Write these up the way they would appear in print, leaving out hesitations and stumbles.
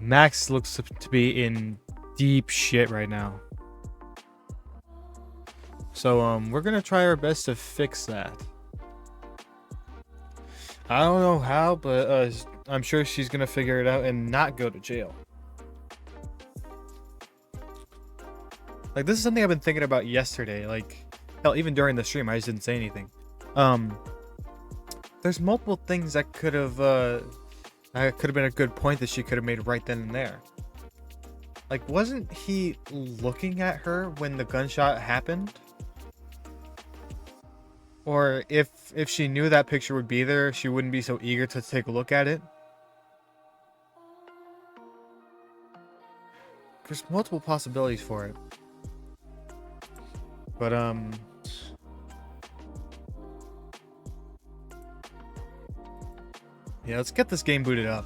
Max looks to be in deep shit right now. So we're gonna try our best to fix that. I don't know how, but I'm sure she's gonna figure it out and not go to jail. Like, this is something I've been thinking about yesterday. Like, hell, even during the stream, I just didn't say anything. There's multiple things that could have been a good point that she could have made right then and there. Like, wasn't he looking at her when the gunshot happened? Or if she knew that picture would be there, she wouldn't be so eager to take a look at it. There's multiple possibilities for it. But yeah, let's get this game booted up.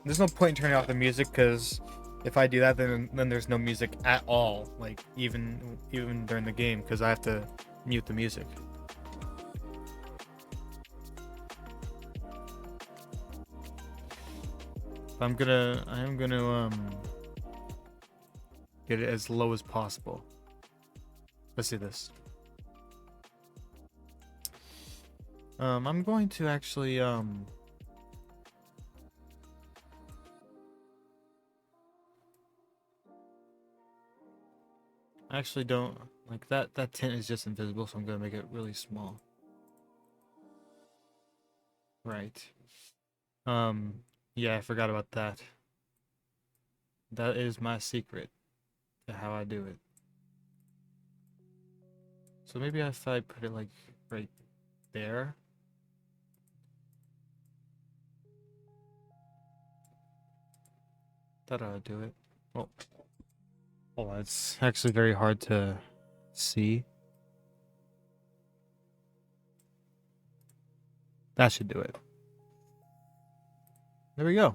There's no point in turning off the music, because if I do that, then there's no music at all. Like, even during the game, because I have to mute the music. I am gonna get it as low as possible. Let's do this. I'm going to actually I actually don't like that tint is just invisible, so I'm gonna make it really small. Right. Yeah, I forgot about that. That is my secret to how I do it. So maybe if I put it like right there. That ought to do it. Oh. Oh, it's actually very hard to see. That should do it. There we go.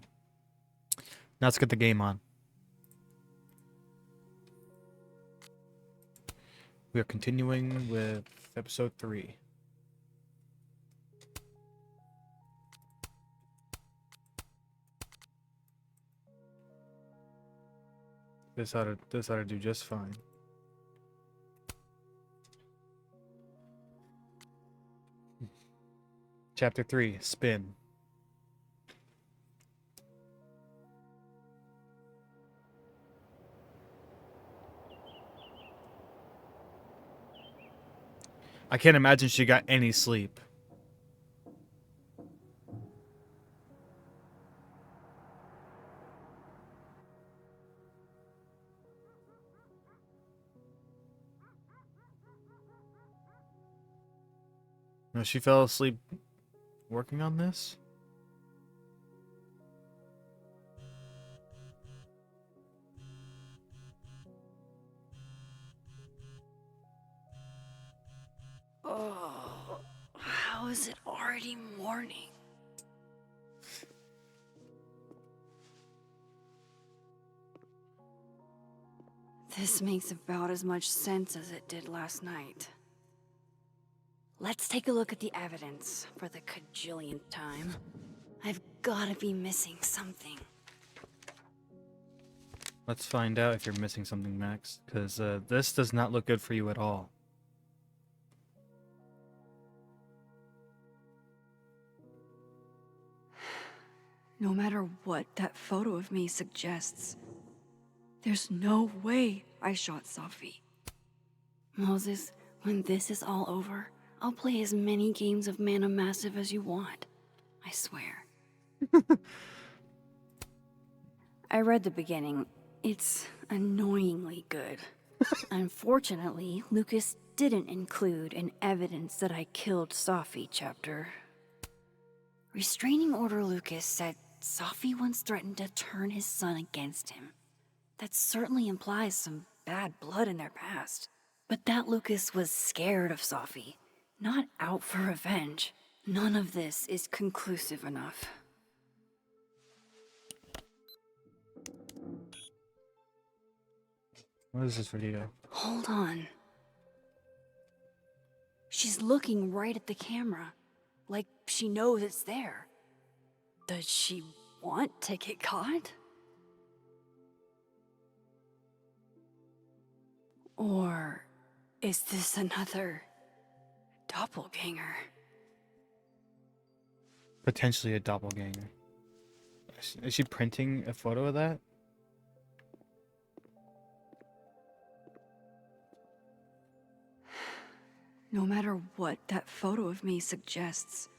Now let's get the game on. We are continuing with episode 3. This ought to do just fine. Chapter 3, Spin. I can't imagine she got any sleep. No, she fell asleep working on this? Oh, how is it already morning? This makes about as much sense as it did last night. Let's take a look at the evidence for the cajillionth time. I've gotta be missing something. Let's find out if you're missing something, Max, because this does not look good for you at all. No matter what that photo of me suggests, there's no way I shot Safi. Moses, when this is all over, I'll play as many games of Mana Massive as you want. I swear. I read the beginning. It's annoyingly good. Unfortunately, Lucas didn't include an evidence that I killed Safi chapter. Restraining Order Lucas said Safi once threatened to turn his son against him. That certainly implies some bad blood in their past. But that Lucas was scared of Safi, not out for revenge. None of this is conclusive enough. What is this video? Hold on. She's looking right at the camera, like she knows it's there. Does she want to get caught? Or is this another doppelganger? Potentially a doppelganger. Is she printing a photo of that? No matter what that photo of me suggests,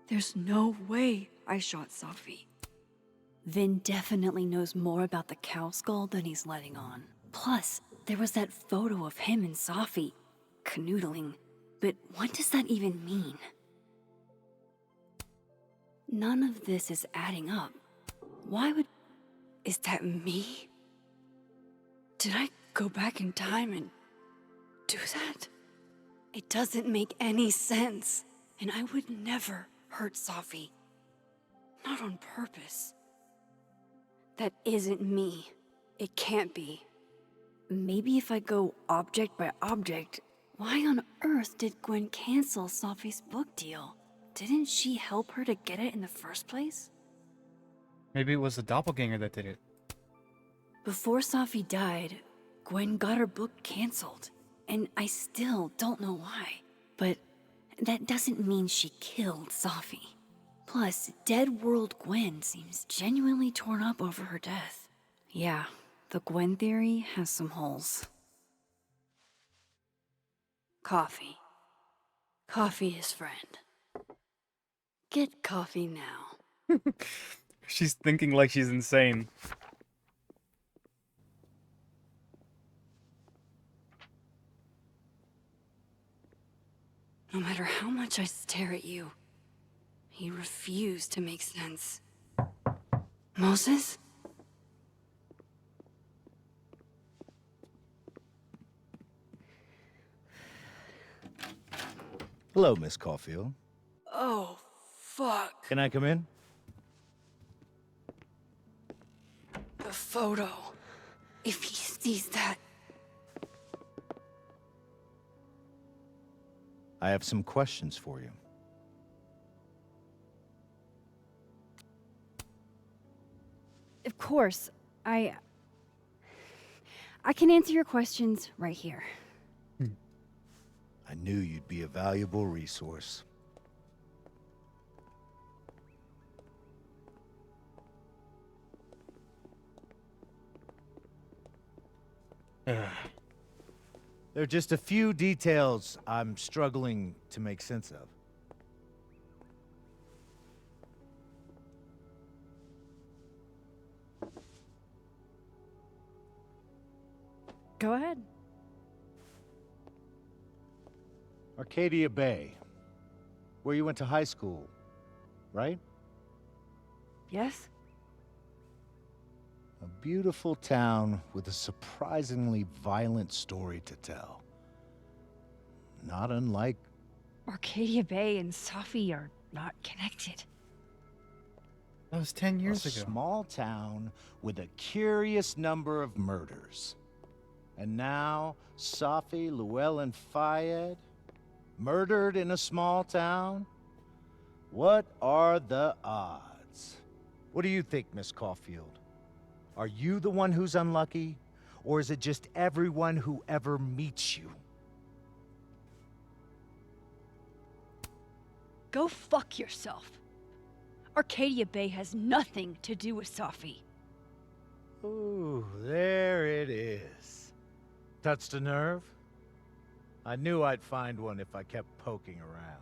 there's no way I shot Safi. Vin definitely knows more about the cow skull than he's letting on. Plus, there was that photo of him and Safi canoodling. But what does that even mean? None of this is adding up. Why would... Is that me? Did I go back in time and do that? It doesn't make any sense. And I would never hurt Safi. Not on purpose. That isn't me. It can't be. Maybe if I go object by object, why on earth did Gwen cancel Safi's book deal? Didn't she help her to get it in the first place? Maybe it was the doppelganger that did it. Before Safi died, Gwen got her book canceled. And I still don't know why. But that doesn't mean she killed Safi. Plus, Dead World Gwen seems genuinely torn up over her death. Yeah, the Gwen theory has some holes. Coffee. Coffee is friend. Get coffee now. She's thinking like she's insane. No matter how much I stare at you, you refuse to make sense. Moses? Hello, Miss Caulfield. Oh, fuck. Can I come in? The photo. If he sees that... I have some questions for you. Of course. I can answer your questions right here. I knew you'd be a valuable resource. There are just a few details I'm struggling to make sense of. Go ahead. Arcadia Bay, where you went to high school, right? Yes? A beautiful town with a surprisingly violent story to tell. Not unlike... Arcadia Bay and Safi are not connected. That was 10 years a ago. small town with a curious number of murders. And now, Safi, Llewellyn Fayed, murdered in a small town? What are the odds? What do you think, Miss Caulfield? Are you the one who's unlucky? Or is it just everyone who ever meets you? Go fuck yourself. Arcadia Bay has nothing to do with Safi. Ooh, there it is. Touched a nerve? I knew I'd find one if I kept poking around.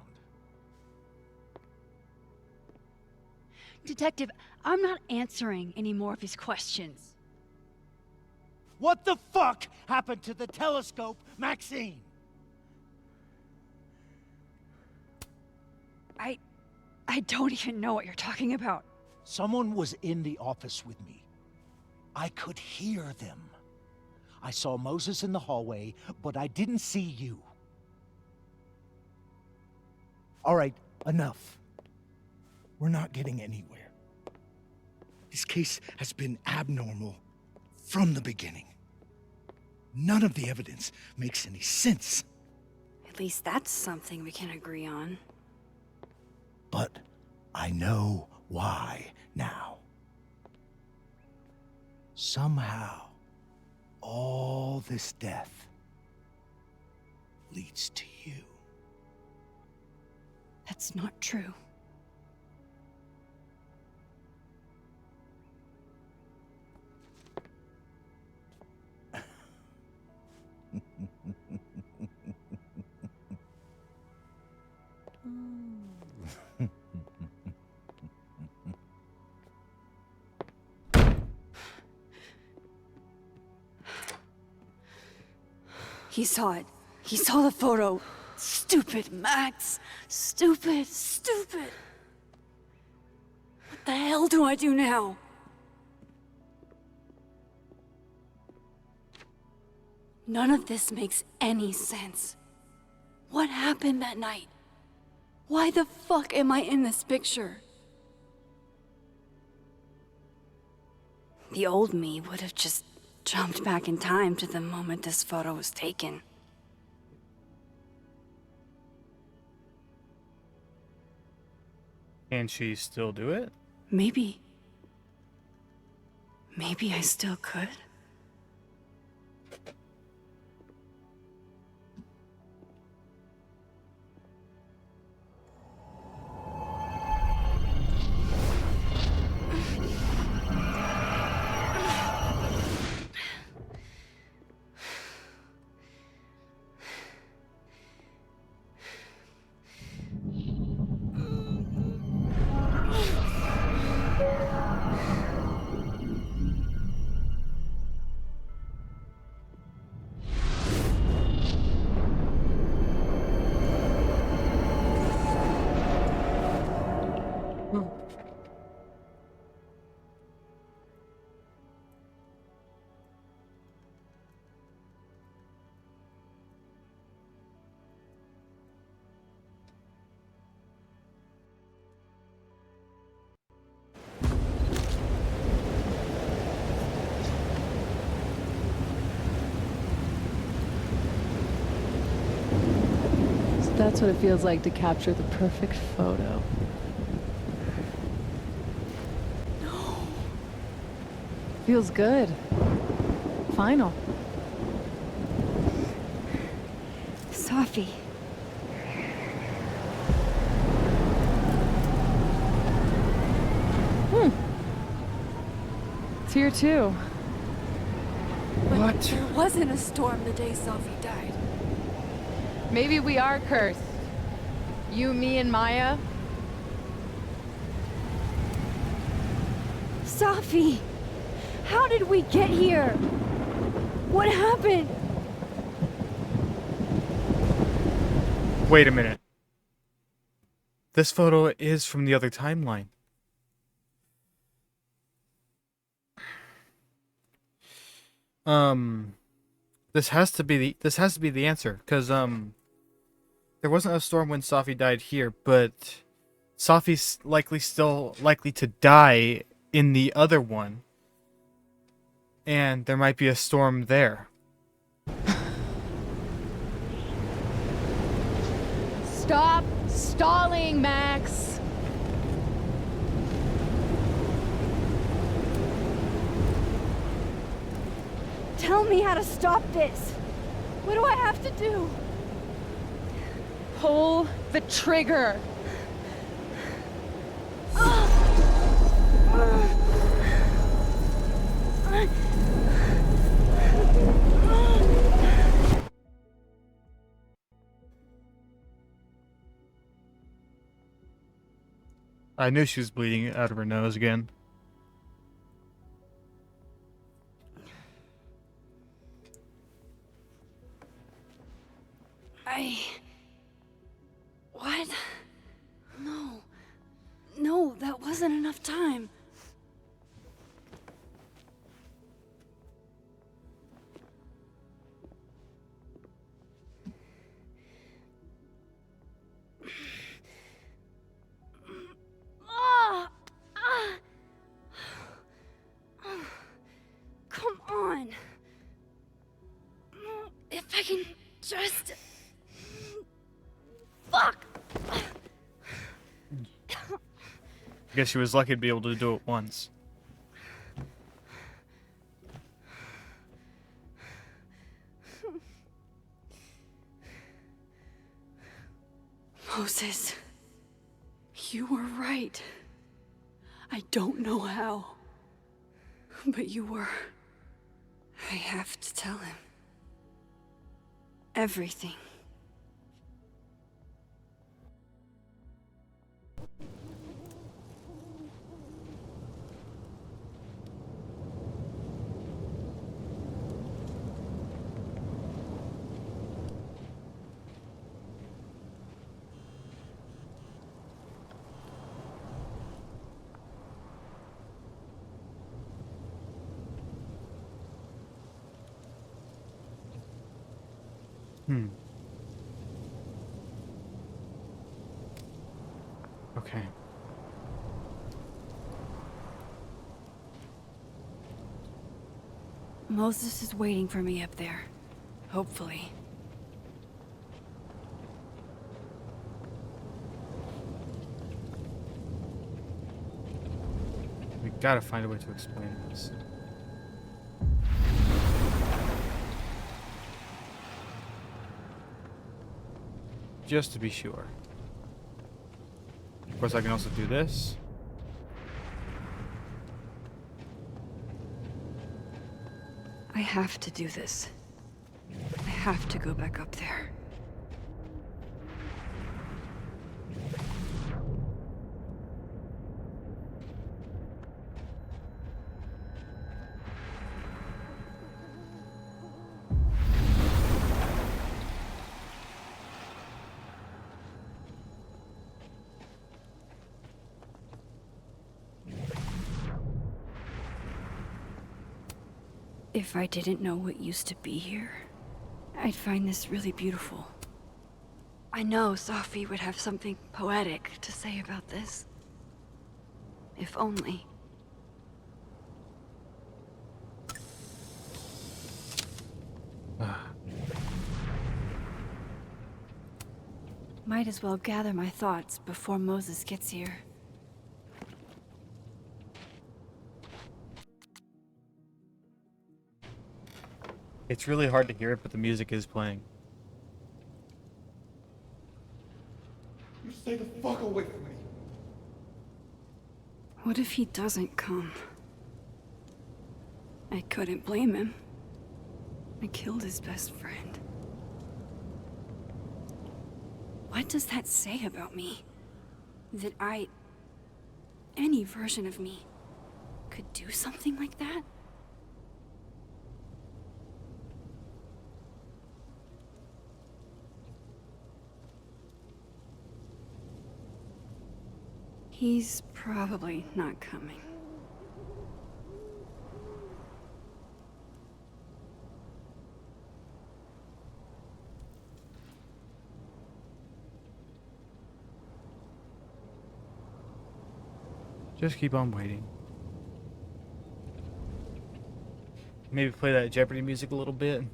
Detective, I'm not answering any more of his questions. What the fuck happened to the telescope, Maxine? I don't even know what you're talking about. Someone was in the office with me. I could hear them. I saw Moses in the hallway, but I didn't see you. All right, enough. We're not getting anywhere. This case has been abnormal from the beginning. None of the evidence makes any sense. At least that's something we can agree on. But I know why now. Somehow, all this death leads to you. That's not true. He saw it. He saw the photo. Stupid Max. Stupid, stupid. What the hell do I do now? None of this makes any sense. What happened that night? Why the fuck am I in this picture? The old me would have just jumped back in time to the moment this photo was taken. Can she still do it? Maybe. Maybe I still could. That's what it feels like to capture the perfect photo. No. Feels good. Final. Sophie. It's here too. But there wasn't a storm the day Sophie died. Maybe we are cursed. You, me, and Maya. Sophie! How did we get here? What happened? Wait a minute. This photo is from the other timeline. This has to be the answer, because there wasn't a storm when Sophie died here, but Sophie's still likely to die in the other one. And there might be a storm there. Stop stalling, Max. Tell me how to stop this. What do I have to do? Pull the trigger. I knew she was bleeding out of her nose again. What? No. No, that wasn't enough time. Come on. If I can just... Fuck! I guess she was lucky to be able to do it once. Moses, you were right. I don't know how, but you were. I have to tell him. Everything. Okay. Moses is waiting for me up there. Hopefully. We gotta find a way to explain this. Just to be sure. Of course, I can also do this. I have to do this. I have to go back up there. If I didn't know what used to be here, I'd find this really beautiful. I know Safi would have something poetic to say about this. If only. Might as well gather my thoughts before Moses gets here. It's really hard to hear it, but the music is playing. You stay the fuck away from me. What if he doesn't come? I couldn't blame him. I killed his best friend. What does that say about me? That any version of me, could do something like that? He's probably not coming. Just keep on waiting. Maybe play that Jeopardy music a little bit.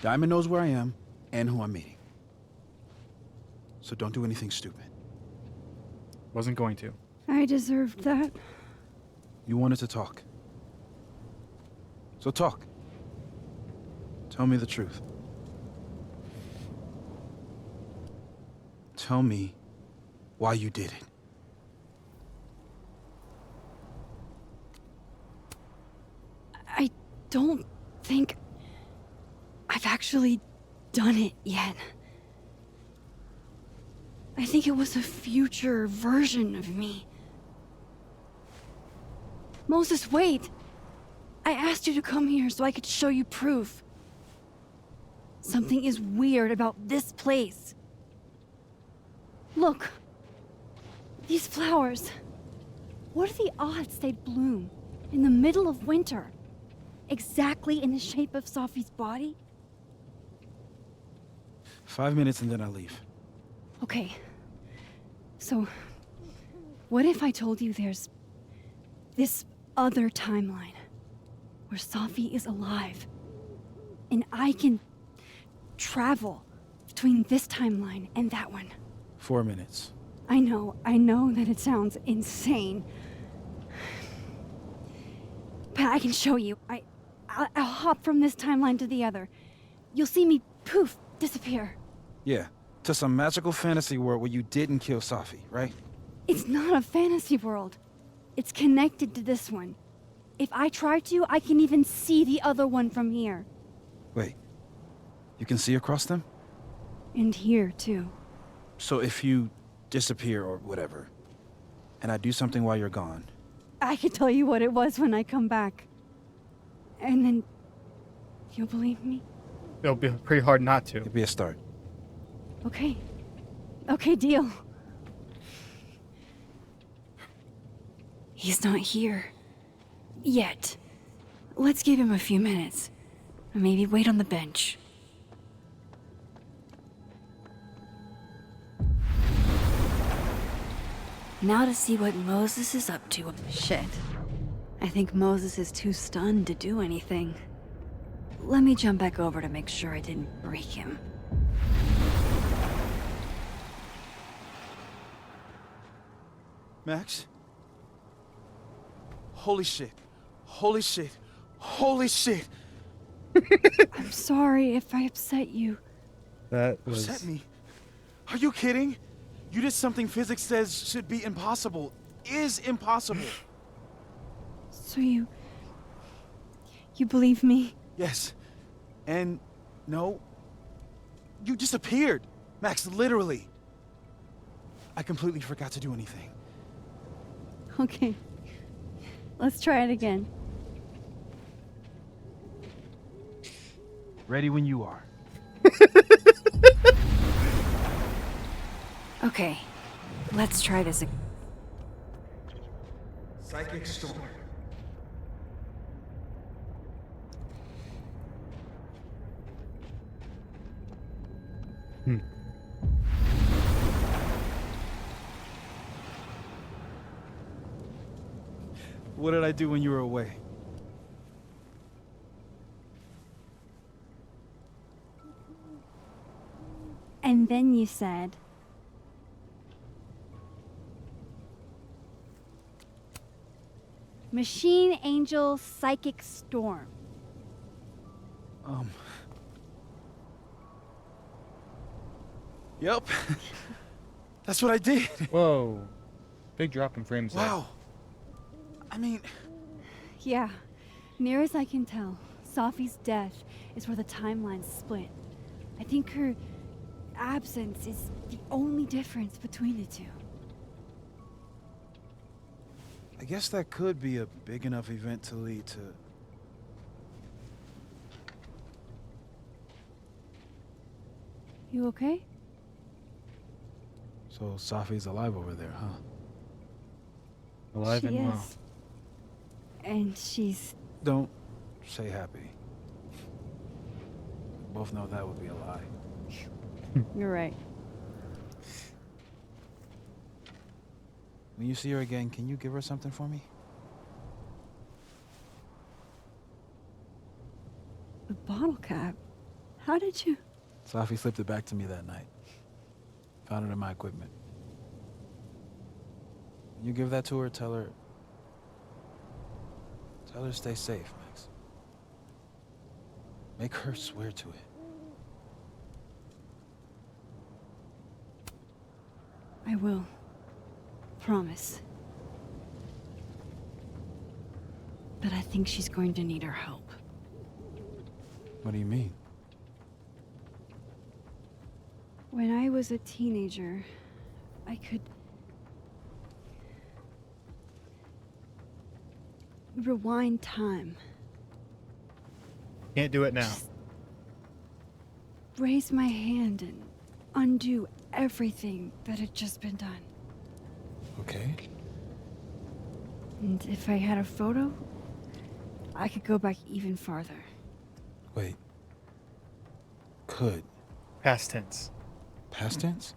Diamond knows where I am and who I'm meeting. So don't do anything stupid. Wasn't going to. I deserved that. You wanted to talk. So talk. Tell me the truth. Tell me why you did it. I don't think I've actually done it yet. I think it was a future version of me. Moses, wait! I asked you to come here so I could show you proof. Something is weird about this place. Look. These flowers. What are the odds they'd bloom in the middle of winter? Exactly in the shape of Safi's body? 5 minutes and then I'll leave. Okay. So, what if I told you there's this other timeline where Safi is alive and I can travel between this timeline and that one? 4 minutes. I know that it sounds insane. I can show you. I'll hop from this timeline to the other. You'll see me, poof, disappear. Yeah, to some magical fantasy world where you didn't kill Safi, right? It's not a fantasy world. It's connected to this one. If I try to, I can even see the other one from here. Wait, you can see across them? And here, too. So if you disappear or whatever, and I do something while you're gone, I can tell you what it was when I come back. And then... you'll believe me? It'll be pretty hard not to. it'd be a start. Okay. Okay, deal. He's not here. Yet. Let's give him a few minutes. Maybe wait on the bench. Now to see what Moses is up to. Shit. I think Moses is too stunned to do anything. Let me jump back over to make sure I didn't break him. Max? Holy shit. Holy shit. Holy shit. I'm sorry if I upset you. That was... Upset me? Are you kidding? You did something physics says should be impossible. Is impossible. So you believe me? Yes. And no. You disappeared. Max, literally. I completely forgot to do anything. Okay. Let's try it again. Ready when you are. Okay. Let's try this again. Psychic storm. What did I do when you were away? And then you said... Machine Angel Psychic Storm. Yep. That's what I did. Whoa. Big drop in frames there. Wow. I mean, Yeah. Near as I can tell, Safi's death is where the timelines split. I think her absence is the only difference between the two. I guess that could be a big enough event to lead to... You okay? So Safi's alive over there, huh? Alive She and well. is. And she's... Don't say happy. We both know that would be a lie. You're right. When you see her again, can you give her something for me? The bottle cap? How did you... Safi slipped it back to me that night. Found it in my equipment. When you give that to her, tell her to stay safe, Max. Make her swear to it. I will. Promise. But I think she's going to need our help. What do you mean? When I was a teenager, I could... rewind time. Can't do it now. Raise my hand and undo everything that had just been done. Okay. And if I had a photo, I could go back even farther. Wait. Could. Past tense. Past tense?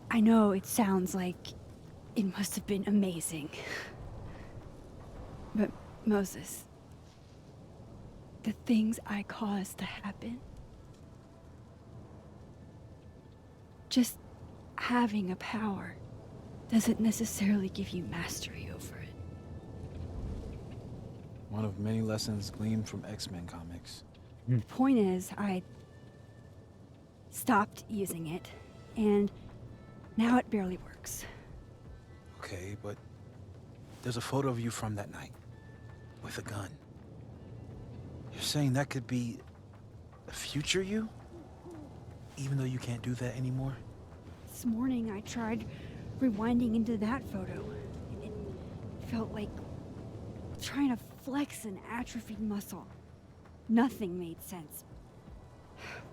I know it sounds like it must have been amazing. But Moses, the things I caused to happen, just having a power doesn't necessarily give you mastery over it. One of many lessons gleaned from X-Men comics. The point is, I stopped using it, and now it barely works. Okay, but there's a photo of you from that night, with a gun. You're saying that could be a future you? Even though you can't do that anymore? This morning, I tried rewinding into that photo. It felt like trying to flex an atrophied muscle. Nothing made sense.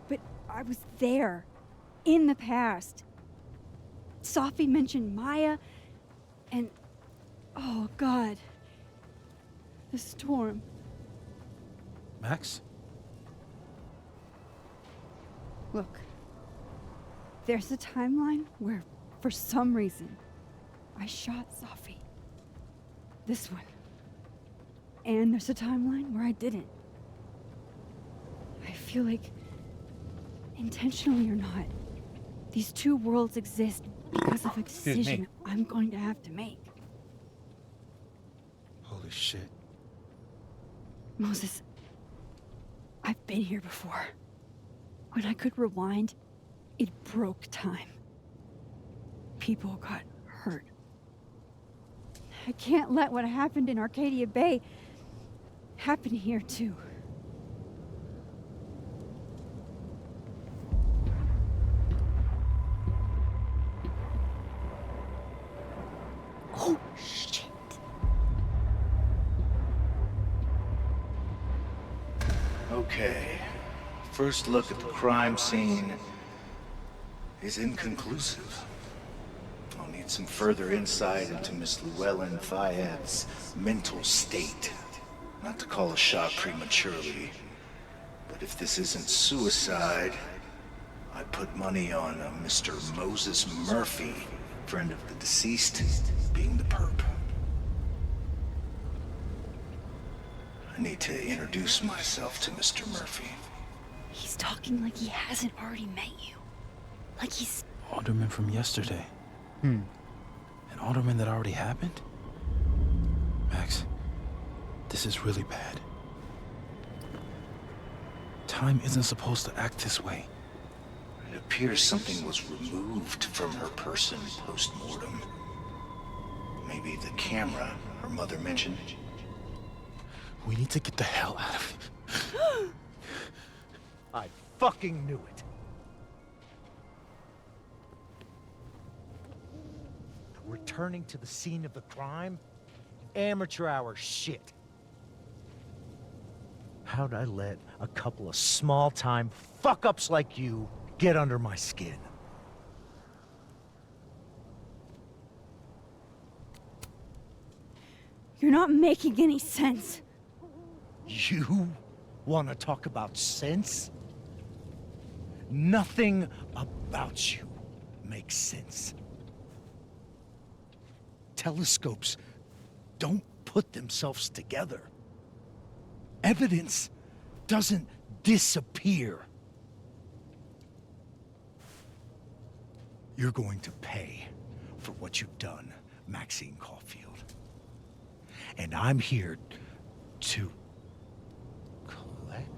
But I was there, in the past. Sophie mentioned Maya, and oh God, the storm. Max? Look, there's a timeline where, for some reason, I shot Sophie. This one. And there's a timeline where I didn't. I feel like, intentionally or not, these two worlds exist because of a decision I'm going to have to make. Holy shit. Moses, I've been here before. When I could rewind, it broke time. People got hurt. I can't let what happened in Arcadia Bay happen here too. Oh, shit. Okay. First look at the crime scene is inconclusive. I'll need some further insight into Miss Llewellyn Fayette's mental state. Not to call a shot prematurely, but if this isn't suicide, I put money on a Mr. Moses Murphy, friend of the deceased, being the perp. I need to introduce myself to Mr. Murphy. He's talking like he hasn't already met you. Like he's... Alderman from yesterday. An alderman that already happened? Max, this is really bad. Time isn't supposed to act this way. It appears something was removed from her person post-mortem. Maybe the camera her mother mentioned. We need to get the hell out of here. I fucking knew it. Returning to the scene of the crime? Amateur hour shit. How'd I let a couple of small-time fuck-ups like you get under my skin? You're not making any sense. You want to talk about sense? Nothing about you makes sense. Telescopes don't put themselves together. Evidence doesn't disappear. You're going to pay for what you've done, Maxine Caulfield. And I'm here to collect.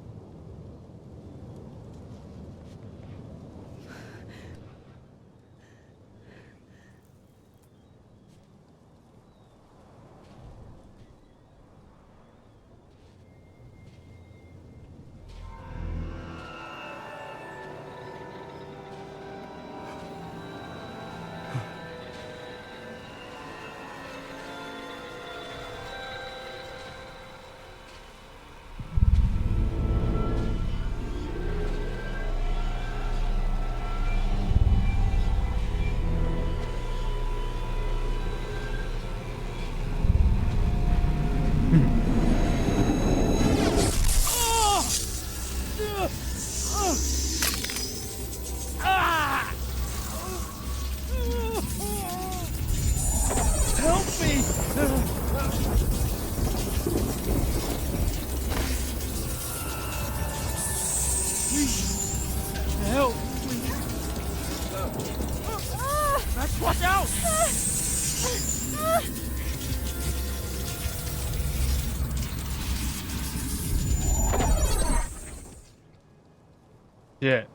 Shit.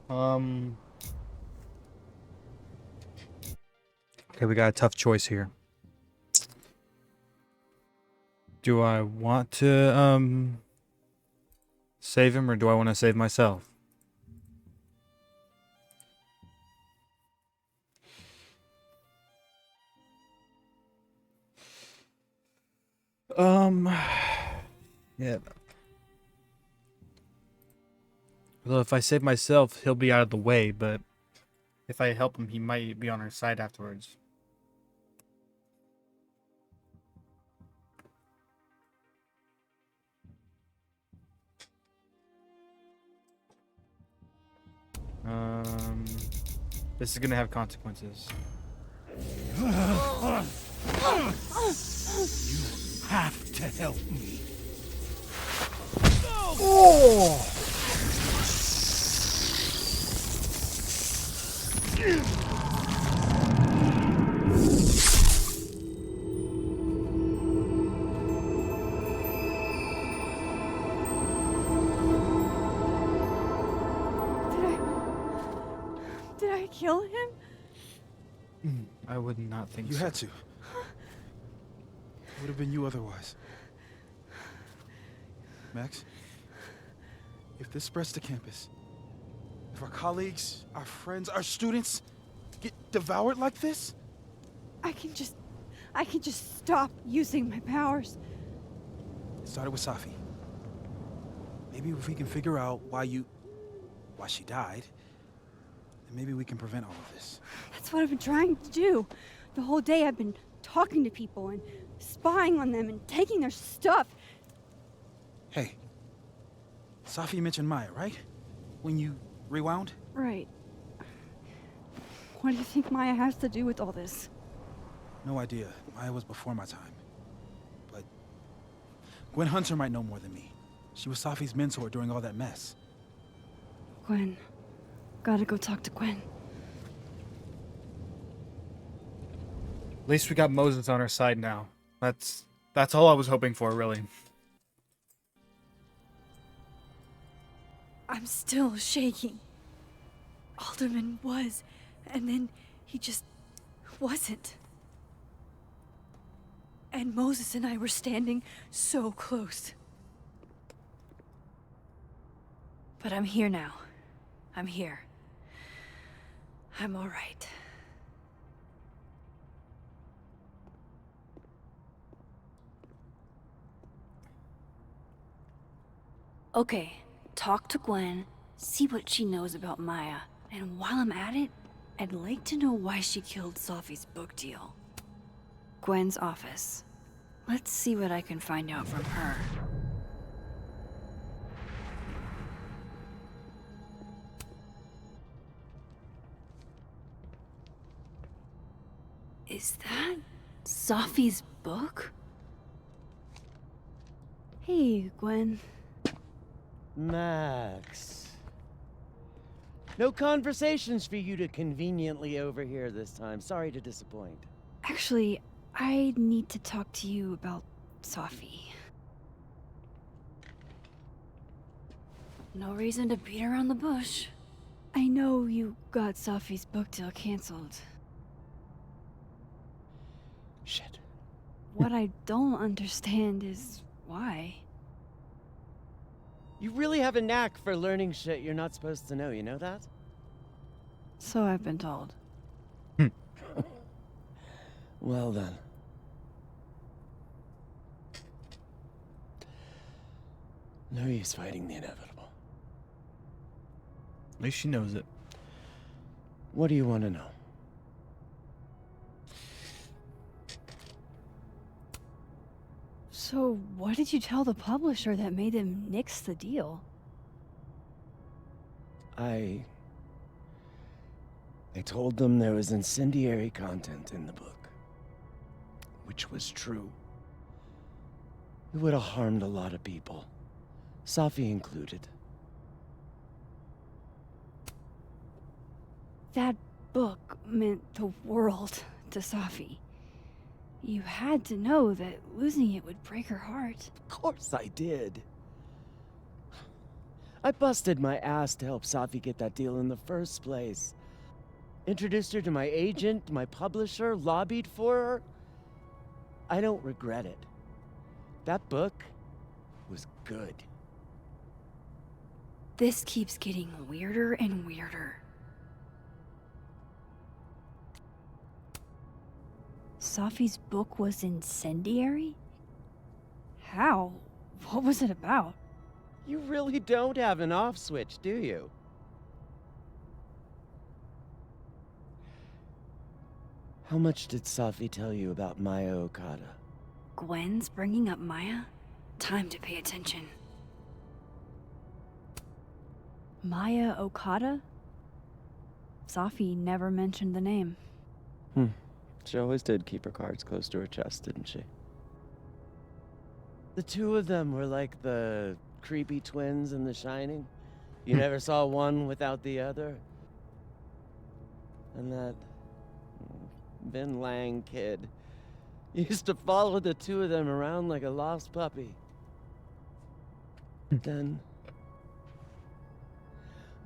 Okay, we got a tough choice here. Do I want to save him, or do I want to save myself? Yeah. Well, if I save myself, he'll be out of the way, but if I help him, he might be on our side afterwards. This is gonna have consequences. You have to help me. Oh! Did I kill him? I would not think You so. had to. It would have been you otherwise. Max, if this spreads to campus, if our colleagues, our friends, our students get devoured like this, I can just stop using my powers. it started with Safi. Maybe if we can figure out why she died, then maybe we can prevent all of this. That's what I've been trying to do. The whole day I've been talking to people and spying on them and taking their stuff. Hey, Safi mentioned Maya, right? When you rewound? Right. What do you think Maya has to do with all this? No idea. Maya was before my time. But Gwen Hunter might know more than me. She was Safi's mentor during all that mess. Gwen. Gotta go talk to Gwen. At least we got Moses on our side now. That's all I was hoping for, really. I'm still shaking. Alderman was, and then he just wasn't. And Moses and I were standing so close. But I'm here now. I'm here. I'm all right. Okay, talk to Gwen, see what she knows about Maya, and while I'm at it, I'd like to know why she killed Safi's book deal. Gwen's office. Let's see what I can find out from her. Is that Safi's book? Hey, Gwen. Max. No conversations for you to conveniently overhear this time. Sorry to disappoint. Actually, I need to talk to you about Safi. No reason to beat around the bush. I know you got Safi's book deal canceled. Shit. What I don't understand is why. You really have a knack for learning shit you're not supposed to know, you know that? So I've been told. Well then. No use fighting the inevitable. At least she knows it. What do you want to know? So what did you tell the publisher that made them nix the deal? I told them there was incendiary content in the book. Which was true. It would have harmed a lot of people. Safi included. That book meant the world to Safi. You had to know that losing it would break her heart. Of course I did. I busted my ass to help Safi get that deal in the first place. Introduced her to my agent, my publisher, lobbied for her. I don't regret it. That book was good. This keeps getting weirder and weirder. Safi's book was incendiary? How? What was it about? You really don't have an off switch, do you? How much did Safi tell you about Maya Okada? Gwen's bringing up Maya? Time to pay attention. Maya Okada? Safi never mentioned the name. She always did keep her cards close to her chest, didn't she? The two of them were like the creepy twins in The Shining. You never saw one without the other. And that Vin Lang kid used to follow the two of them around like a lost puppy. Then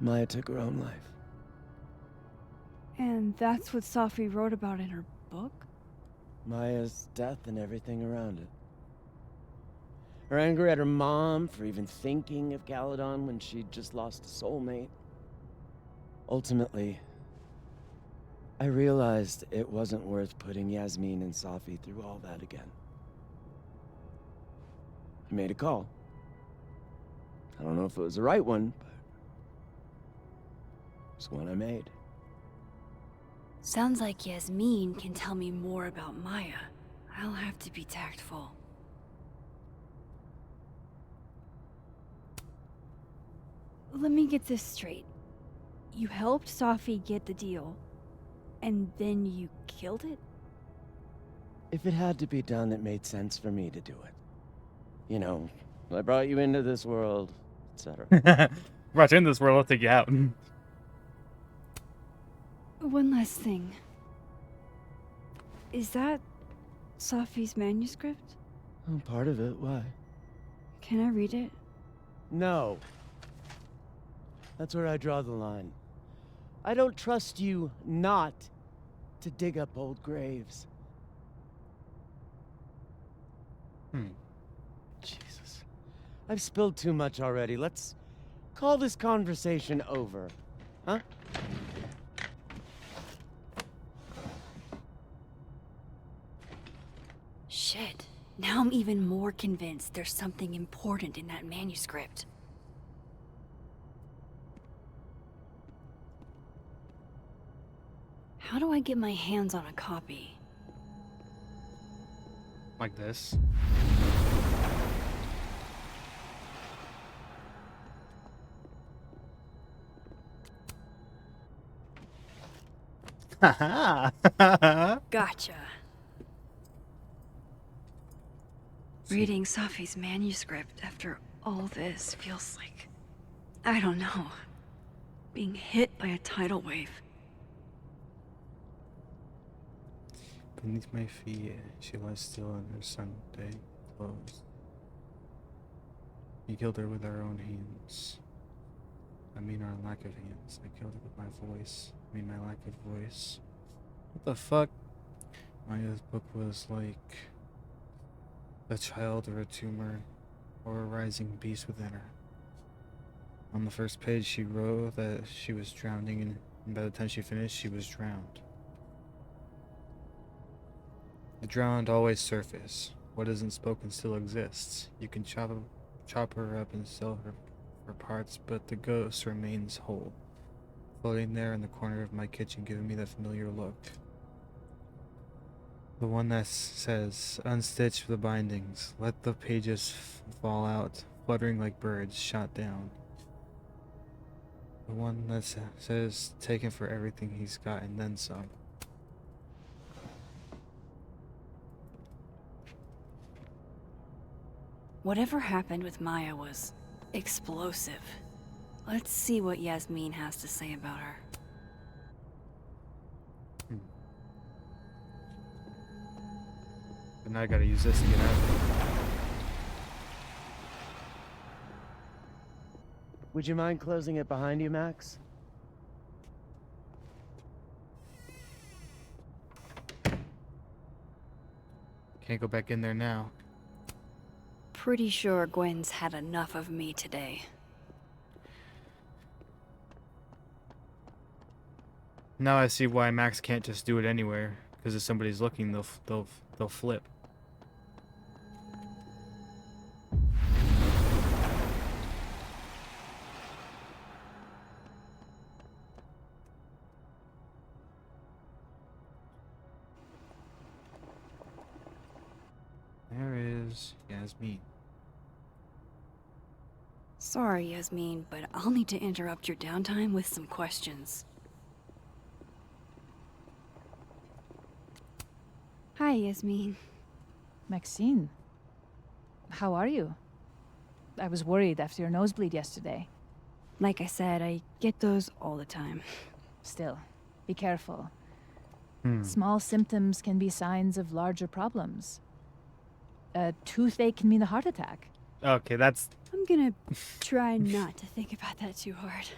Maya took her own life. And that's what Safi wrote about in her book? Maya's death and everything around it. Her anger at her mom for even thinking of Caledon when she'd just lost a soulmate. Ultimately, I realized it wasn't worth putting Yasmin and Safi through all that again. I made a call. I don't know if it was the right one, but it's one I made. Sounds like Yasmin can tell me more about Maya. I'll have to be tactful. Let me get this straight. You helped Safi get the deal, and then you killed it? If it had to be done, it made sense for me to do it. You know, I brought you into this world, etc. Brought you in this world, I'll take you out. One last thing. Is that Safi's manuscript? Oh, part of it, why? Can I read it? No. That's where I draw the line. I don't trust you not to dig up old graves. Jesus. I've spilled too much already. Let's call this conversation over. Huh? Shit. Now I'm even more convinced there's something important in that manuscript. How do I get my hands on a copy? Like this. Gotcha. Reading Safi's manuscript after all this feels like, I don't know, being hit by a tidal wave. Beneath my feet, she lies still in her Sunday clothes. You killed her with our own hands. I mean our lack of hands. I killed her with my voice. I mean my lack of voice. What the fuck? Maya's book was like a child or a tumor or a rising beast within her. On the first page she wrote that she was drowning, and by the time she finished she was drowned. The drowned always surface. What isn't spoken still exists. You can chop her up and sell her for parts, but the ghost remains whole, floating there in the corner of my kitchen, giving me that familiar look. The one that says, unstitch the bindings, let the pages fall out, fluttering like birds shot down. The one that says, taken for everything he's got and then some. Whatever happened with Maya was explosive. Let's see what Yasmin has to say about her. But now I gotta use this to get out of Would you mind closing it behind you, Max? Can't go back in there now. Pretty sure Gwen's had enough of me today. Now I see why Max can't just do it anywhere. Because if somebody's looking, they'll flip. There is Yasmin. Sorry, Yasmin, but I'll need to interrupt your downtime with some questions. Hi, Yasmin. Maxine, how are you? I was worried after your nosebleed yesterday. Like I said, I get those all the time. Still, be careful. Hmm. Small symptoms can be signs of larger problems. A toothache can mean a heart attack. Okay, that's... I'm gonna try not to think about that too hard.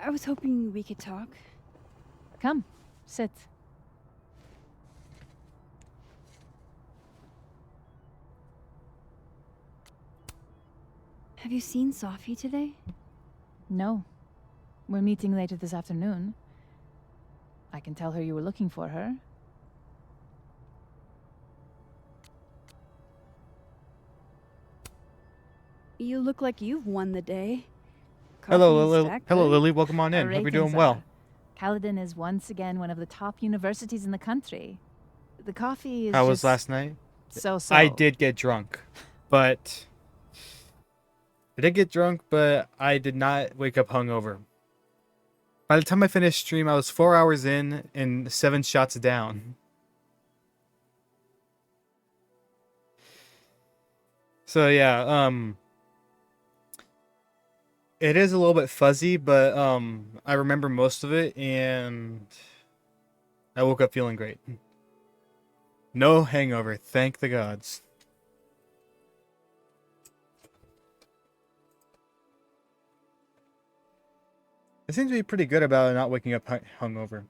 I was hoping we could talk. Come, sit. Have you seen Sophie today? No. We're meeting later this afternoon. I can tell her you were looking for her. You look like you've won the day. Hello, Coffee Lily. stacked Hello, good. Lily. Welcome on in. Hope you're doing well. Caledon is once again one of the top universities in the country. The coffee is How was just last night? so-so. I did get drunk, but... I did get drunk, but I did not wake up hungover. By the time I finished stream, I was 4 hours in and 7 shots down. So yeah, it is a little bit fuzzy, but I remember most of it, and I woke up feeling great. No hangover, thank the gods. I seem to be pretty good about not waking up hungover.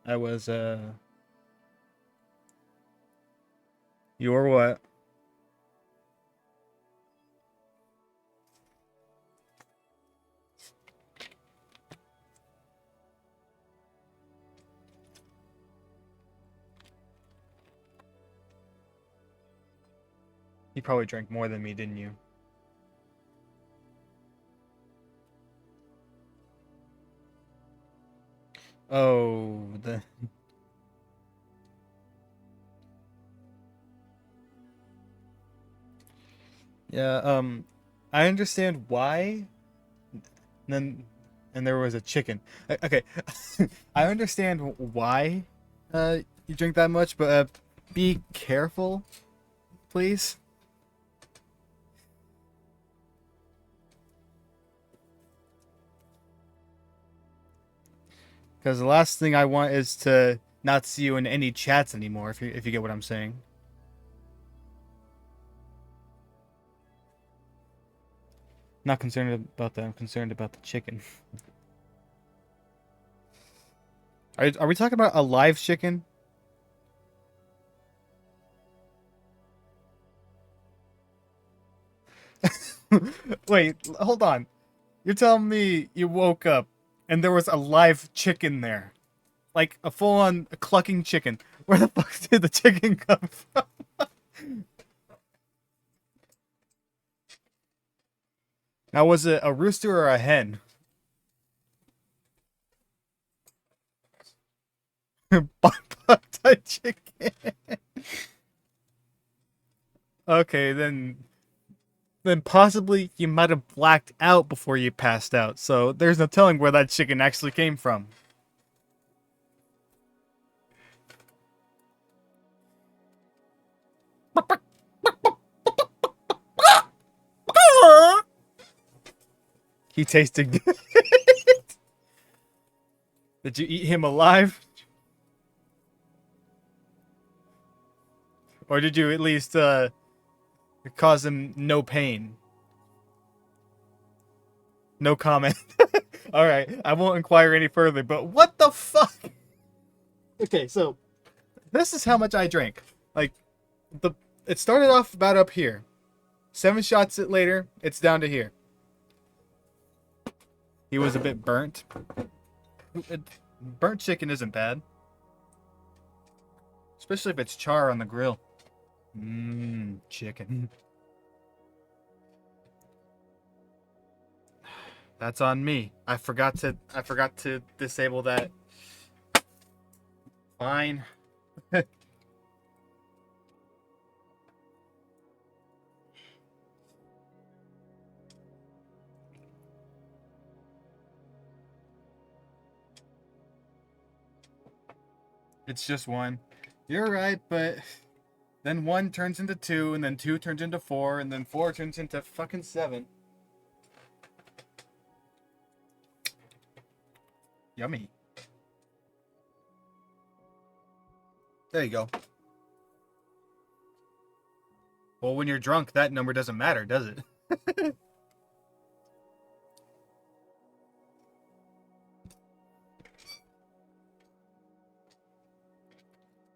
I was, You were what? You probably drank more than me, didn't you? Oh, the... Yeah, I understand why. Then, and there was a chicken. Okay, I understand why, you drink that much, but, be careful, please. Because the last thing I want is to not see you in any chats anymore, if you get what I'm saying. Not concerned about that. I'm concerned about the chicken. Are we talking about a live chicken? Wait, hold on. You're telling me you woke up and there was a live chicken there? Like a full-on clucking chicken. Where the fuck did the chicken come from? Now, was it a rooster or a hen? Buck chicken. Okay, then possibly you might have blacked out before you passed out. So there's no telling where that chicken actually came from. He tasted good. Did you eat him alive? Or did you at least cause him no pain? No comment. Alright, I won't inquire any further, but what the fuck? Okay, so this is how much I drank. Like, it started off about up here. 7 shots later, it's down to here. He was a bit burnt. Burnt chicken isn't bad. Especially if it's char on the grill. Mmm, chicken. That's on me. I forgot to disable that. Fine. It's just 1. You're right, but then 1 turns into 2, and then 2 turns into 4, and then 4 turns into fucking 7. Yummy. There you go. Well, when you're drunk, that number doesn't matter, does it?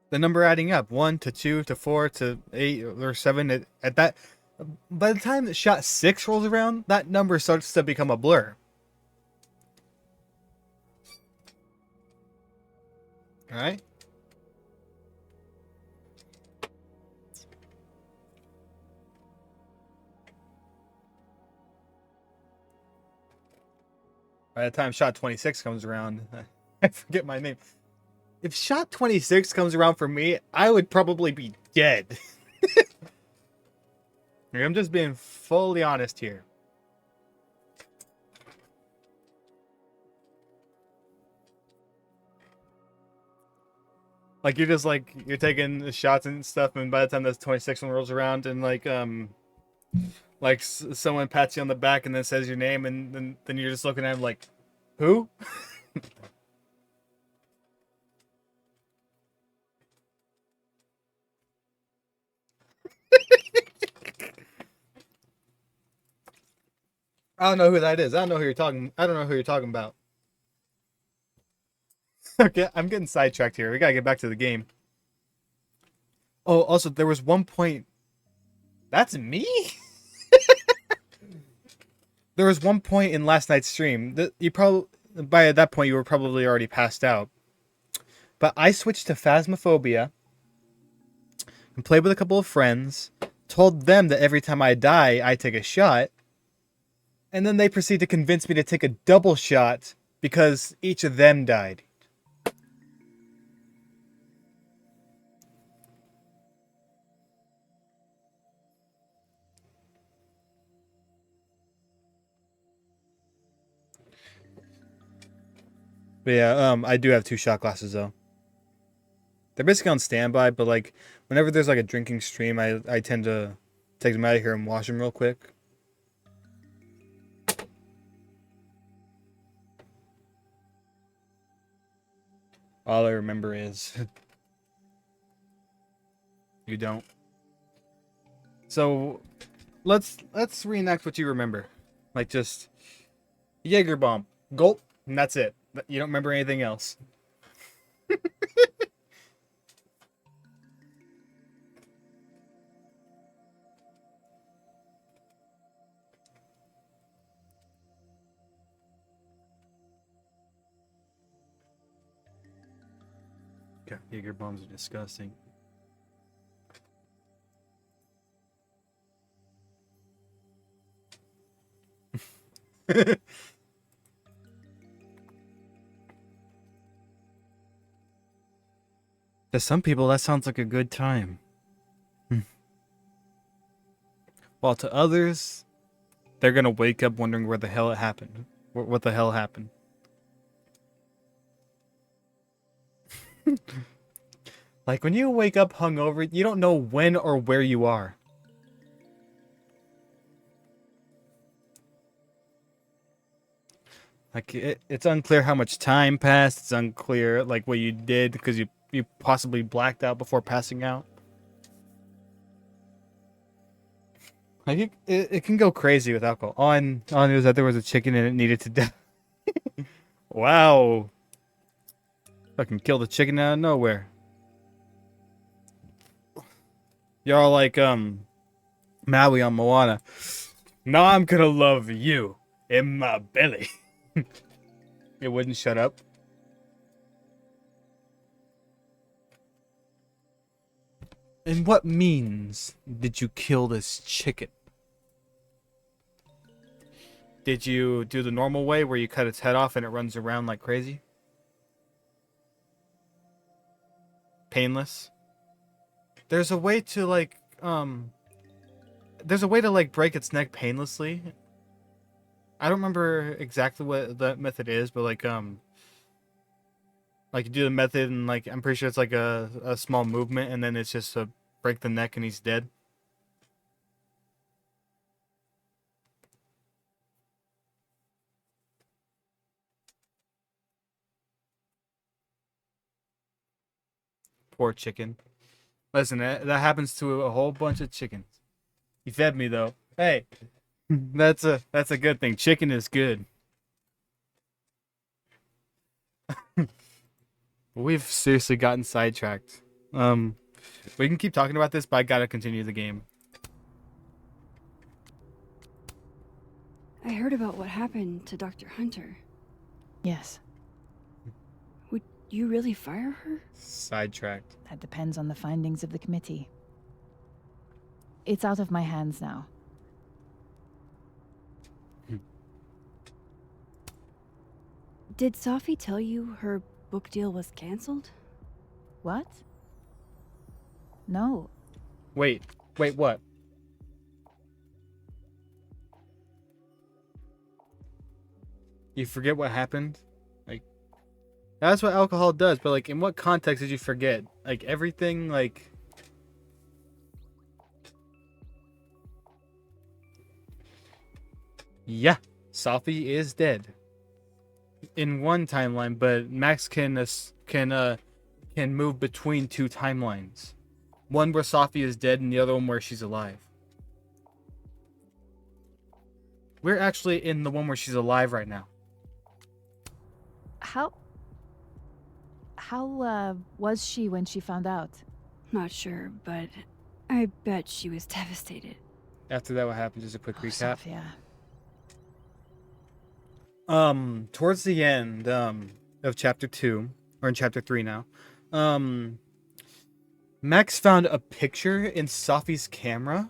The number adding up, 1 to 2 to 4 to 8 or 7. At that, by the time that shot 6 rolls around, that number starts to become a blur. All right. By the time shot 26 comes around, I forget my name. If shot 26 comes around for me, I would probably be dead. I'm just being fully honest here. Like, you're taking the shots and stuff, and by the time that 26 one rolls around, and someone pats you on the back and then says your name, and then you're just looking at him like, who? I don't know who that is. I don't know who you're talking about. Okay, I'm getting sidetracked here. We gotta get back to the game. Oh, also, there was one point. That's me? There was one point in last night's stream that by that point, you were probably already passed out. But I switched to Phasmophobia and played with a couple of friends, told them that every time I die, I take a shot. And then they proceed to convince me to take a double shot because each of them died. But yeah, I do have 2 shot glasses though. They're basically on standby, but like whenever there's like a drinking stream, I tend to take them out of here and wash them real quick. All I remember is you don't. So let's reenact what you remember. Like just Jaeger bomb, gulp, and that's it. You don't remember anything else. God, Jaeger bombs are disgusting. To some people, that sounds like a good time. While to others, they're gonna wake up wondering where the hell it happened. What the hell happened? Like when you wake up hungover, you don't know when or where you are. Like it's unclear how much time passed. It's unclear like what you did because you possibly blacked out before passing out. I think it can go crazy with alcohol. All I knew is that there was a chicken and it needed to die. Wow. Fucking kill the chicken out of nowhere. Y'all like, Maui on Moana. Now I'm gonna love you in my belly. It wouldn't shut up. In what means did you kill this chicken? Did you do the normal way where you cut its head off and it runs around like crazy? Painless? There's a way to like break its neck painlessly. I don't remember exactly what that method is, but like you do the method and like I'm pretty sure it's like a small movement and then it's just to break the neck and he's dead. Poor chicken. Listen, that happens to a whole bunch of chickens. You fed me though. Hey, that's a good thing. Chicken is good. We've seriously gotten sidetracked. We can keep talking about this, but I gotta continue the game. I heard about what happened to Dr. Hunter. Yes, Would you really fire her? Sidetracked. that depends on the findings of the committee. It's out of my hands now. Did Sophie tell you her book deal was canceled? What? No. Wait, what? You forget what happened? Like, that's what alcohol does, but like, in what context did you forget? Like, everything, like... Yeah, Sophie is dead. In one timeline, but Max can move between two timelines. One where Sophie is dead and the other one where she's alive. We're actually in the one where she's alive right now. How was she when she found out? Not sure, but I bet she was devastated. After that, what happened? Just a quick recap. Sophia. Towards the end, of chapter 2, or in chapter 3 now, Max found a picture in Sophie's camera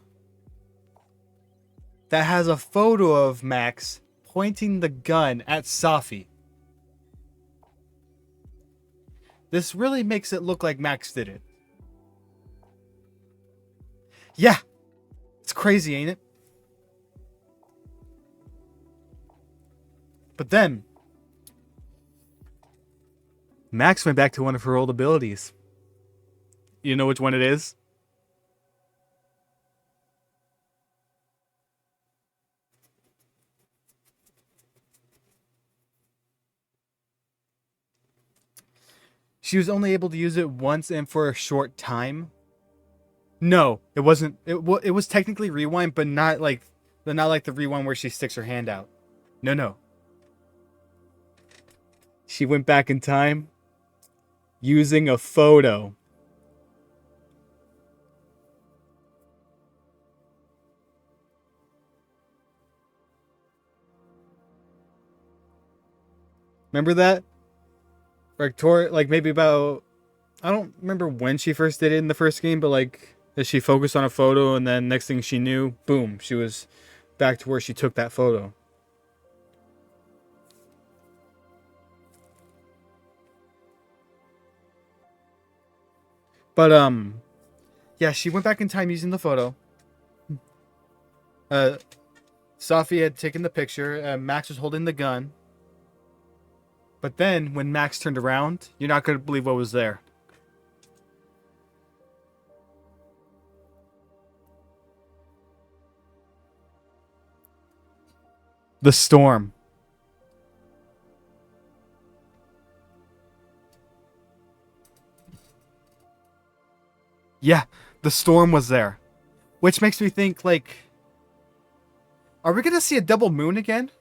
that has a photo of Max pointing the gun at Sophie. This really makes it look like Max did it. Yeah! It's crazy, ain't it? But then, Max went back to one of her old abilities. You know which one it is? She was only able to use it once and for a short time. No, it wasn't. It was technically rewind, but not like the rewind where she sticks her hand out. No. She went back in time using a photo. Remember that? Like maybe about, I don't remember when she first did it in the first game, but like she focused on a photo and then next thing she knew, boom, she was back to where she took that photo. But yeah, she went back in time using the photo. Sophie had taken the picture. Max was holding the gun. But then, when Max turned around, you're not going to believe what was there. The storm. Yeah, the storm was there. Which makes me think, like, Are we gonna see a double moon again?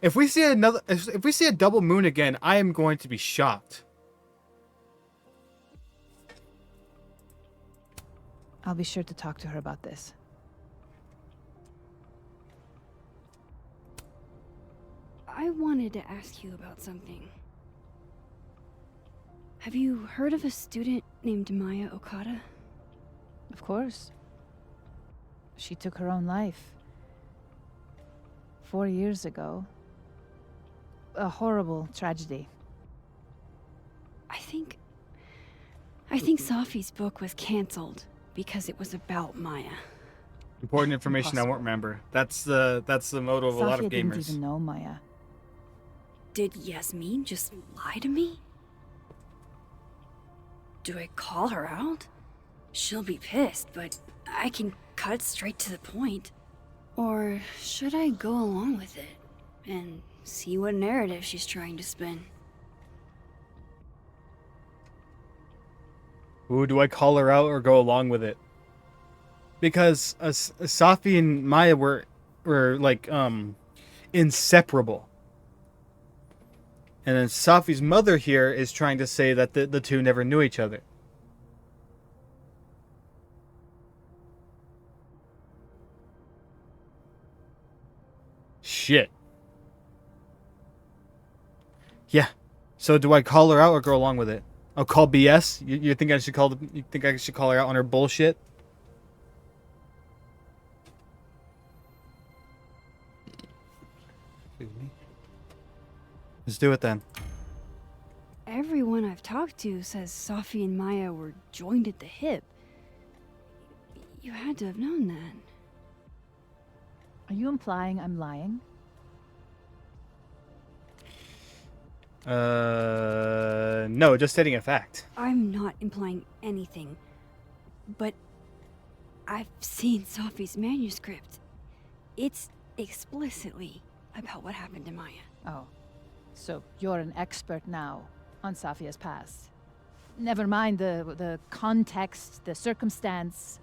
If we see if we see a double moon again, I am going to be shocked. I'll be sure to talk to her about this. I wanted to ask you about something. Have you heard of a student named Maya Okada? Of course. She took her own life. 4 years ago. A horrible tragedy. I think Safi's book was canceled because it was about Maya. Important information I won't remember. That's the motto of a lot of Safia didn't gamers. even know Maya. Did Yasmin just lie to me? Do I call her out? She'll be pissed, but I can cut straight to the point. Or should I go along with it and see what narrative she's trying to spin? Ooh, do I call her out or go along with it? Because Safi and Maya were like inseparable. And then Safi's mother here is trying to say that the two never knew each other. Shit. Yeah. So do I call her out or go along with it? I'll call BS. You think I should you think I should call her out on her bullshit? Excuse me? Let's do it then. Everyone I've talked to says Safi and Maya were joined at the hip. You had to have known that. Are you implying I'm lying? No, just stating a fact. I'm not implying anything, but I've seen Safi's manuscript. It's explicitly about what happened to Maya. Oh. So you're an expert now on Safia's past. Never mind the context, the circumstance.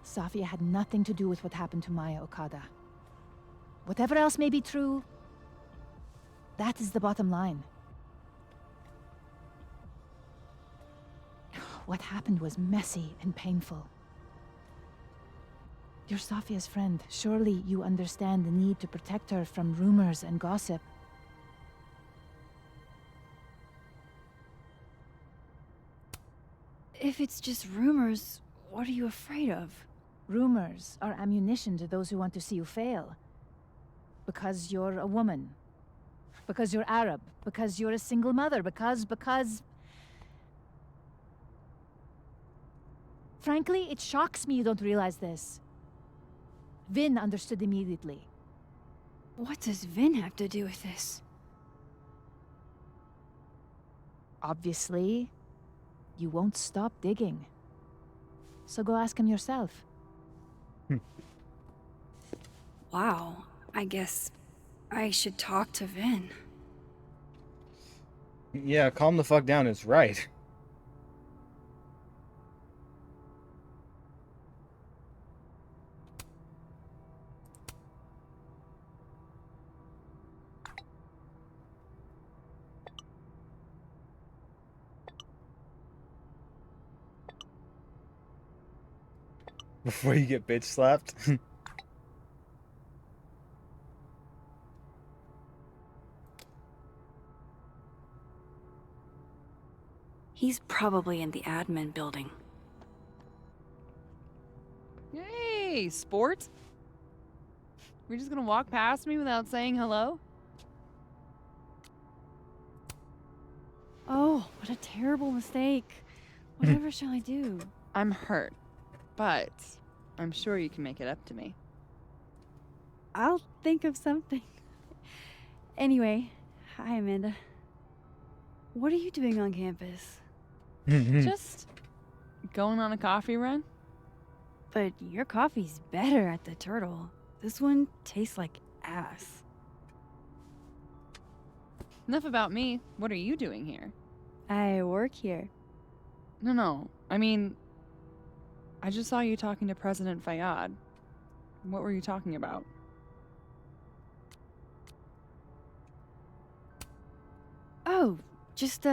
Safia had nothing to do with what happened to Maya Okada. Whatever else may be true, that is the bottom line. What happened was messy and painful. You're Safia's friend. Surely you understand the need to protect her from rumors and gossip. If it's just rumors, what are you afraid of? Rumors are ammunition to those who want to see you fail. Because you're a woman. Because you're Arab. Because you're a single mother. Because... Frankly, it shocks me you don't realize this. Vin understood immediately. What does Vin have to do with this? Obviously, you won't stop digging. So go ask him yourself. Wow, I guess I should talk to Vin. Yeah, calm the fuck down is right. Before you get bitch slapped. He's probably in the admin building. Hey, sport. We're just gonna walk past me without saying hello? Oh, what a terrible mistake. Whatever shall I do? I'm hurt, but I'm sure you can make it up to me. I'll think of something. Anyway, hi Amanda. What are you doing on campus? Just going on a coffee run? But your coffee's better at the Turtle. This one tastes like ass. Enough about me. What are you doing here? I work here. No. I mean, I just saw you talking to President Fayyad. What were you talking about? Oh, just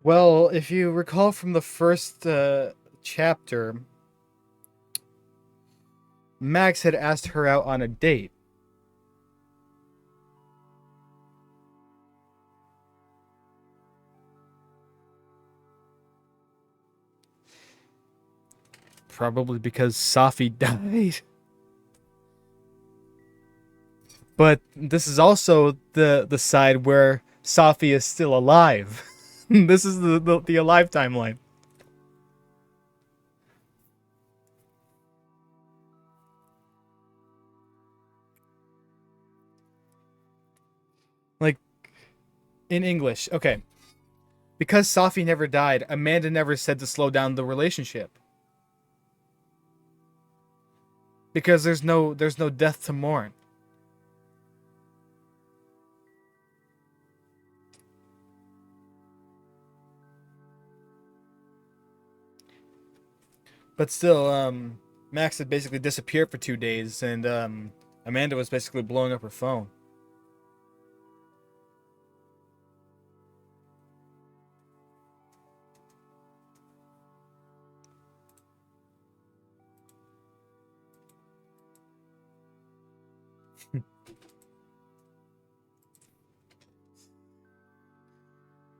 Well, if you recall from the first chapter, Max had asked her out on a date. Probably because Safi died. But this is also the side where Safi is still alive. This is the alive timeline. Like, in English, okay. Because Safi never died, Amanda never said to slow down the relationship. Because there's no death to mourn. But still, Max had basically disappeared for 2 days, and Amanda was basically blowing up her phone.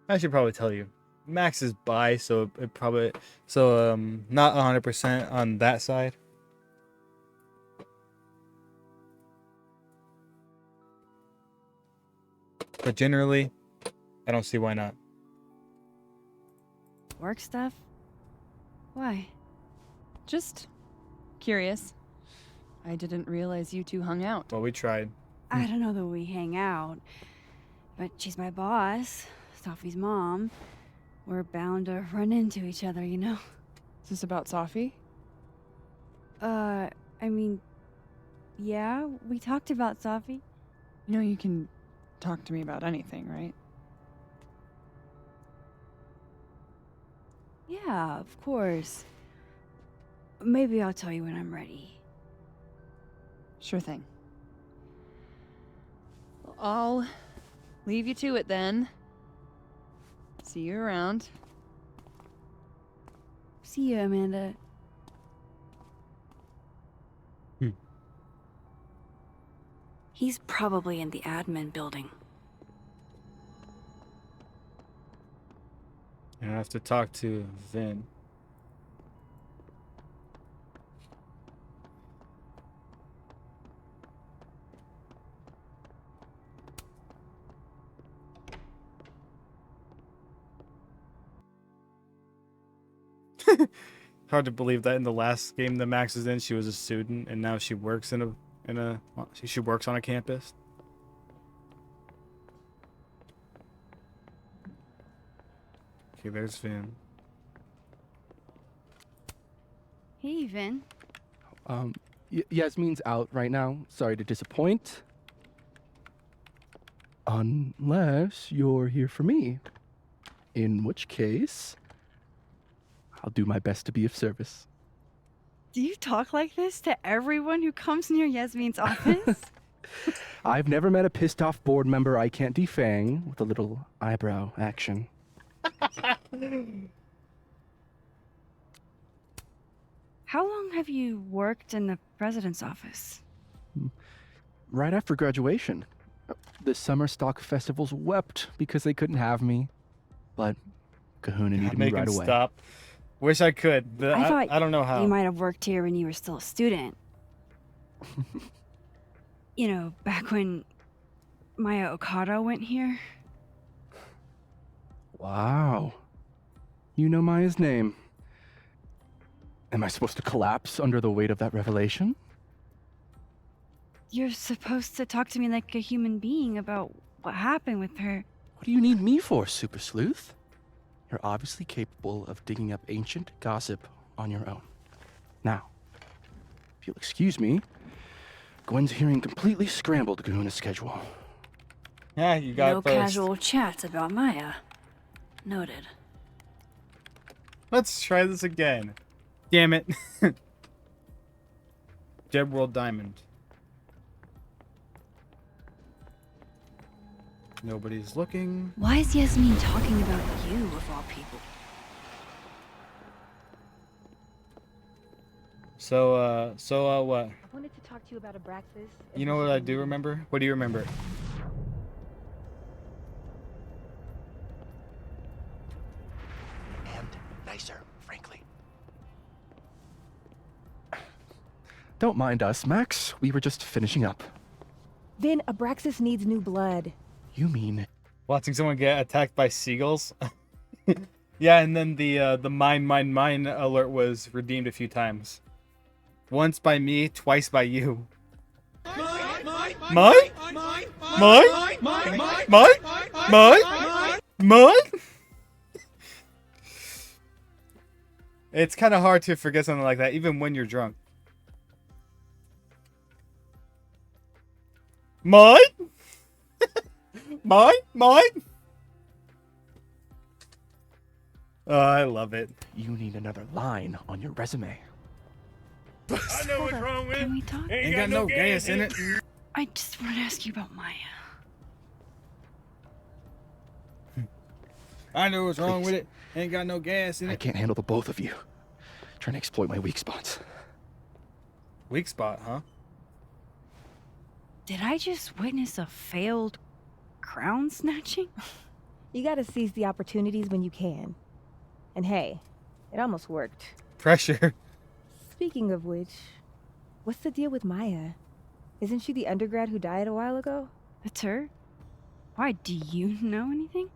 I should probably tell you. Max is bi, so it probably not 100% on that side. But generally, I don't see why not. work stuff? Why? Just curious. I didn't realize you two hung out. Well, we tried. I don't know that we hang out, but she's my boss, Safi's mom. We're bound to run into each other, you know? Is this about Safi? I mean, yeah, we talked about Safi. You know you can talk to me about anything, right? Yeah, of course. Maybe I'll tell you when I'm ready. Sure thing. Well, I'll leave you to it then. See you around. See you, Amanda. He's probably in the admin building. I have to talk to Vin. Hard to believe that in the last game that Max is in, she was a student, and now she works she works on a campus. Okay, there's Vin. Hey, Vin. Yasmin's out right now. Sorry to disappoint. Unless you're here for me. In which case, I'll do my best to be of service. Do you talk like this to everyone who comes near Yasmin's office? I've never met a pissed off board member I can't defang with a little eyebrow action. How long have you worked in the president's office? Right after graduation. The summer stock festivals wept because they couldn't have me. But Kahuna needed me Make right him away. stop. Wish I could, but I don't know how. You might have worked here when you were still a student. You know, back when Maya Okada went here. Wow. You know Maya's name. Am I supposed to collapse under the weight of that revelation? You're supposed to talk to me like a human being about what happened with her. What do you need me for, Super Sleuth? You're obviously capable of digging up ancient gossip on your own. Now, if you'll excuse me, Gwen's hearing completely scrambled Kahuna's schedule. Yeah, you got No it first. casual chats about Maya. Noted. Let's try this again. Damn it. Dead World Diamond. Nobody's looking. Why is Yasmin talking about you, of all people? So, what? I wanted to talk to you about Abraxas. You know what I do remember? What do you remember? And nicer, frankly. Don't mind us, Max. We were just finishing up. Vin, Abraxas needs new blood. You mean Watching someone get attacked by seagulls? Yeah, and then the mine alert was redeemed a few times. Once by me, twice by you. Mine? It's kind of hard to forget something like that, even when you're drunk. Mine? Mine? Oh, I love it. you need another line on your resume? I know what's wrong with Can we talk? Ain't got no gas in it. I just wanted to ask you about Maya. I know what's wrong Please. with it. Ain't got no gas in I it. can't handle the both of you. Trying to exploit my weak spots. Weak spot, huh? Did I just witness a failed crown snatching? You gotta seize the opportunities when you can. And hey, it almost worked. Pressure. Speaking of which, what's the deal with Maya? Isn't she the undergrad who died a while ago? That's her? Why, do you know anything?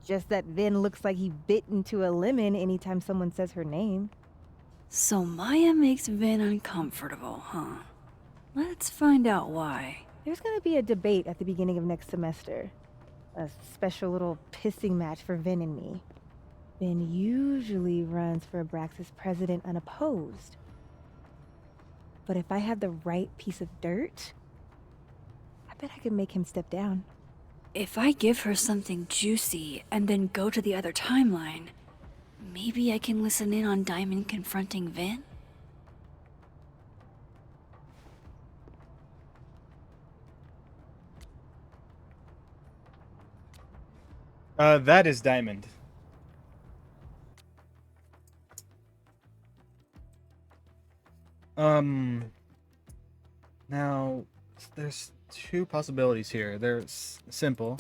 Just that Vin looks like he bit into a lemon anytime someone says her name. So Maya makes Vin uncomfortable, huh? Let's find out why. There's gonna be a debate at the beginning of next semester. A special little pissing match for Vin and me. Vin usually runs for Abraxas president unopposed. But if I had the right piece of dirt, I bet I could make him step down. If I give her something juicy and then go to the other timeline, maybe I can listen in on Diamond confronting Vin? That is Diamond. Now, there's two possibilities here. They're simple.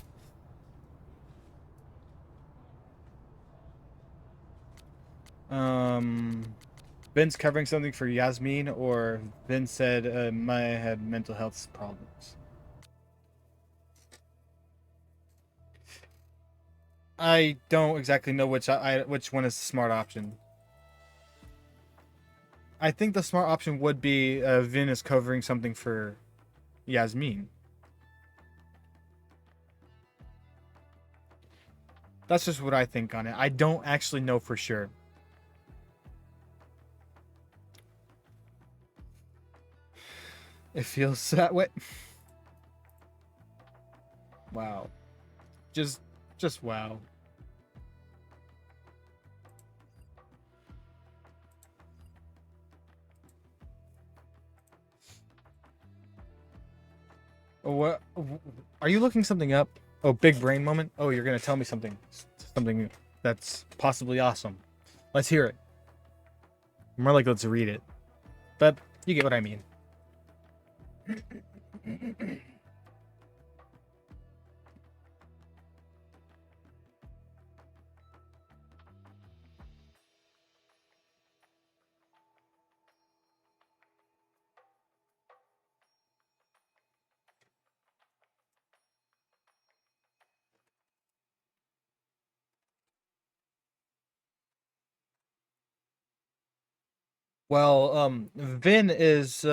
Vin's covering something for Yasmin, or Vin said Maya had mental health problems. I don't exactly know which one is the smart option. I think the smart option would be Vin is covering something for Yasmin. That's just what I think on it. I don't actually know for sure. It feels that way. Wow. Just wow. What? Are you looking something up? Oh, big brain moment. Oh, you're gonna tell me something that's possibly awesome. Let's hear it. More like let's read it. But you get what I mean. Well, Vin is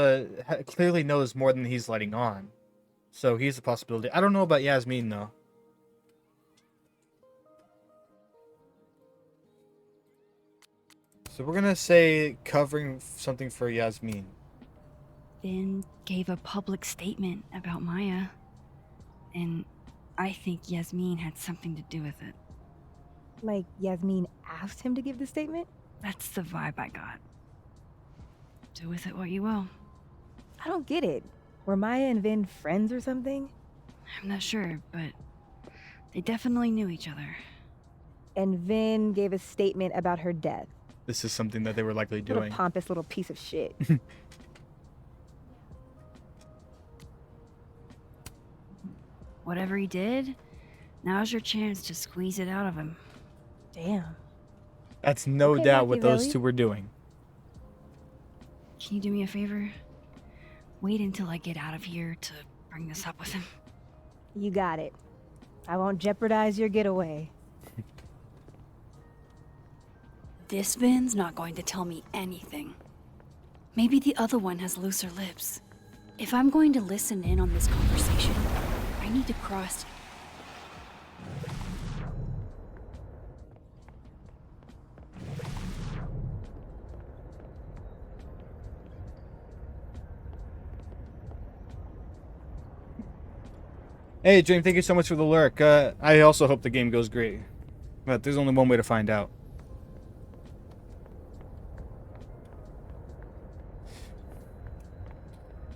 clearly knows more than he's letting on, so he's a possibility. I don't know about Yasmin though. So we're gonna say covering something for Yasmin. Vin gave a public statement about Maya, and I think Yasmin had something to do with it. Like Yasmin asked him to give the statement? That's the vibe I got. Do with it what you will. I don't get it. Were Maya and Vin friends or something? I'm not sure, but they definitely knew each other. And Vin gave a statement about her death. This is something that they were likely What a doing. pompous little piece of shit. Whatever he did, now's your chance to squeeze it out of him. Damn. That's no Okay, doubt what those Machiavelli. two were doing. Can you do me a favor? Wait until I get out of here to bring this up with him. You got it. I won't jeopardize your getaway. This Vin's not going to tell me anything. Maybe the other one has looser lips. If I'm going to listen in on this conversation, I need to cross. Hey, Dream, thank you so much for the lurk. I also hope the game goes great. But there's only one way to find out.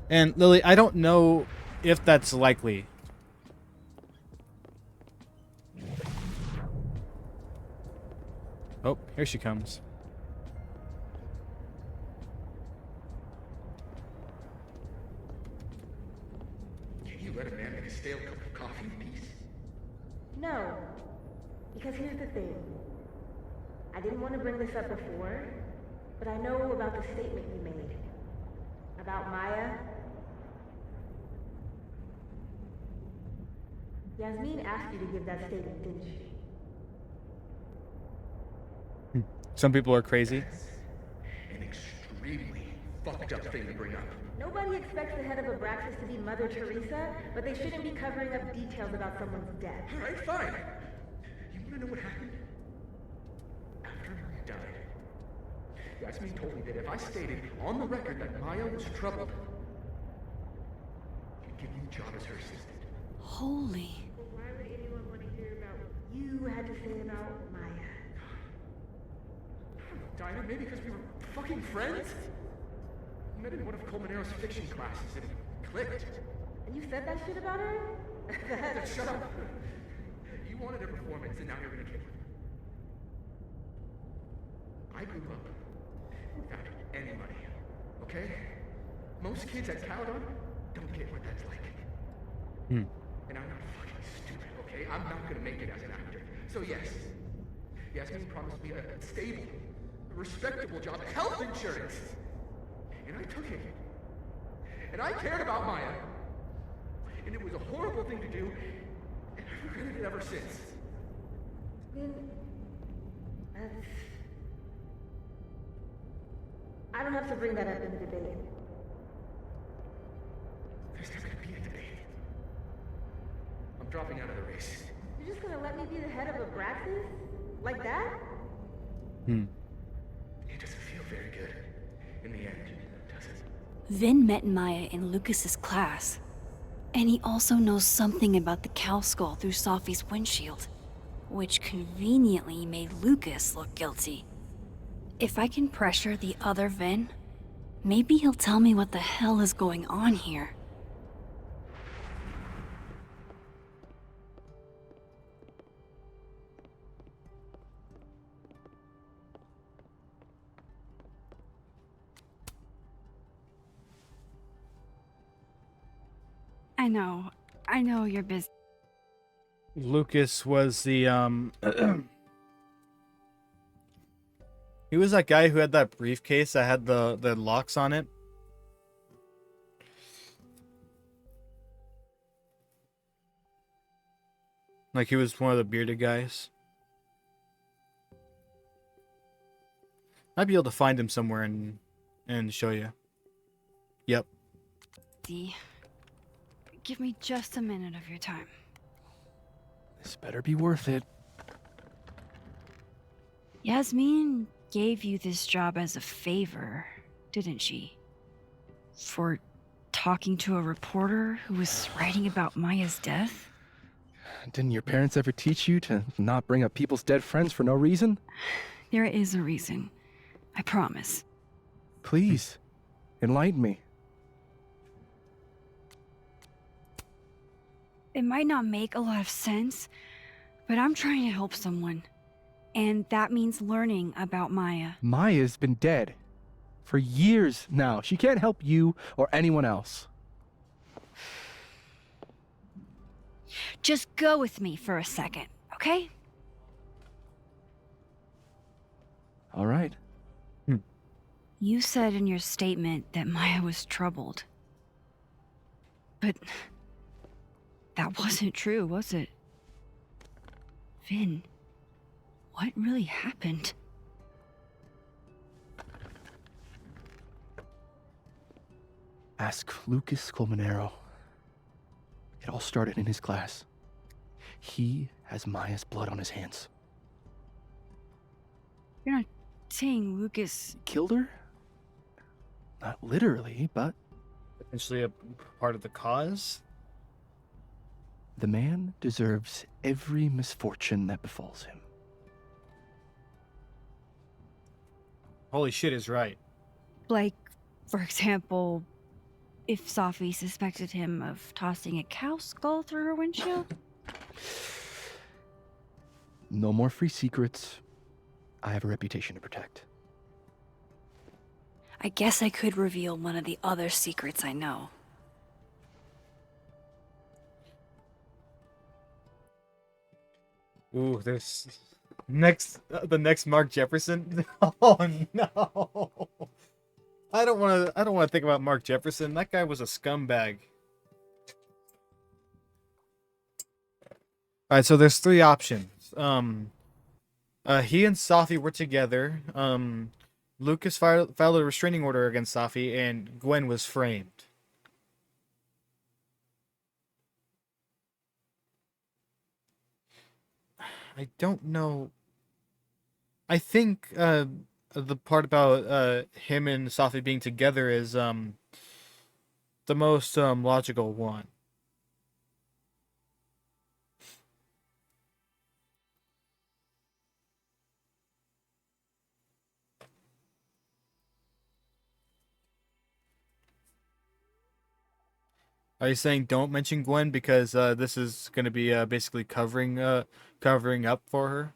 And Lily, I don't know if that's likely. Oh, here she comes. Can you let a man make a stale cup of coffee in peace? No. Because here's the thing. I didn't want to bring this up before, but I know about the statement you made. About Maya. Yasmin asked you to give that statement, didn't she? Some people are crazy. An extremely fucked up thing to bring up. Nobody expects the head of Abraxas to be Mother Teresa, but they shouldn't be covering up details about someone's death. Alright, fine. You wanna know what happened? After Maya died, Yasmin told me that if I stated on the record that Maya was troubled, she'd give me a job as her assistant. Holy. Why would anyone want to hear about what you had to say about Maya? Dinah, maybe because we were fucking friends? We met in one of Colmenaro's fiction classes and it clicked. And you said that shit about her? Shut up. You wanted a performance and now you're gonna kill it. I grew up without any money, okay? Most kids at Caledon don't get what that's like. And I'm not fucking stupid, okay? I'm not gonna make it as an actor. So yes, Yasmin promised me a stable, respectable job, health insurance. And I took it. And I cared about Maya. And it was a horrible thing to do, and I've regretted it ever since. I don't have to bring that up in the debate. There's not gonna be a debate. I'm dropping out of the race. You're just gonna let me be the head of Abraxas? Like that? It doesn't feel very good in the end, does it? Vin met Maya in Lucas's class. And he also knows something about the cow skull through Sophie's windshield, which conveniently made Lucas look guilty. If I can pressure the other Vin, maybe he'll tell me what the hell is going on here. I know you're busy. Lucas was the he was that guy who had that briefcase that had the locks on it. Like he was one of the bearded guys. Might be able to find him somewhere and show you. Yep. Give me just a minute of your time. This better be worth it. Yasmin gave you this job as a favor, didn't she? For talking to a reporter who was writing about Maya's death? Didn't your parents ever teach you to not bring up people's dead friends for no reason? There is a reason. I promise. Please, enlighten me. It might not make a lot of sense, but I'm trying to help someone. And that means learning about Maya. Maya's been dead for years now. She can't help you or anyone else. Just go with me for a second, okay? All right. You said in your statement that Maya was troubled. But that wasn't true, was it? Vin, what really happened? Ask Lucas Colmenero. It all started in his class. He has Maya's blood on his hands. You're not saying Lucas... Killed her? Not literally, but... Potentially a part of the cause? The man deserves every misfortune that befalls him. Holy shit is right. Like, for example, if Safi suspected him of tossing a cow skull through her windshield? No more free secrets. I have a reputation to protect. I guess I could reveal one of the other secrets I know. Ooh, there's the next Mark Jefferson. Oh no. I don't want to think about Mark Jefferson. That guy was a scumbag. All right, so there's three options. He and Safi were together. Lucas filed a restraining order against Safi, and Gwen was framed. I don't know. I think the part about him and Safi being together is the most logical one. Are you saying don't mention Gwen because this is going to be basically covering up for her?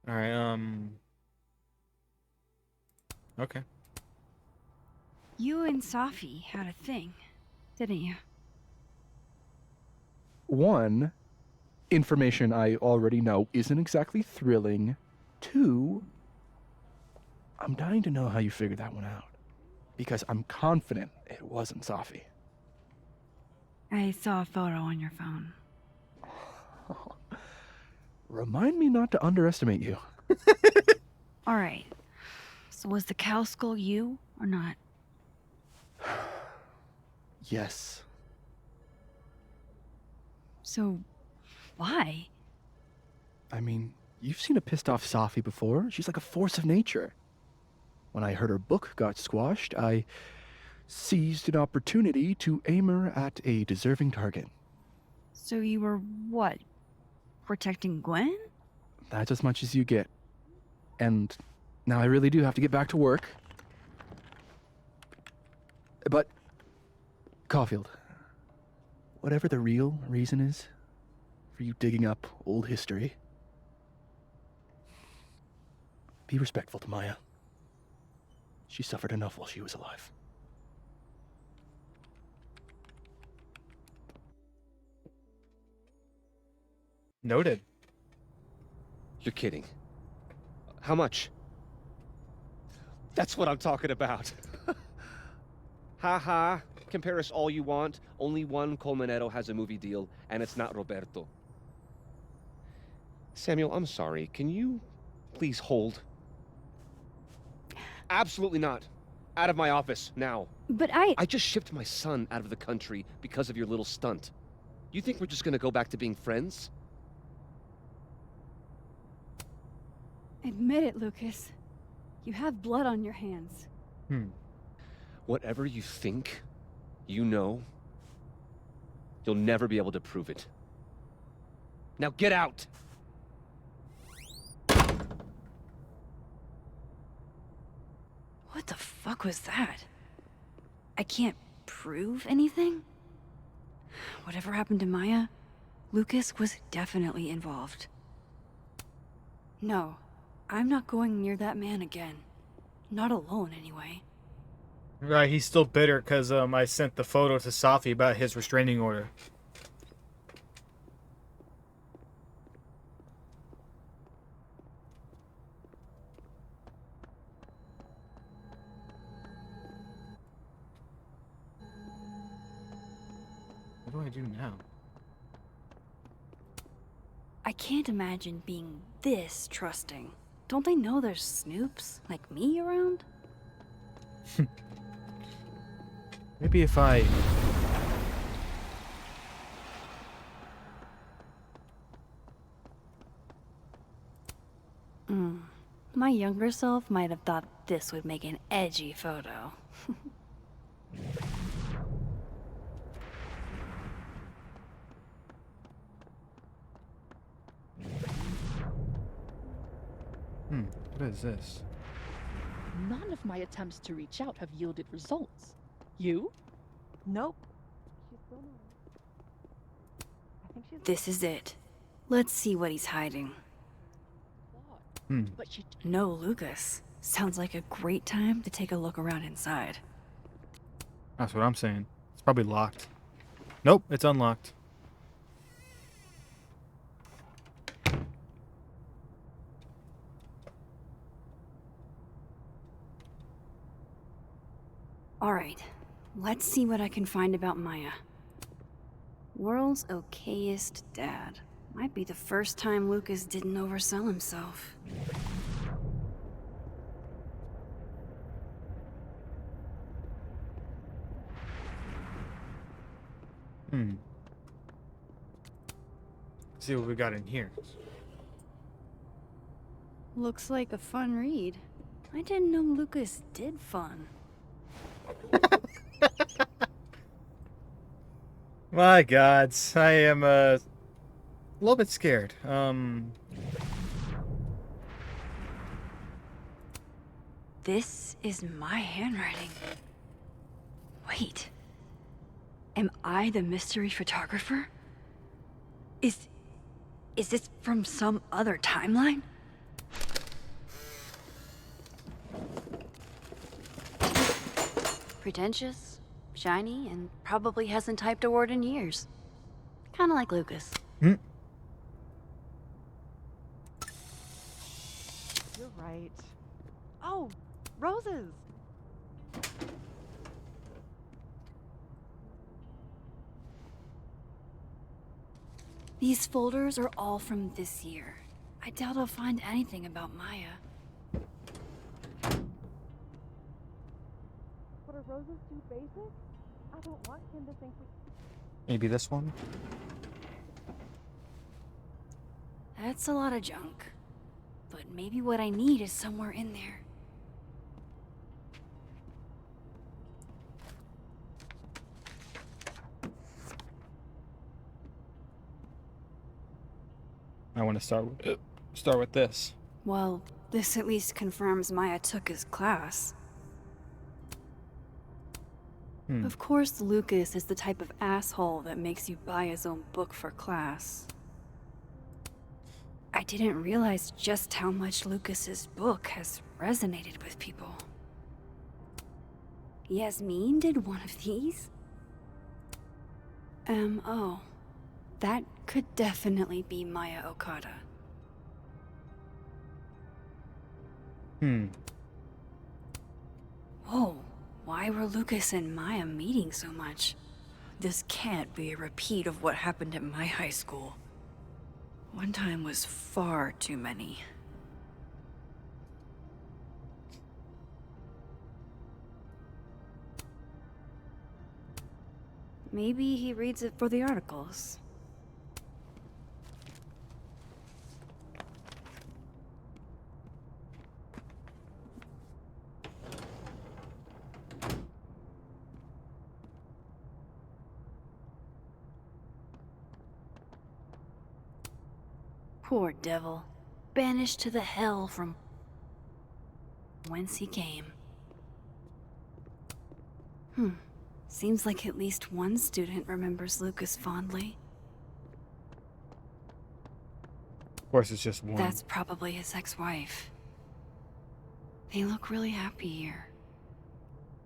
All right. Okay. You and Safi had a thing, didn't you? One, information I already know isn't exactly thrilling. Two, I'm dying to know how you figured that one out. Because I'm confident it wasn't Safi. I saw a photo on your phone. Remind me not to underestimate you. All right. So was the cow skull you or not? Yes. So, why? I mean, you've seen a pissed off Safi before. She's like a force of nature. When I heard her book got squashed, I seized an opportunity to aim her at a deserving target. So you were what? Protecting Gwen? That's as much as you get. And now I really do have to get back to work. But, Caulfield, whatever the real reason is for you digging up old history, be respectful to Maya. She suffered enough while she was alive. Noted. You're kidding. How much? That's what I'm talking about. Ha ha. Compare us all you want. Only one Colmenero has a movie deal, and it's not Roberto. Samuel, I'm sorry. Can you please hold? Absolutely not. Out of my office, now. But I just shipped my son out of the country because of your little stunt. You think we're just gonna go back to being friends? Admit it, Lucas. You have blood on your hands. Whatever you think, you know, you'll never be able to prove it. Now get out! What the fuck was that? I can't prove anything? Whatever happened to Maya, Lucas was definitely involved. No, I'm not going near that man again. Not alone, anyway. Right, he's still bitter because I sent the photo to Safi about his restraining order. What do I do now? I can't imagine being this trusting. Don't they know there's snoops like me around? Maybe if I... My younger self might have thought this would make an edgy photo. What is this? None of my attempts to reach out have yielded results. You? Nope. This is it. Let's see what he's hiding. But she... No, Lucas. Sounds like a great time to take a look around inside. That's what I'm saying. It's probably locked. Nope, it's unlocked. Alright, let's see what I can find about Maya. World's okayest dad. Might be the first time Lucas didn't oversell himself. See what we got in here. Looks like a fun read. I didn't know Lucas did fun. My God, I am a little bit scared. This is my handwriting. Wait. Am I the mystery photographer? Is this from some other timeline? Pretentious, shiny, and probably hasn't typed a word in years. Kinda like Lucas. You're right. Oh, roses! These folders are all from this year. I doubt I'll find anything about Maya. But are roses too basic? I don't want him to think we... Maybe this one? That's a lot of junk. But maybe what I need is somewhere in there. I want to start with this. Well, this at least confirms Maya took his class. Of course, Lucas is the type of asshole that makes you buy his own book for class. I didn't realize just how much Lucas's book has resonated with people. Yasmin did one of these? Oh. That could definitely be Maya Okada. Whoa, why were Lucas and Maya meeting so much? This can't be a repeat of what happened at my high school. One time was far too many. Maybe he reads it for the articles. Poor devil. Banished to the hell from whence he came. Seems like at least one student remembers Lucas fondly. Of course, it's just one. That's probably his ex-wife. They look really happy here.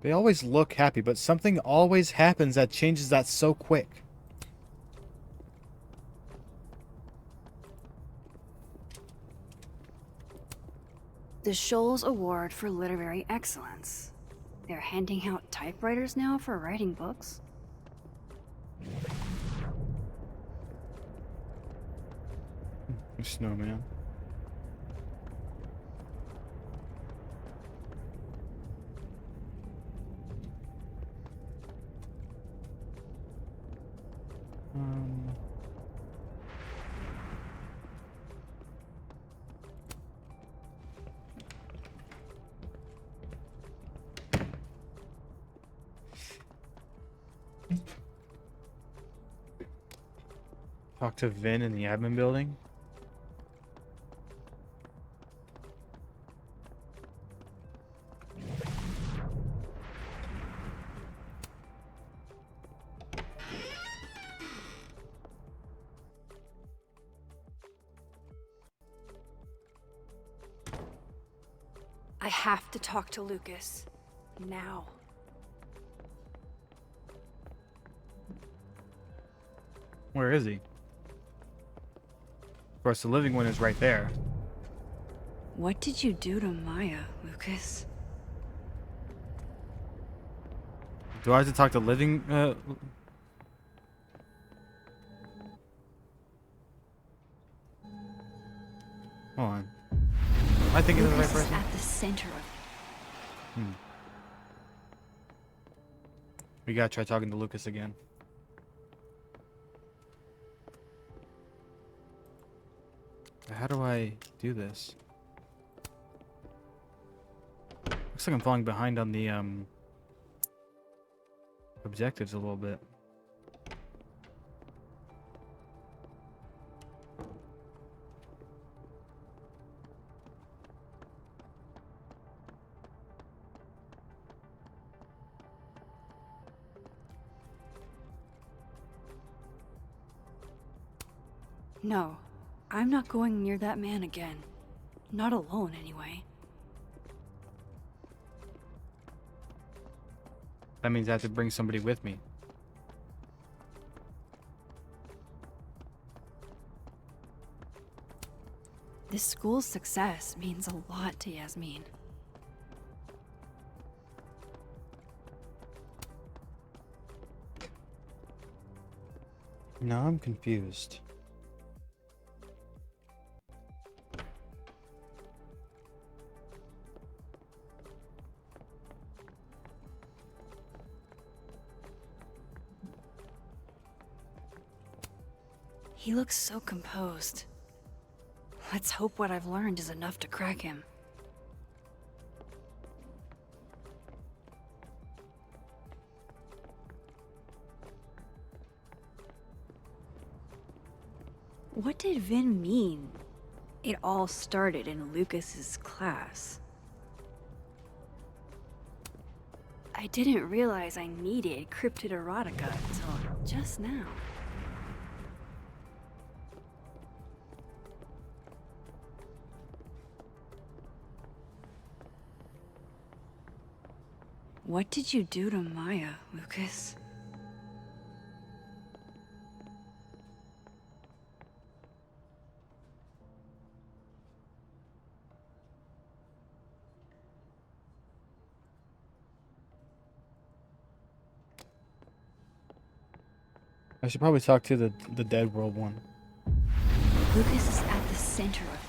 They always look happy, but something always happens that changes that so quick. The Scholes Award for Literary Excellence. They're handing out typewriters now for writing books. Snowman. Talk to Vin in the admin building. I have to talk to Lucas. Now. Where is he? Of course, the living one is right there. What did you do to Maya, Lucas? Do I have to talk to living? Hold on. Am I thinking of the right Lucas is person? at the center of We gotta try talking to Lucas again. How do I do this? Looks like I'm falling behind on the objectives a little bit. No, I'm not going near that man again. Not alone, anyway. That means I have to bring somebody with me. This school's success means a lot to Yasmin. Now I'm confused. He looks so composed. Let's hope what I've learned is enough to crack him. What did Vin mean? It all started in Lucas's class. I didn't realize I needed cryptid erotica until just now. What did you do to Maya, Lucas? I should probably talk to the Dead World one. Lucas is at the center of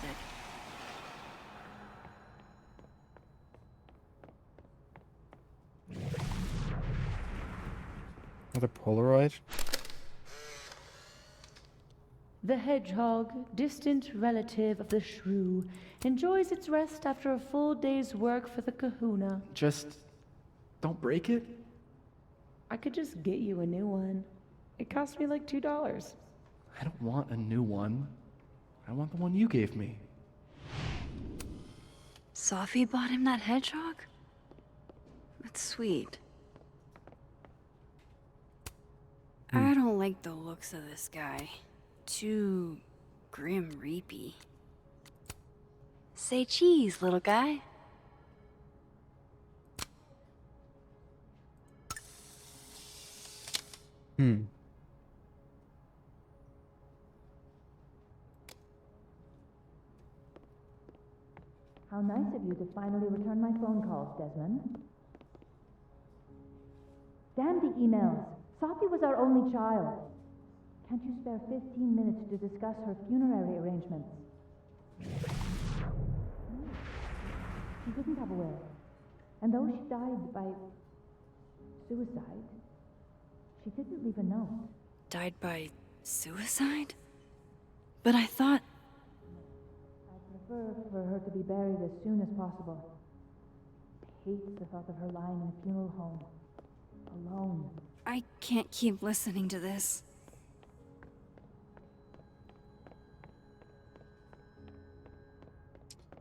Another Polaroid? The hedgehog, distant relative of the shrew, enjoys its rest after a full day's work for the kahuna. Just don't break it. I could just get you a new one. It cost me like $2. I don't want a new one. I want the one you gave me. Sophie bought him that hedgehog? That's sweet. I don't like the looks of this guy. Too grim reapy. Say cheese, little guy. How nice of you to finally return my phone calls, Desmond. Damn the emails. Sophie was our only child. Can't you spare 15 minutes to discuss her funerary arrangements? She didn't have a will. And though she died by suicide, she didn't leave a note. Died by suicide? But I thought... I prefer for her to be buried as soon as possible. I hate the thought of her lying in a funeral home, alone. I can't keep listening to this.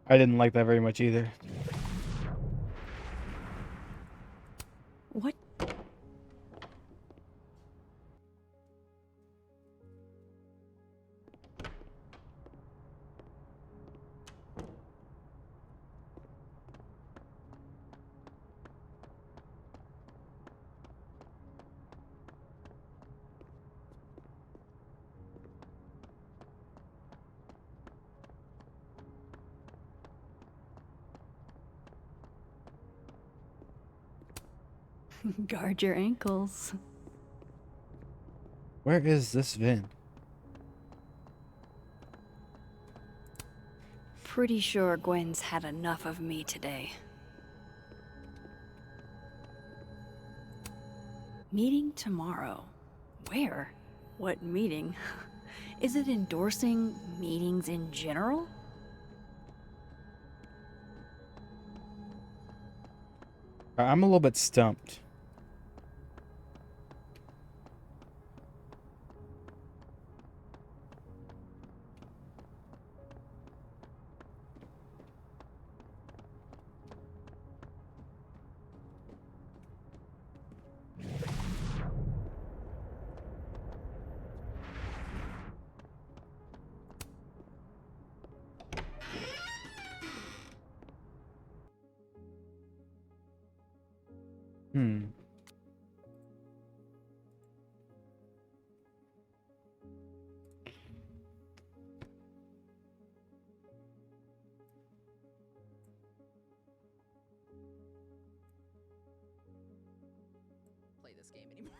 I didn't like that very much either. What? Guard your ankles. Where is this Vin? Pretty sure Gwen's had enough of me today. Meeting tomorrow. Where? What meeting? Is it endorsing meetings in general? I'm a little bit stumped. Play this game anymore.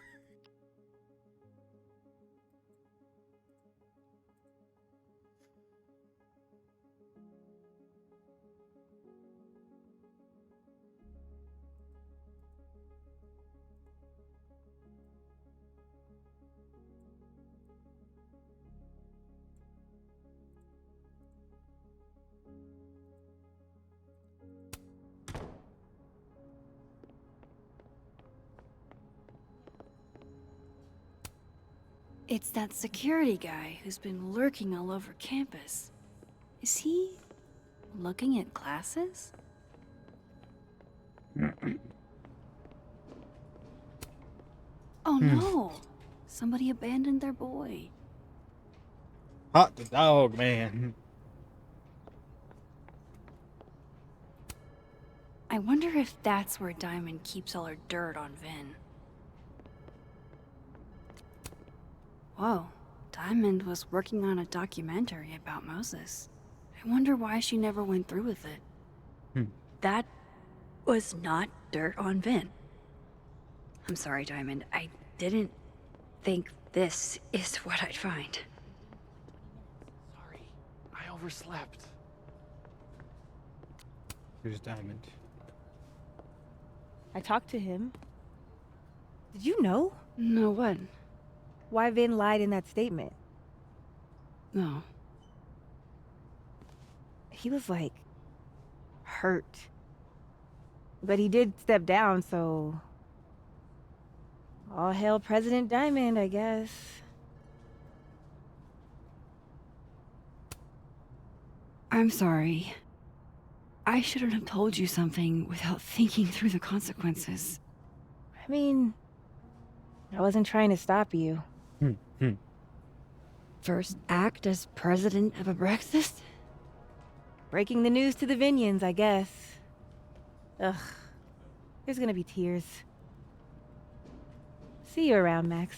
It's that security guy who's been lurking all over campus. Is he looking at classes? Oh no! Somebody abandoned their boy. Hot the dog, man. I wonder if that's where Diamond keeps all her dirt on Vin. Whoa, Diamond was working on a documentary about Moses. I wonder why she never went through with it. That was not dirt on Vin. I'm sorry, Diamond. I didn't think this is what I'd find. Sorry, I overslept. Here's Diamond. I talked to him. Did you know? No, what? Why Vin lied in that statement? No. He was like hurt. But he did step down, so all hail President Diamond, I guess. I'm sorry. I shouldn't have told you something without thinking through the consequences. I mean, I wasn't trying to stop you. First act as president of Abraxas? Breaking the news to the Vinians, I guess. Ugh. There's gonna be tears. See you around, Max.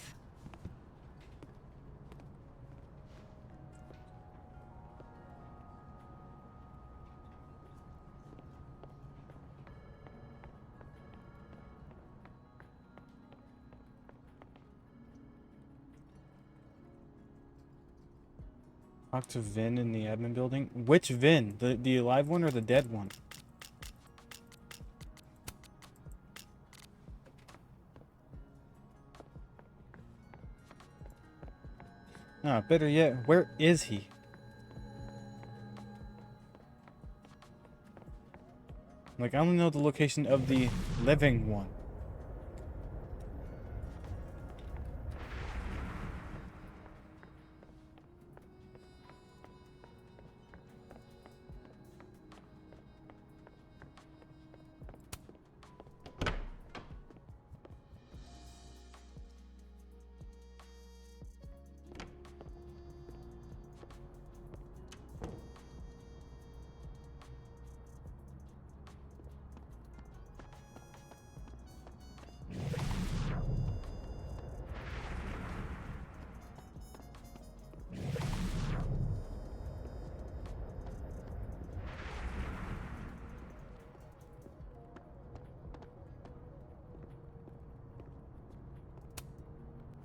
Talk to Vin in the admin building. Which Vin? The alive one or the dead one? Ah, better yet, where is he? Like, I only know the location of the living one.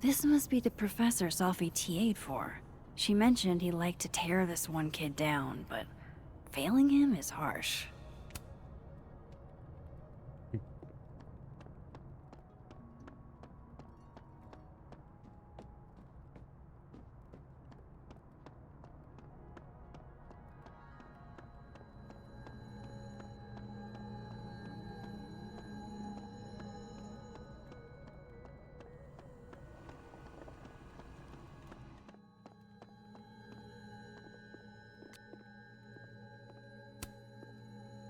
This must be the professor Sophie TA'd for. She mentioned he liked to tear this one kid down, but failing him is harsh.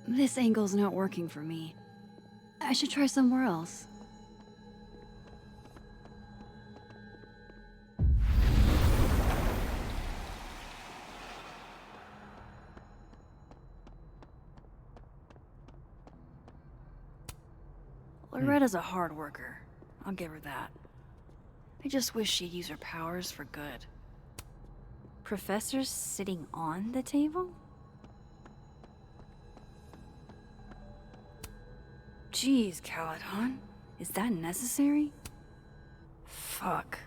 This angle's not working for me. I should try somewhere else. Loretta's a hard worker. I'll give her that. I just wish she'd use her powers for good. Professor's sitting on the table? Jeez, Caledon. Is that necessary? Fuck.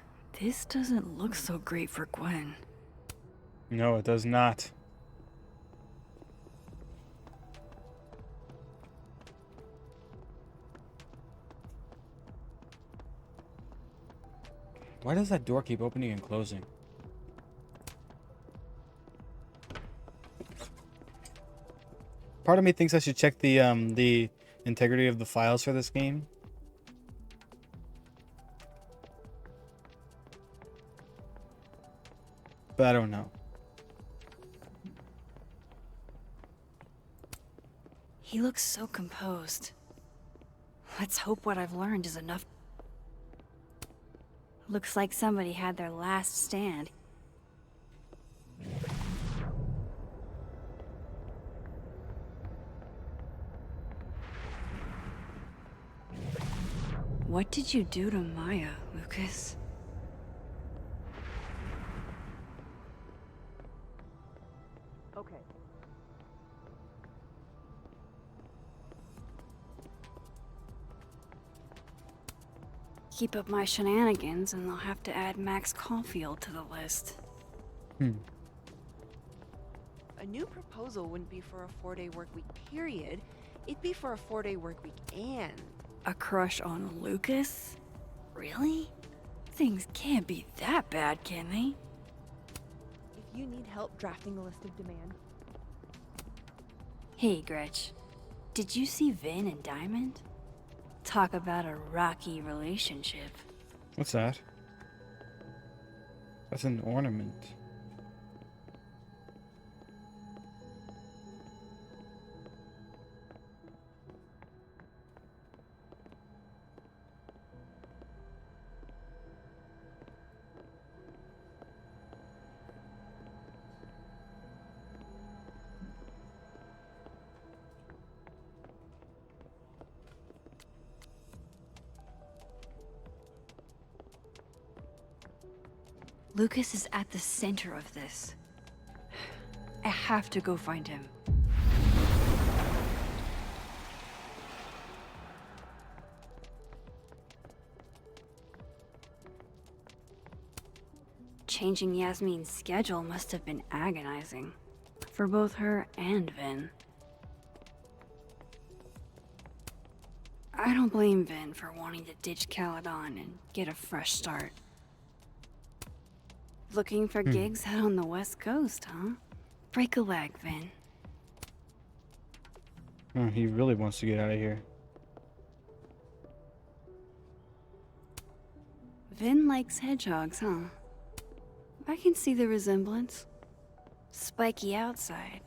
This doesn't look so great for Gwen. No, it does not. Why does that door keep opening and closing? Part of me thinks I should check the integrity of the files for this game. But I don't know. He looks so composed. Let's hope what I've learned is enough. Looks like somebody had their last stand. What did you do to Maya, Lucas? Okay. Keep up my shenanigans and I'll have to add Max Caulfield to the list. A new proposal wouldn't be for a 4-day work week period. It'd be for a 4-day work week and... A crush on Lucas? Really? Things can't be that bad, can they? If you need help drafting a list of demands... Hey, Gretch. Did you see Vin and Diamond? Talk about a rocky relationship. What's that? That's an ornament. Lucas is at the center of this. I have to go find him. Changing Yasmin's schedule must have been agonizing. For both her and Vin. I don't blame Vin for wanting to ditch Caledon and get a fresh start. Looking for gigs out on the West Coast, huh? Break a leg, Vin. Oh, he really wants to get out of here. Vin likes hedgehogs, huh? I can see the resemblance. Spiky outside,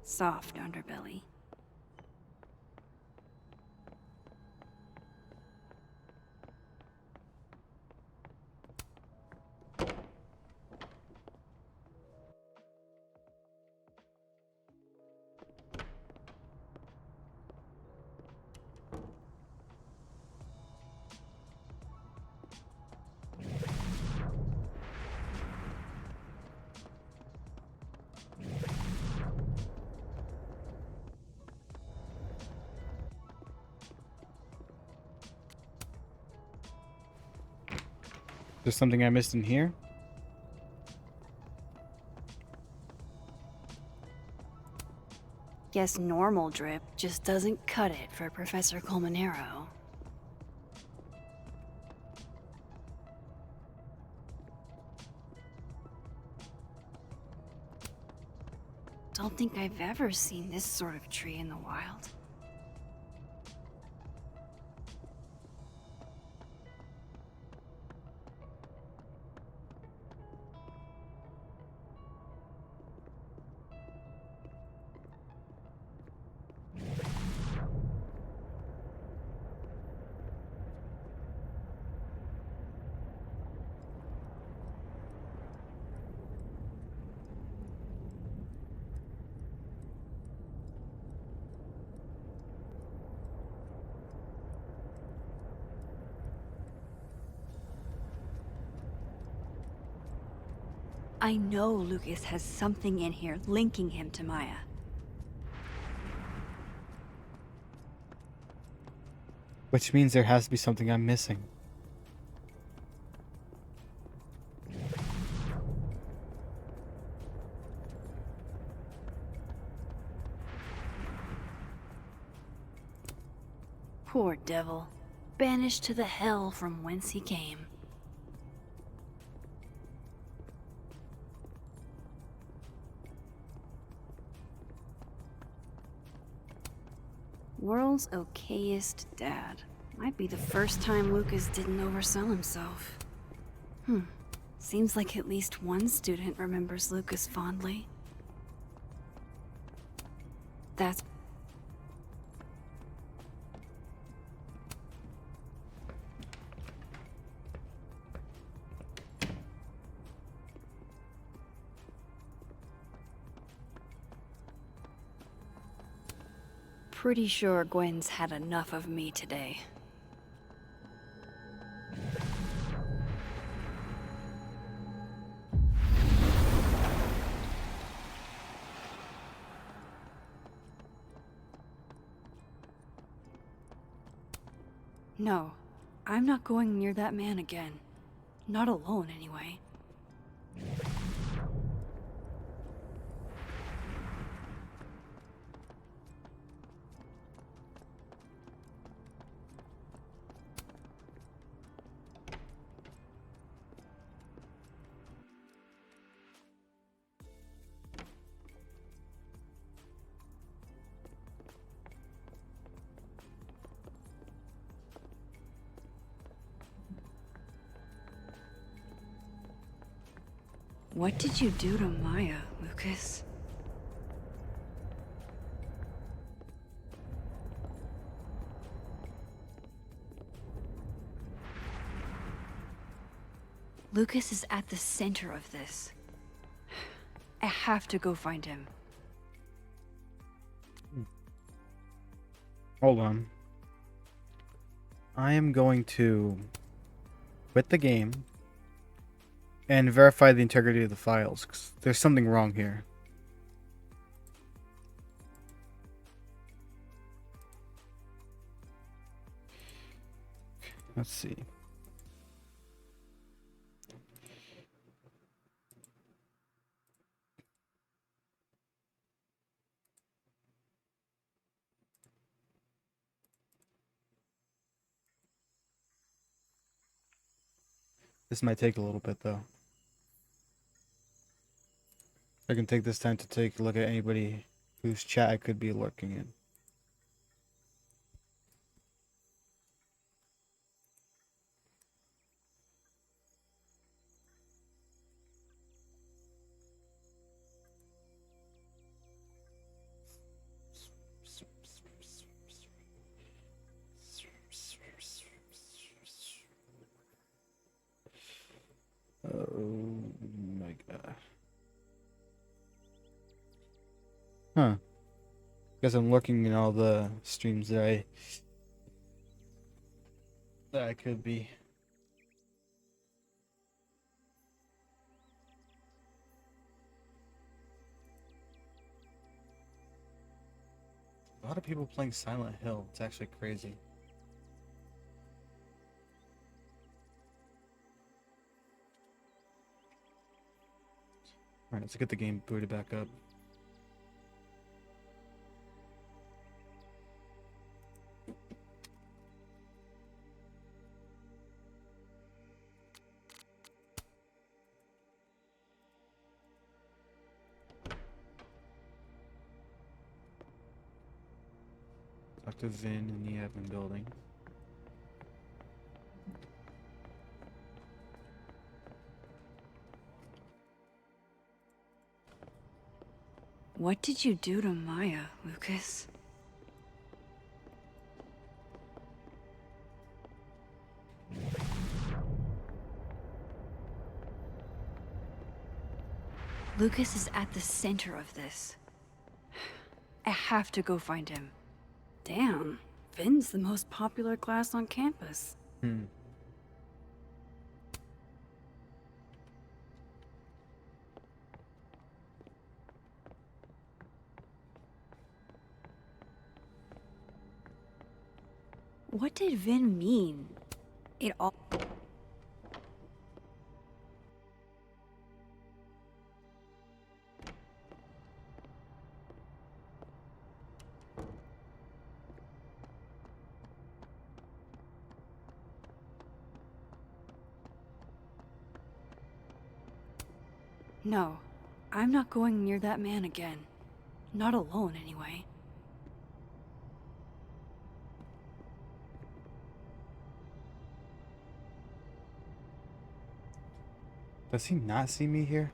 soft underbelly. There's something I missed in here? Guess normal drip just doesn't cut it for Professor Colmenero. Don't think I've ever seen this sort of tree in the wild. I know Lucas has something in here linking him to Maya. Which means there has to be something I'm missing. Poor devil. Banished to the hell from whence he came. World's okayest dad. Might be the first time Lucas didn't oversell himself. Seems like at least one student remembers Lucas fondly. That's... Pretty sure Gwen's had enough of me today. No, I'm not going near that man again. Not alone, anyway. What did you do to Maya, Lucas? Lucas is at the center of this. I have to go find him. Hold on. I am going to quit the game, and verify the integrity of the files, 'cause there's something wrong here. Let's see. This might take a little bit though. I can take this time to take a look at anybody whose chat I could be lurking in. Oh my god. Huh. Guess I'm looking in all the streams that I could be. A lot of people playing Silent Hill. It's actually crazy. Alright, let's get the game booted back up. Talk to Vin in the admin building. What did you do to Maya, Lucas? Lucas is at the center of this. I have to go find him. Damn, Vin's the most popular class on campus. What did Vin mean? It all... No, I'm not going near that man again. Not alone, anyway. Does he not see me here?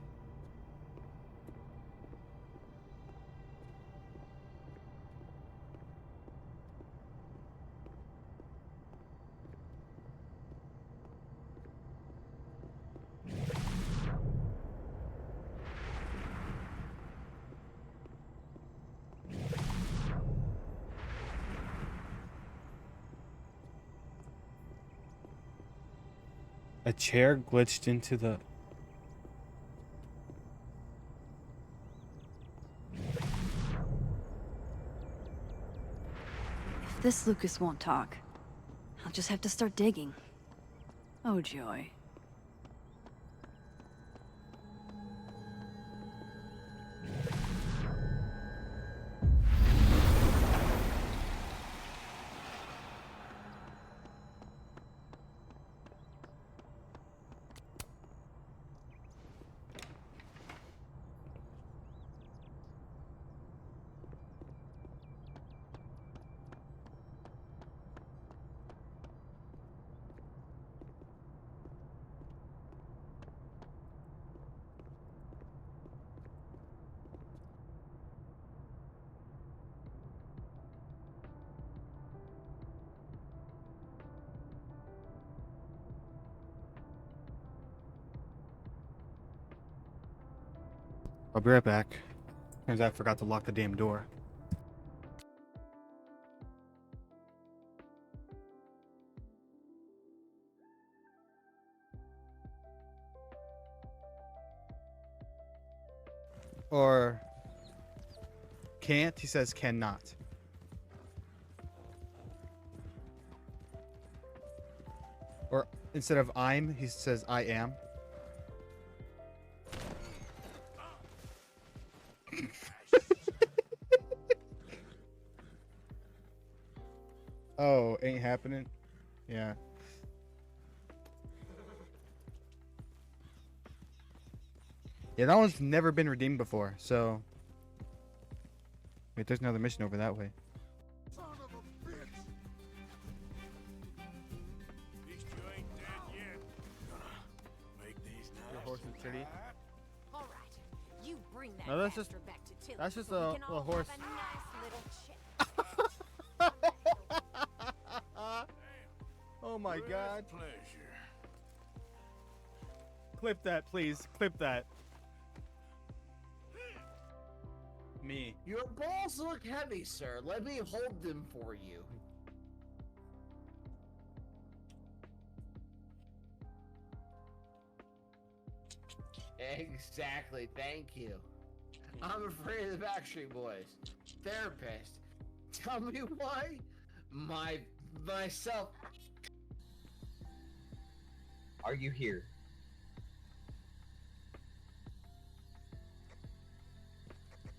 A chair glitched into the... If this Lucas won't talk, I'll just have to start digging. Oh, joy. I'll be right back. Turns out I forgot to lock the damn door. Or can't, he says cannot. Or instead of I'm, he says I am. Oh, ain't happening? Yeah. Yeah, that one's never been redeemed before, so... Wait, there's another mission over that way. Son of a bitch! At least you ain't dead yet. Gonna make these The nice horse and and city. All right, you bring that No, that's just bastard back to Tilly that's just so we a can all horse. have a nice little chat. Oh my god. Pleasure. Clip that, please. Clip that. Me. Your balls look heavy, sir. Let me hold them for you. Exactly, thank you. I'm afraid of the Backstreet Boys. Therapist. Tell me why? Myself. Are you here?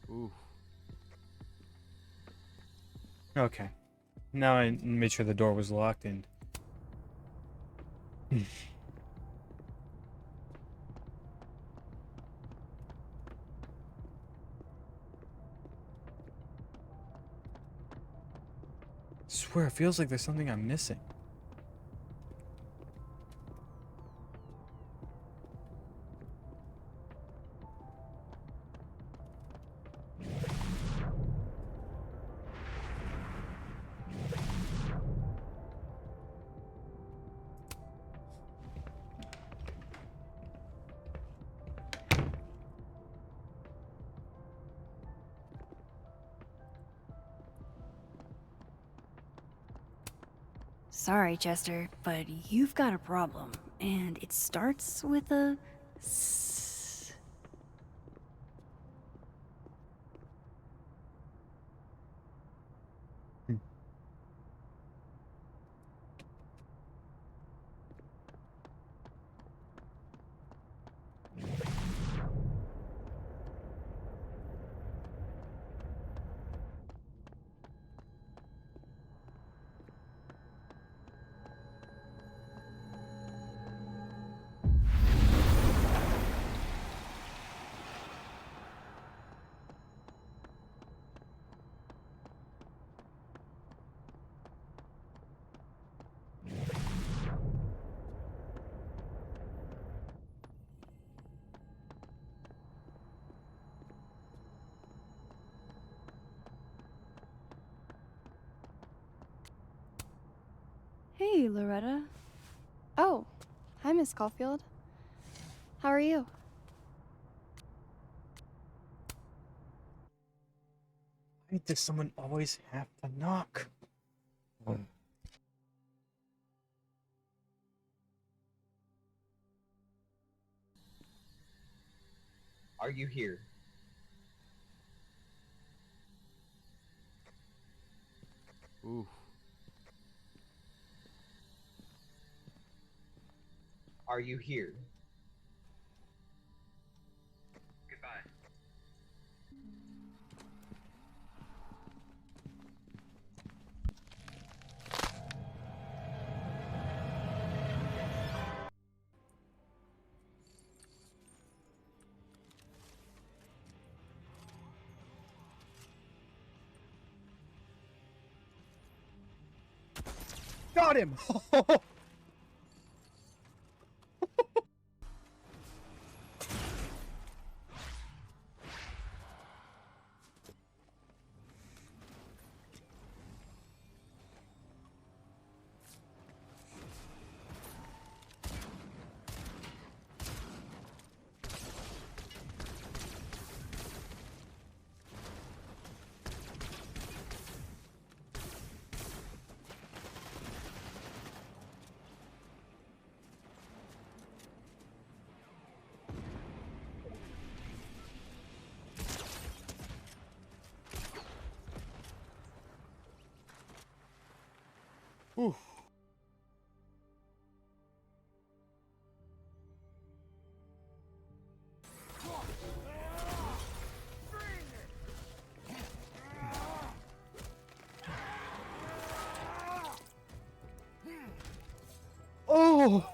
Ooh. Okay. Now I made sure the door was locked and... Swear, it feels like there's something I'm missing. Sorry, Chester, but you've got a problem, and it starts with a S. Hey, Loretta. Oh, hi, Miss Caulfield. How are you? Why does someone always have to knock? Are you here? Ooh. Are you here? Goodbye. Got him! Whew. Oh!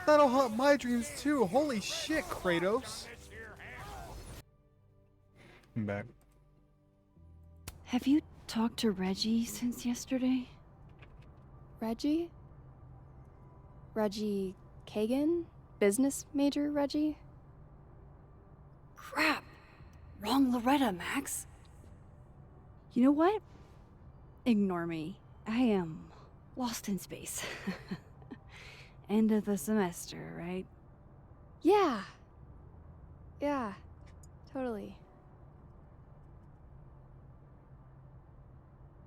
That'll haunt my dreams too. Holy shit, Kratos. I'm back. Have you talked to Reggie since yesterday? Reggie? Reggie Kagan? Business major Reggie? Crap! Wrong Loretta, Max. You know what? Ignore me. I am lost in space. End of the semester, right? Yeah. Yeah, totally.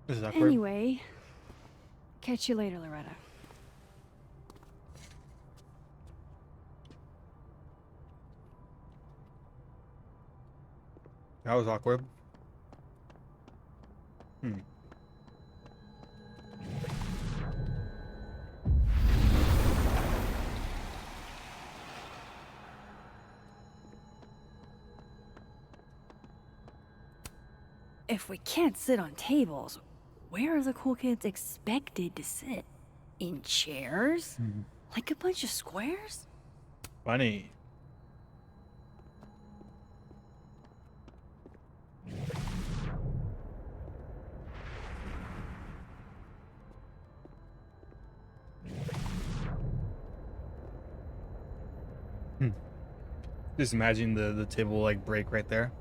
This is awkward. Anyway, catch you later, Loretta. That was awkward. Hmm. If we can't sit on tables, where are the cool kids expected to sit? In chairs? Like a bunch of squares? Funny. Just imagine the table like break right there.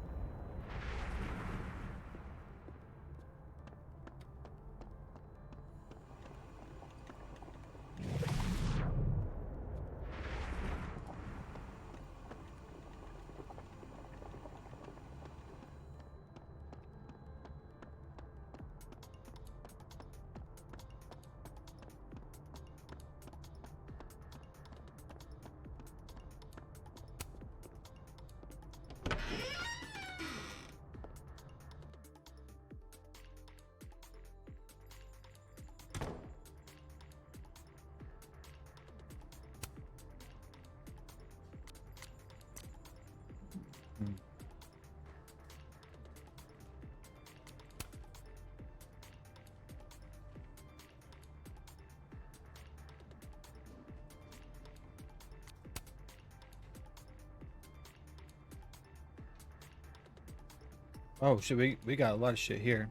Oh shit, we got a lot of shit here.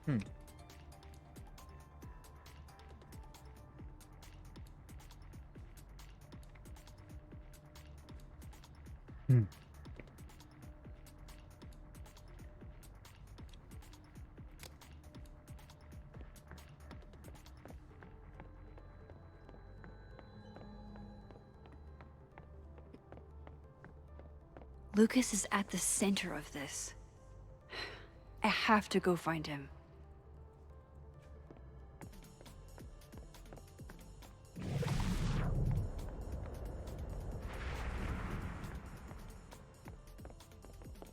Hmm. Hmm. Lucas is at the center of this. I have to go find him.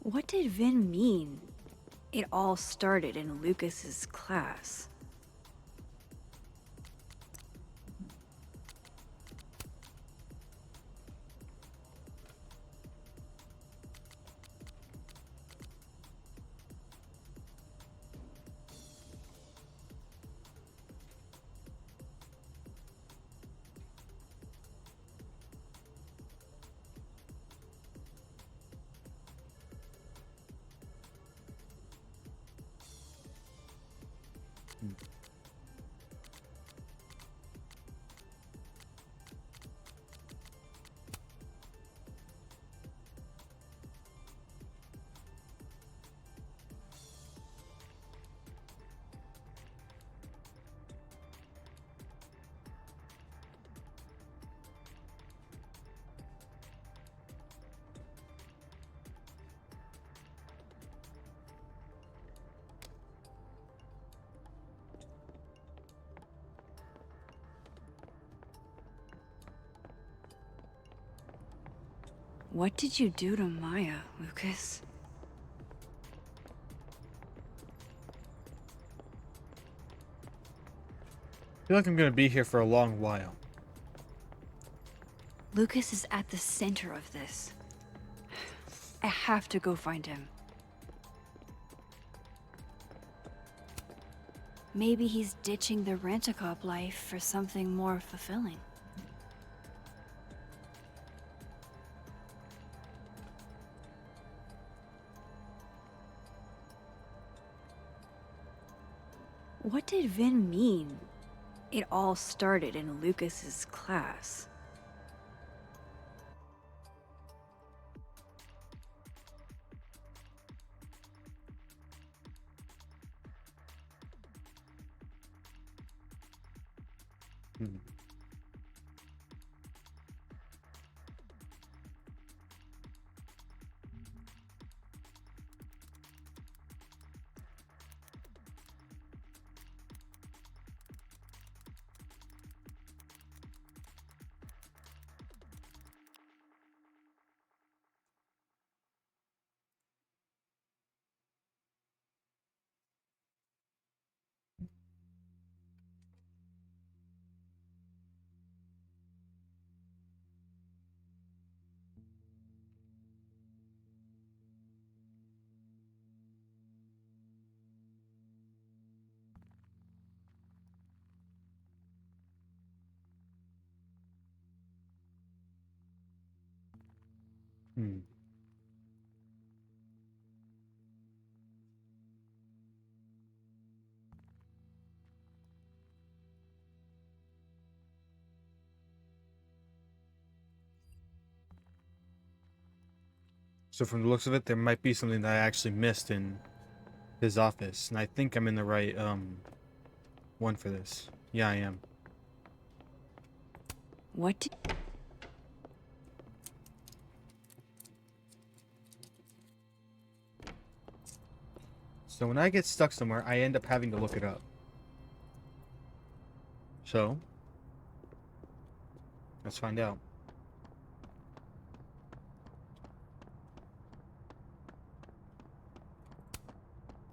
What did Vin mean? It all started in Lucas's class. What did you do to Maya, Lucas? I feel like I'm gonna be here for a long while. Lucas is at the center of this. I have to go find him. Maybe he's ditching the rent-a-cop life for something more fulfilling. What did Vin mean? It all started in Lucas's class. So from the looks of it, there might be something that I actually missed in his office, and I think I'm in the right one for this. Yeah, I am. What did... So when I get stuck somewhere, I end up having to look it up. So let's find out.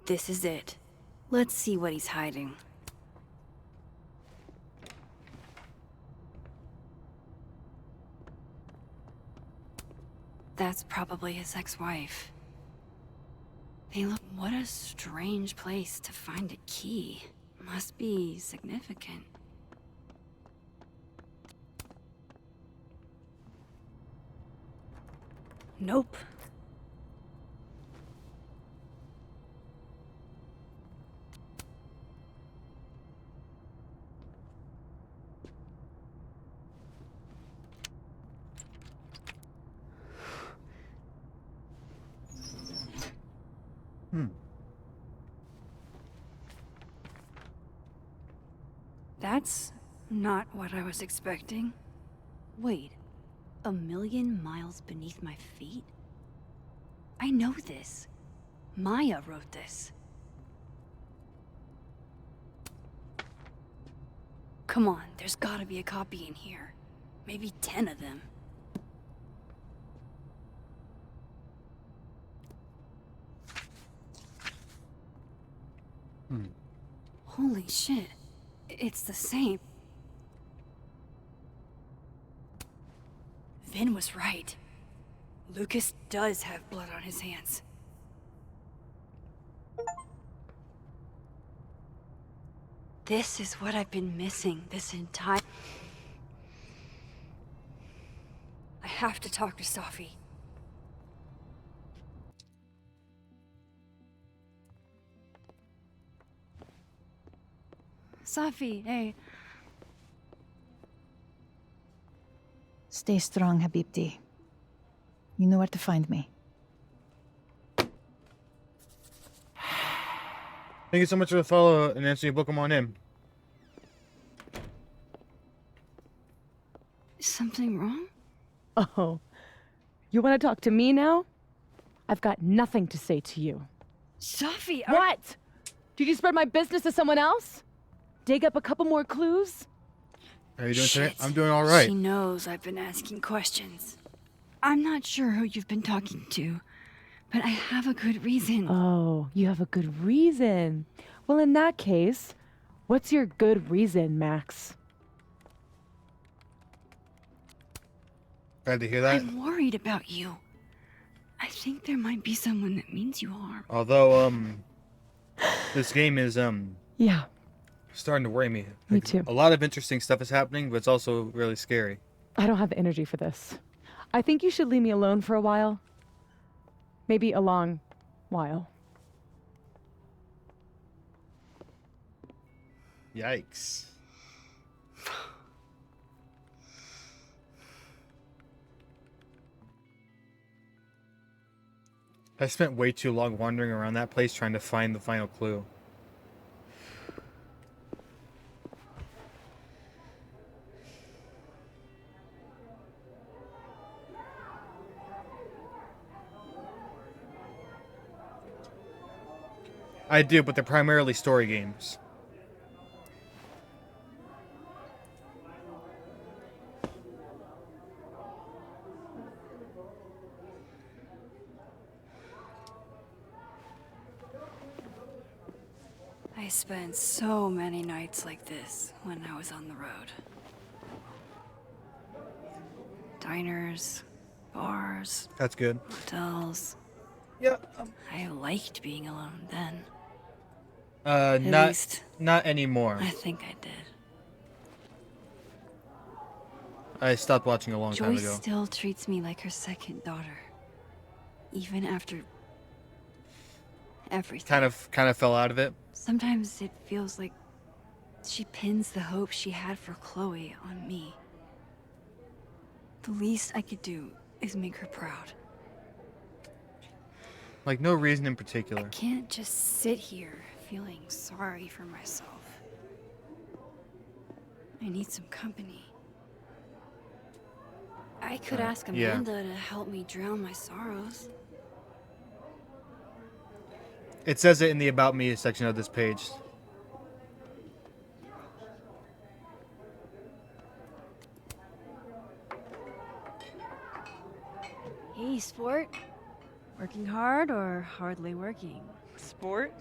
This is it. Let's see what he's hiding. That's probably his ex-wife. They look... What a strange place to find a key. Must be significant. Nope. That's not what I was expecting. Wait, 1,000,000 miles beneath my feet? I know this. Maya wrote this. Come on, there's gotta be a copy in here. Maybe 10 of them. Holy shit. It's the same. Vin was right. Lucas does have blood on his hands. This is what I've been missing this entire... I have to talk to Sophie. Sophie, hey. Stay strong, Habibti. You know where to find me. Thank you so much for the follow and answering your book. I'm on in. Is something wrong? Oh, you want to talk to me now? I've got nothing to say to you. Sophie, What? Did you spread my business to someone else? Dig up a couple more clues? How are you doing today? I'm doing all right. She knows I've been asking questions. I'm not sure who you've been talking to, but I have a good reason. Oh, you have a good reason. Well, in that case, what's your good reason, Max? Glad to hear that. I'm worried about you. I think there might be someone that means you harm. Although, this game is, Yeah. starting to worry me. Me too. A lot of interesting stuff is happening, but it's also really scary. I don't have the energy for this. I think you should leave me alone for a while. Maybe a long while. Yikes. I spent way too long wandering around that place trying to find the final clue. I do, but they're primarily story games. I spent so many nights like this when I was on the road. Diners, bars. That's good. Hotels. Yeah. I liked being alone then. Not least, not anymore. I think I did. I stopped watching a long time Joyce ago. still treats me like her second daughter. Even after everything. Kind of fell out of it. Sometimes it feels like she pins the hope she had for Chloe on me. The least I could do is make her proud. Like no reason in particular. I can't just sit here feeling sorry for myself. I need some company. I could ask yeah. Amanda to help me drown my sorrows. It says it in the About Me section of this page. Hey, sport. Working hard or hardly working? Sport?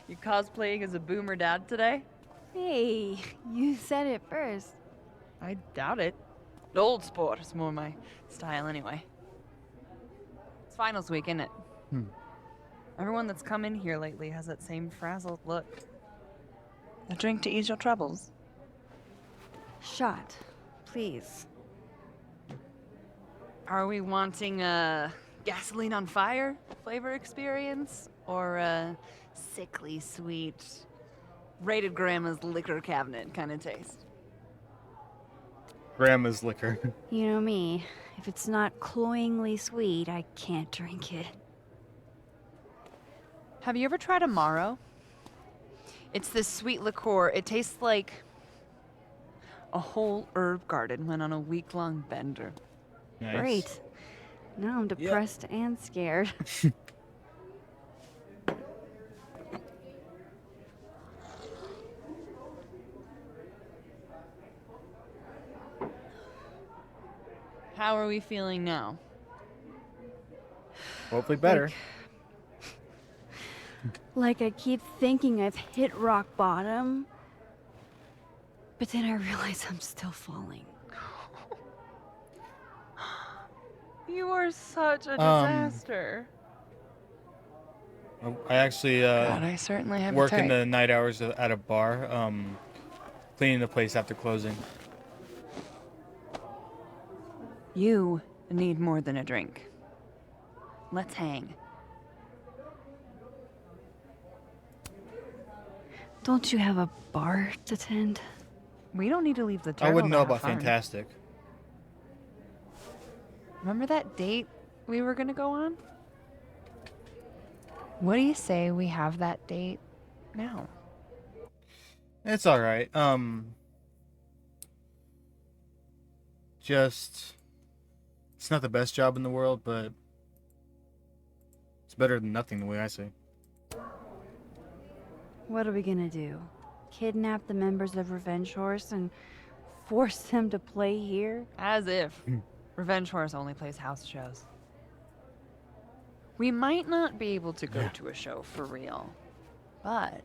You cosplaying as a boomer dad today? Hey, you said it first. I doubt it. Old sport is more my style anyway. It's finals week, isn't it? Everyone that's come in here lately has that same frazzled look. A drink to ease your troubles. Shot, please. Are we wanting a gasoline on fire flavor experience or a sickly sweet rated grandma's liquor cabinet kind of taste? Grandma's liquor. You know me. If it's not cloyingly sweet, I can't drink it. Have you ever tried Amaro? It's this sweet liqueur. It tastes like a whole herb garden went on a week-long bender. Nice. Great. Now I'm depressed and scared. How are we feeling now? Hopefully better. Like I keep thinking I've hit rock bottom, but then I realize I'm still falling. You are such a disaster. I actually God, I certainly have work a in type. the night hours at a bar, cleaning the place after closing. You need more than a drink. Let's hang. Don't you have a bar to tend? We don't need to leave the I turtle wouldn't to know have about fun. Fantastic. Remember that date we were gonna go on? What do you say we have that date now? It's all right. Just it's not the best job in the world, but it's better than nothing, the way I say. What are we gonna do? Kidnap the members of Revenge Horse and force them to play here? As if. Revenge Horse only plays house shows. We might not be able to go to a show for real, but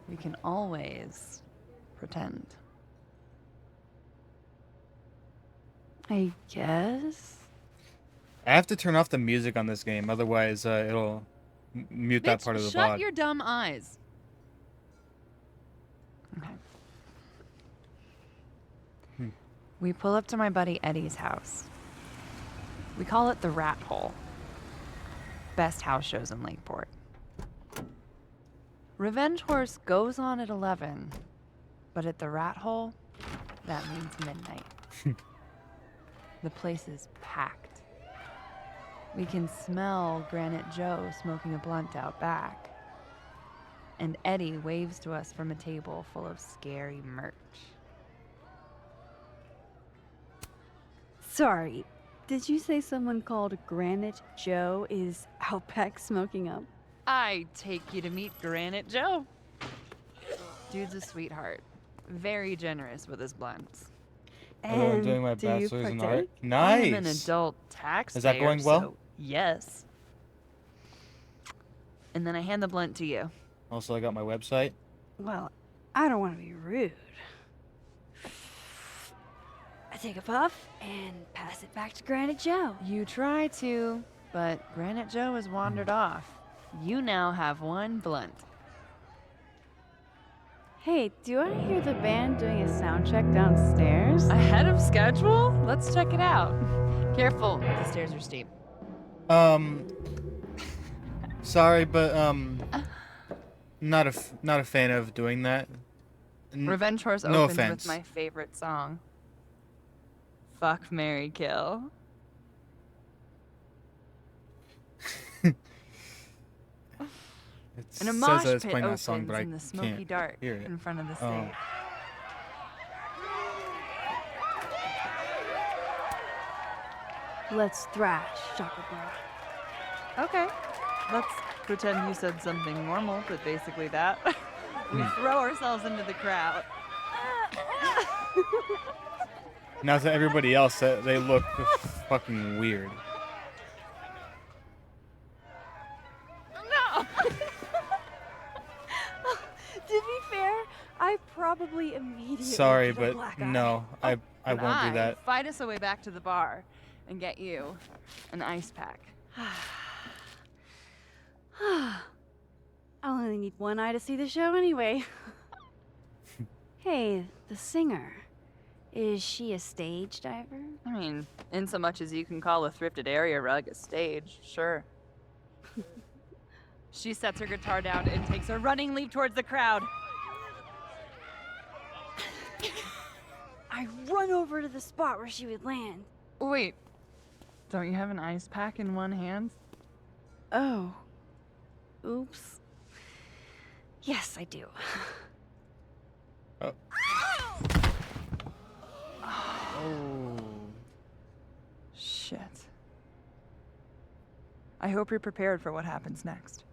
we can always pretend. I guess? I have to turn off the music on this game, otherwise it'll mute that part of the Shut VOD. your dumb eyes. Okay. We pull up to my buddy Eddie's house. We call it the Rat Hole. Best house shows in Lakeport. Revenge Horse goes on at 11, but at the Rat Hole, that means midnight. The place is packed. We can smell Granite Joe smoking a blunt out back. And Eddie waves to us from a table full of scary merch. Sorry, did you say someone called Granite Joe is out back smoking up? I take you to meet Granite Joe. Dude's a sweetheart. Very generous with his blunts. Although I'm doing my do you bachelor's in art. partake? Nice. I'm an adult taxpayer. Is that going well? So yes. And then I hand the blunt to you. Also, I got my website. Well, I don't want to be rude. I take a puff and pass it back to Granite Joe. You try to, but Granite Joe has wandered off. You now have one blunt. Hey, do I hear the band doing a sound check downstairs? Ahead of schedule? Let's check it out. Careful, the stairs are steep. Sorry, but not a fan of doing that. Revenge Horse no opens offense. with my favorite song. Fuck, Marry, Kill. It And a says mosh that it's pit playing that opens song, but I in the smoky can't dark hear it. in front of the Oh. stage. Let's thrash, Shaka Bra. Okay. Let's pretend you said something normal, but basically that. We throw ourselves into the crowd. Now to everybody else, they look fucking weird. No! To be fair, I probably immediately Sorry, did a but black eye. no, I But won't do that. Fight us away back to the bar and get you an ice pack. I only need one eye to see the show anyway. Hey, the singer. Is she a stage diver? I mean, in so much as you can call a thrifted area rug a stage, sure. She sets her guitar down and takes a running leap towards the crowd. I run over to the spot where she would land. Wait, don't you have an ice pack in one hand? Oh. Oops. Yes, I do. Oh. Oh. Shit. I hope you're prepared for what happens next.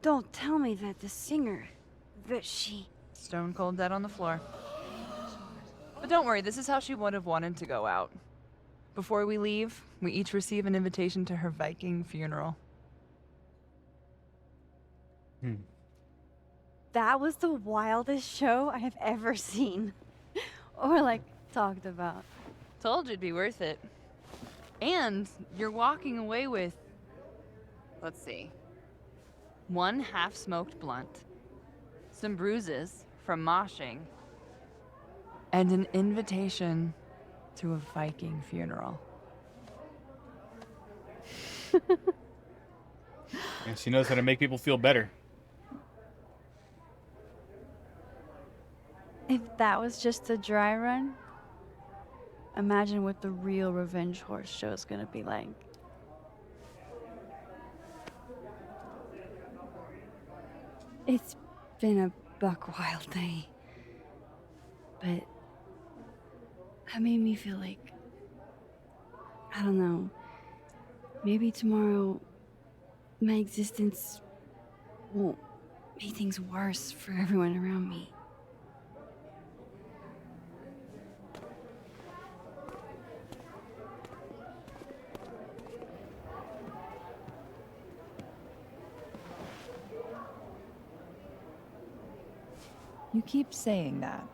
Don't tell me that the singer, that she... Stone cold dead on the floor. But don't worry, this is how she would have wanted to go out. Before we leave, we each receive an invitation to her Viking funeral. That was the wildest show I have ever seen. Or, like, talked about. Told you it'd be worth it. And you're walking away with, let's see, one half-smoked blunt, some bruises from moshing, and an invitation to a Viking funeral. And she knows how to make people feel better. If that was just a dry run, imagine what the real Revenge Horse show is gonna be like. It's been a buck wild day, but that made me feel like, I don't know, maybe tomorrow my existence won't make things worse for everyone around me. You keep saying that.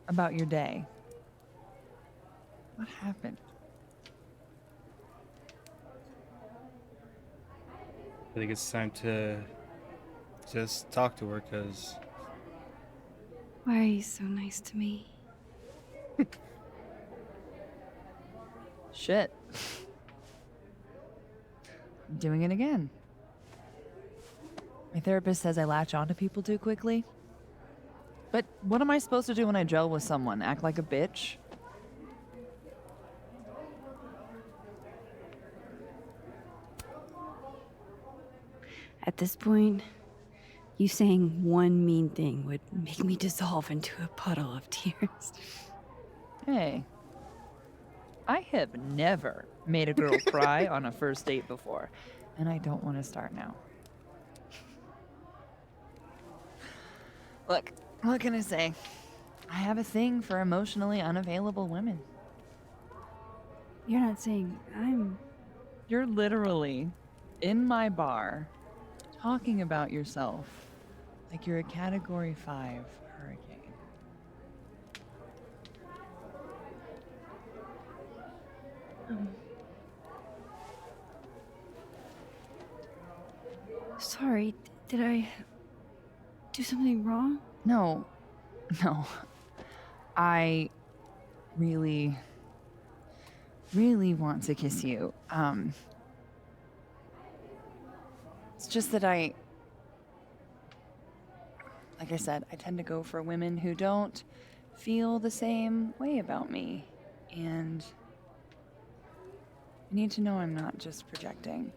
About your day. What happened? I think it's time to just talk to her, because Why are you so nice to me? Shit. I'm doing it again. My therapist says I latch onto people too quickly. But what am I supposed to do when I gel with someone? Act like a bitch? At this point, you saying one mean thing would make me dissolve into a puddle of tears. Hey. I have never made a girl cry on a first date before, and I don't want to start now. Look, what can I say? I have a thing for emotionally unavailable women. You're not saying I'm... You're literally in my bar talking about yourself like you're a Category 5 hurricane. Sorry, did I do something wrong? No. I really want to kiss you. It's just that like I said, I tend to go for women who don't feel the same way about me. And I need to know I'm not just projecting.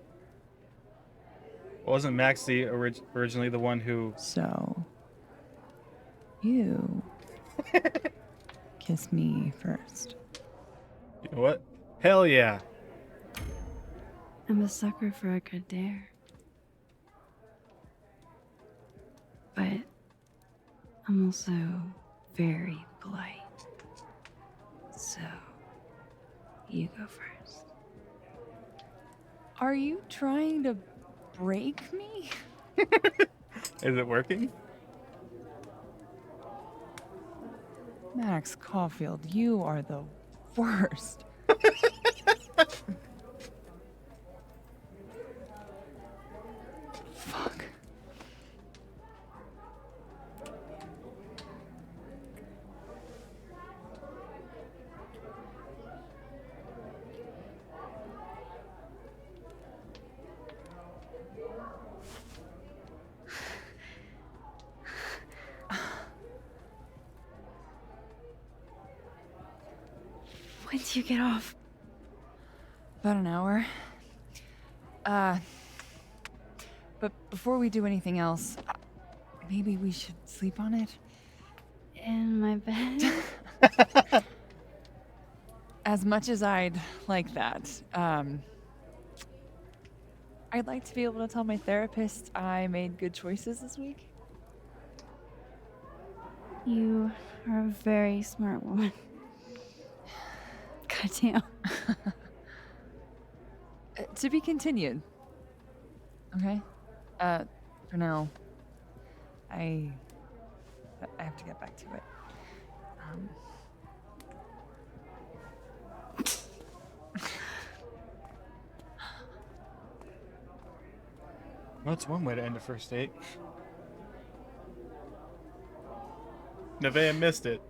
wasn't Max the originally the one who... So, you kiss me first. You know what? Hell yeah. I'm a sucker for a good dare. But I'm also very polite. So, you go first. Are you trying to break me? Is it working? Max Caulfield, you are the worst. Fuck. When do you get off? About an hour. But before we do anything else, maybe we should sleep on it? In my bed? As much as I'd like that, I'd like to be able to tell my therapist I made good choices this week. You are a very smart woman. Goddamn. To be continued. Okay? For now, I have to get back to it. Well, that's one way to end a first date. Nevaeh missed it.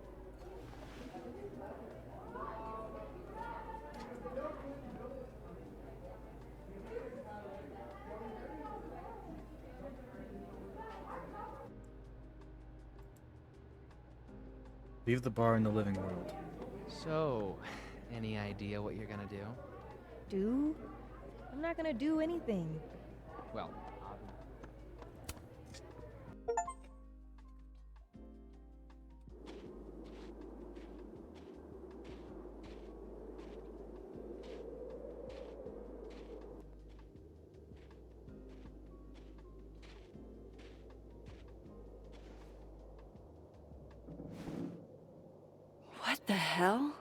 Leave the bar in the living world. So, any idea what you're gonna do? Do? I'm not gonna do anything. Well, What the hell?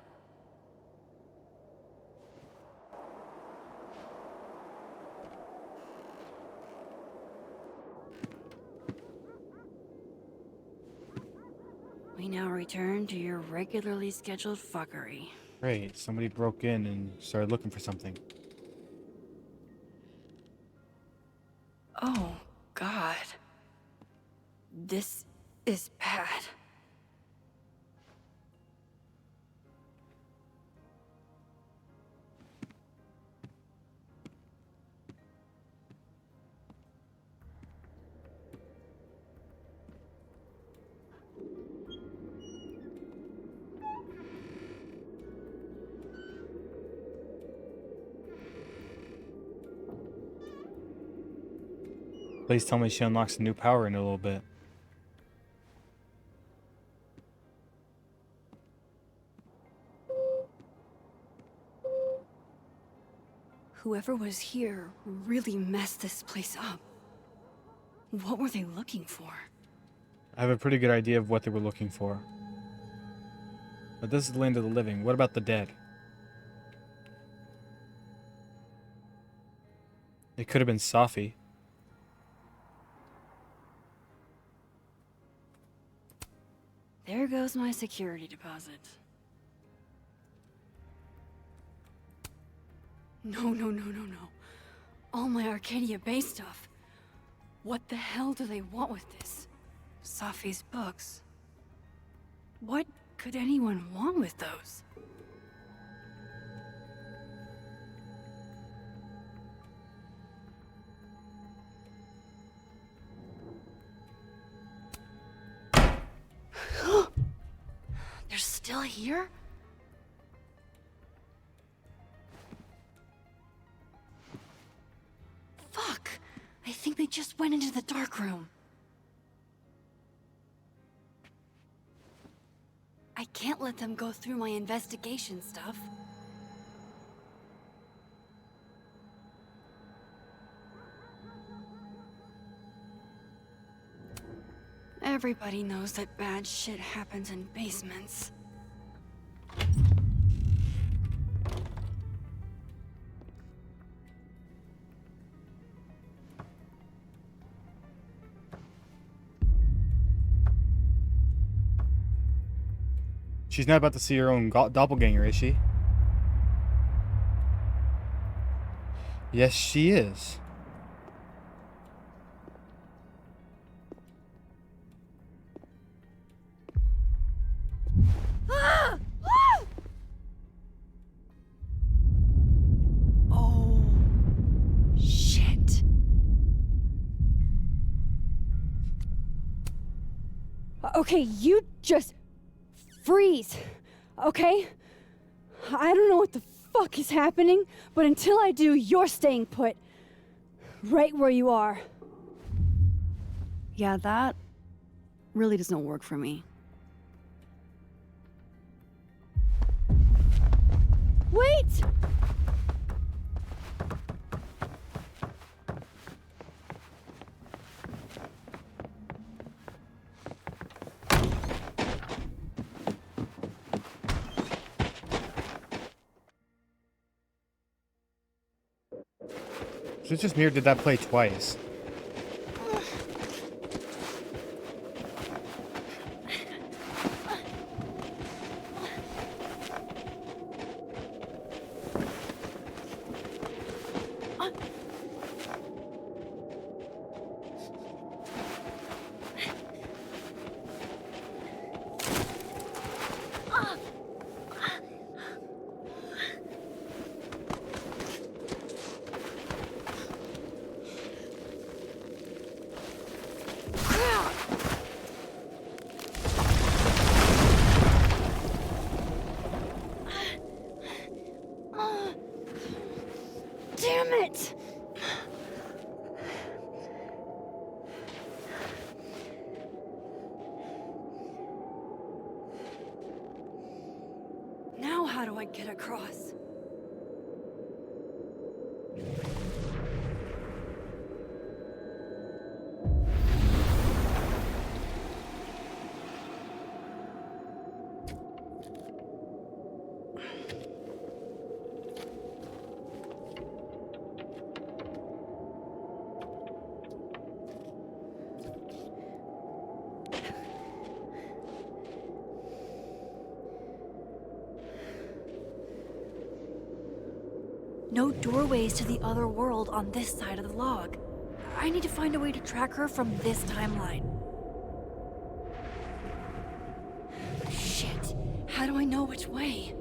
We now return to your regularly scheduled fuckery. Great, somebody broke in and started looking for something. Oh, God. This is bad. Please tell me she unlocks a new power in a little bit. Whoever was here really messed this place up. What were they looking for? I have a pretty good idea of what they were looking for. But this is the land of the living. What about the dead? It could have been Safi. There goes my security deposit. No. All my Arcadia Bay stuff. What the hell do they want with this? Safi's books. What could anyone want with those? They're still here? Fuck! I think they just went into the dark room. I can't let them go through my investigation stuff. Everybody knows that bad shit happens in basements. She's not about to see her own doppelganger, is she? Yes, she is. Ah! Ah! Oh, shit. Okay, you just freeze, okay? I don't know what the fuck is happening, but until I do, you're staying put. Right where you are. Yeah, that really doesn't work for me. Wait! She just mirrored did that play twice. Damn it! Now how do I get across? No doorways to the other world on this side of the log. I need to find a way to track her from this timeline. Shit. How do I know which way?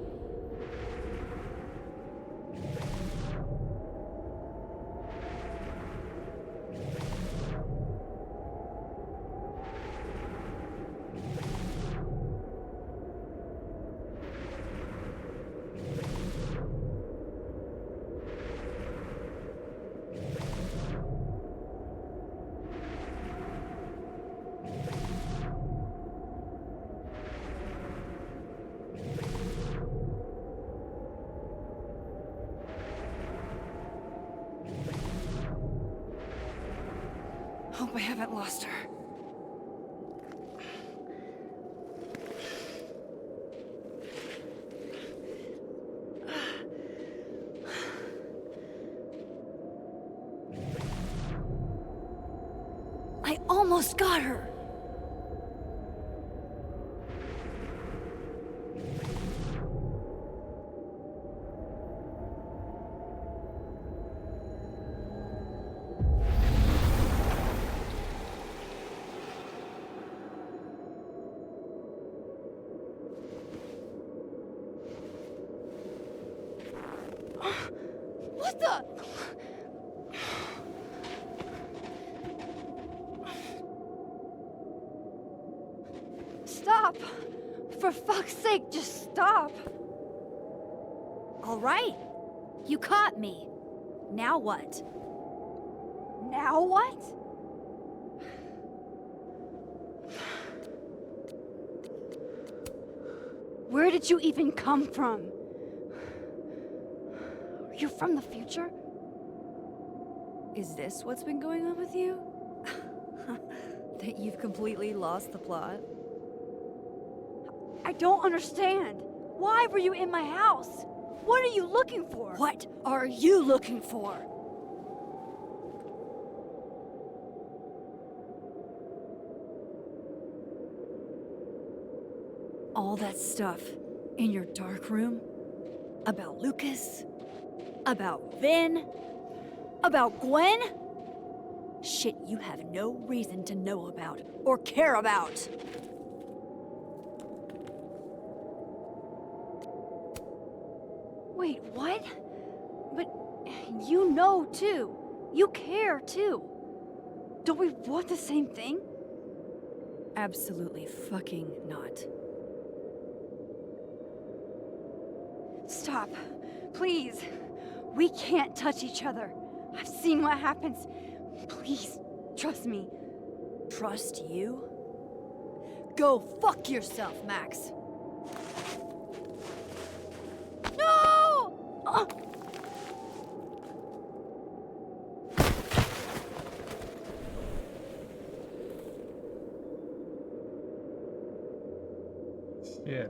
Hope I haven't lost her. I almost got her! What the? Stop! For fuck's sake, just stop! All right. You caught me. Now what? Now what? Where did you even come from? Are you from the future? Is this what's been going on with you? That you've completely lost the plot? I don't understand. Why were you in my house? What are you looking for? What are you looking for? All that stuff in your dark room? About Lucas? About Vin? About Gwen? Shit you have no reason to know about or care about. Wait, what? But you know too. You care too. Don't we want the same thing? Absolutely fucking not. Stop. Please. We can't touch each other. I've seen what happens. Please, trust me. Trust you? Go fuck yourself, Max. No! Yeah.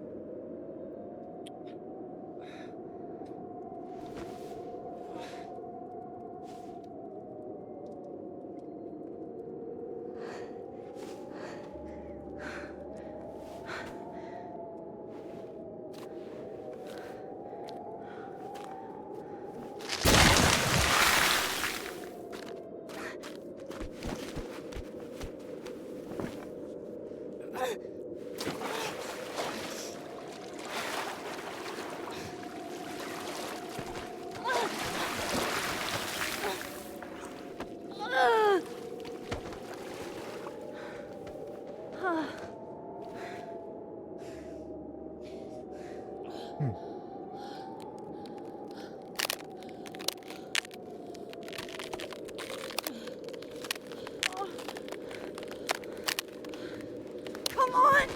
Come on!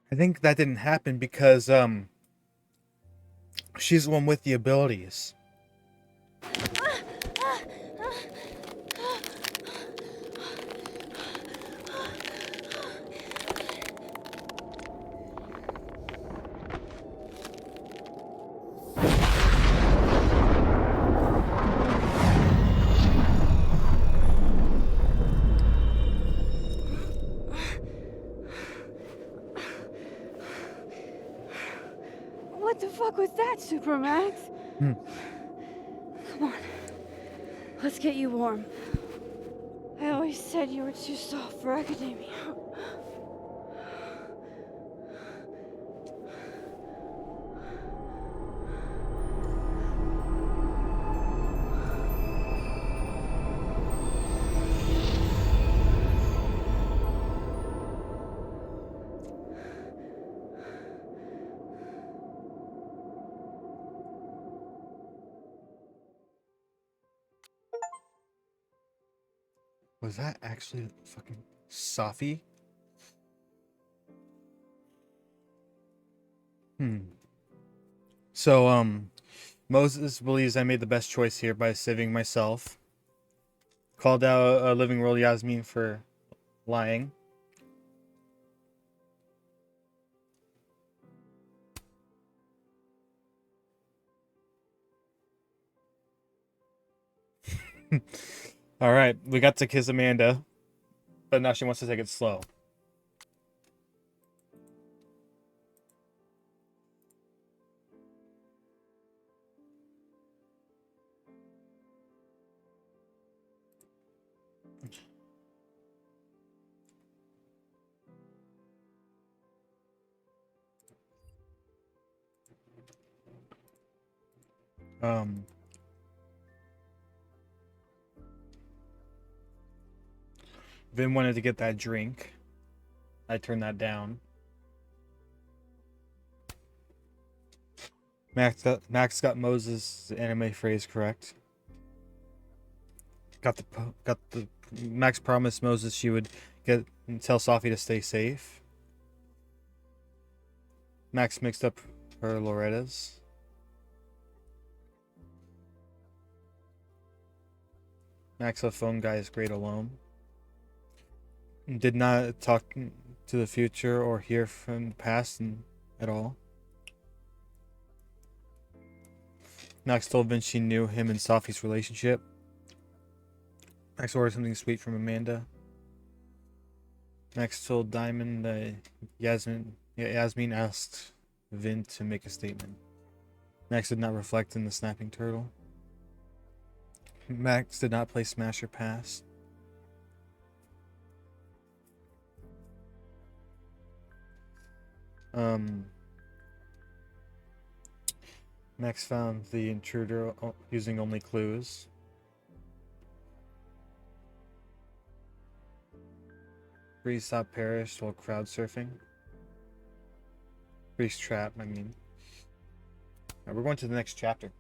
I think that didn't happen because she's the one with the abilities. What the fuck was that, Supermax? Hmm. Come on. Let's get you warm. I always said you were too soft for academia. Was that actually fucking Safi? So, Moses believes I made the best choice here by saving myself. Called out a living world Yasmin for lying. Alright, we got to kiss Amanda, but now she wants to take it slow. Vin wanted to get that drink. I turned that down. Max got Moses' anime phrase correct. Got the Max promised Moses she would tell Safi to stay safe. Max mixed up her Loretta's. Max, a phone guy, is great alone. Did not talk to the future or hear from the past at all. Max told Vince she knew him and Safi's relationship. Max ordered something sweet from Amanda. Max told Diamond that Yasmin asked Vin to make a statement. Max did not reflect in the snapping turtle. Max did not play Smash or Pass. Max found the intruder using only clues. Breeze saw Parrish while crowd surfing. Breeze trap, I mean. Alright, we're going to the next chapter.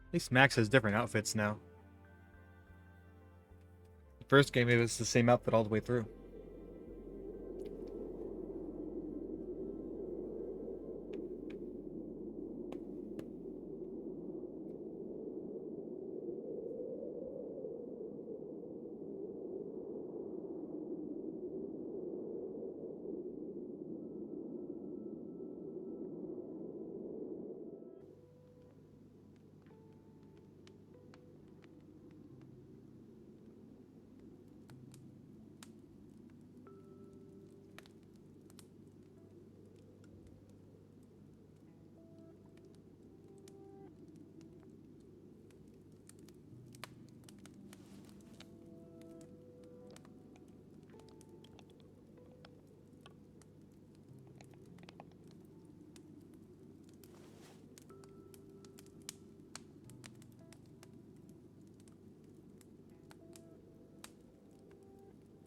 At least Max has different outfits now. The first game, it was the same outfit all the way through.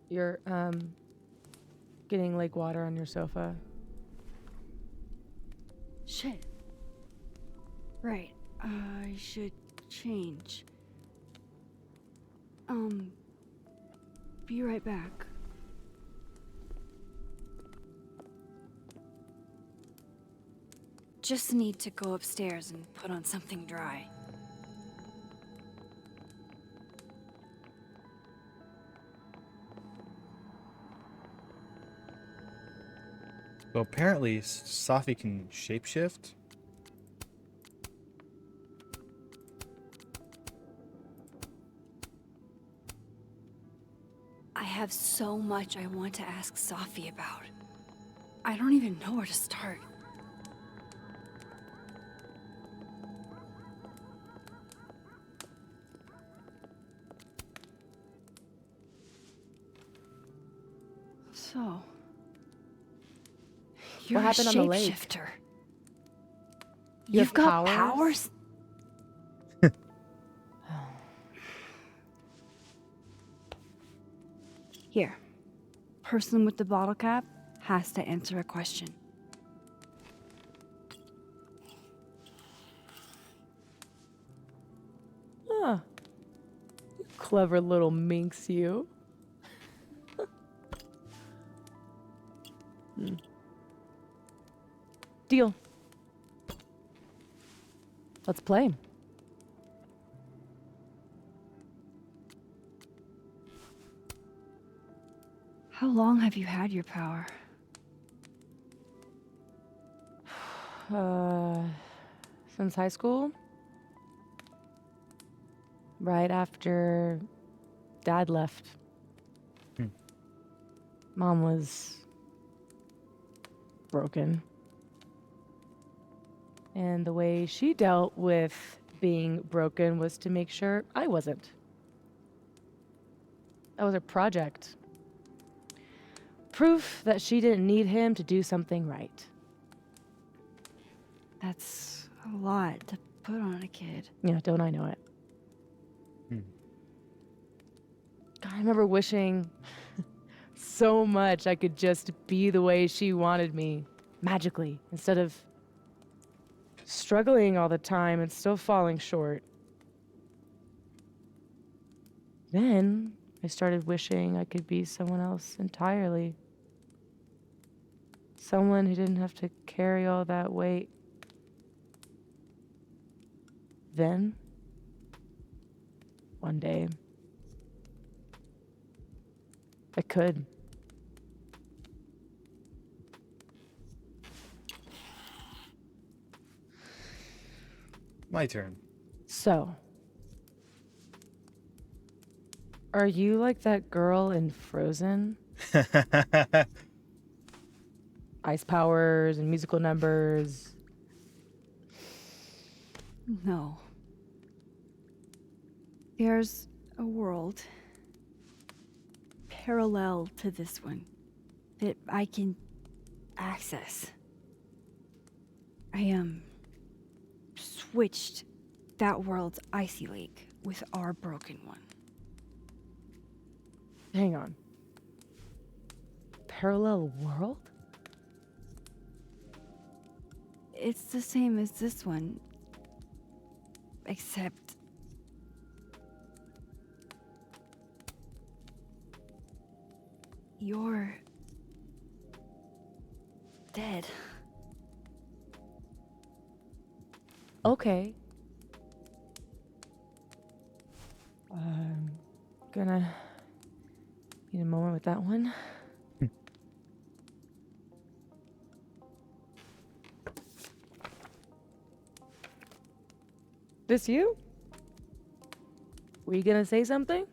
You're, getting lake water on your sofa. Shit. Right. I should change. Be right back. Just need to go upstairs and put on something dry. So apparently, Safi can shapeshift. I have so much I want to ask Safi about. I don't even know where to start. So, you're What happened a on the lake? shapeshifter. You You've have got powers? Here. Person with the bottle cap has to answer a question. Huh. You clever little minx, you. Deal. Let's play. How long have you had your power? Since high school? Right after Dad left. Mom was broken. And the way she dealt with being broken was to make sure I wasn't. That was her project. Proof that she didn't need him to do something right. That's a lot to put on a kid. Yeah, don't I know it? God, I remember wishing so much I could just be the way she wanted me, magically, instead of struggling all the time and still falling short. Then I started wishing I could be someone else entirely. Someone who didn't have to carry all that weight. Then, one day, I could. My turn. So, are you like that girl in Frozen? Ice powers and musical numbers. No. There's a world parallel to this one that I can access. I switched that world's icy lake with our broken one. Hang on. Parallel world? It's the same as this one, except you're dead. Okay. Gonna need a moment with that one. This you? Were you gonna say something?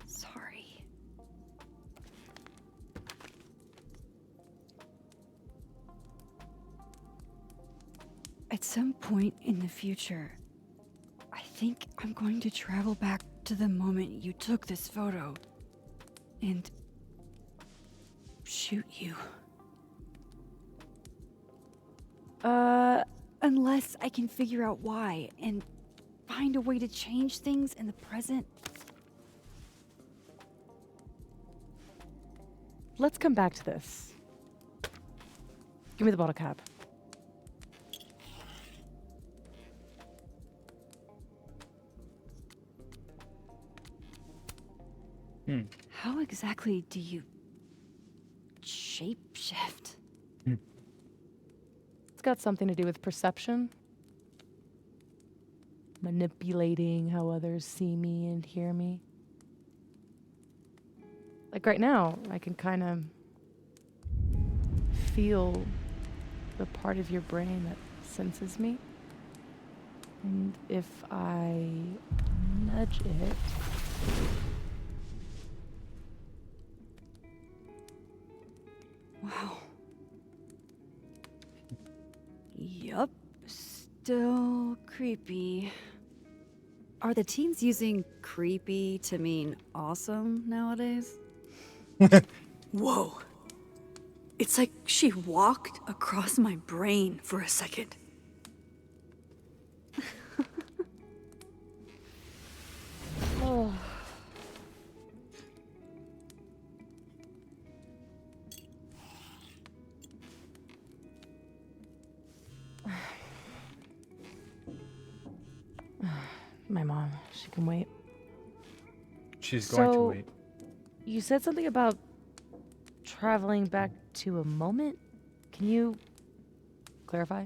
Sorry. At some point in the future, I think I'm going to travel back to the moment you took this photo and shoot you. Unless I can figure out why and find a way to change things in the present. Let's come back to this. Give me the bottle cap. How exactly do you shapeshift? It's got something to do with perception. Manipulating how others see me and hear me. Like right now, I can kind of feel the part of your brain that senses me. And if I nudge it... Wow. Yup. Still creepy. Are the teens using creepy to mean awesome nowadays? Whoa. It's like she walked across my brain for a second. Oh. My mom, she can wait. She's going to So, wait. you said something about traveling back to a moment? Can you clarify?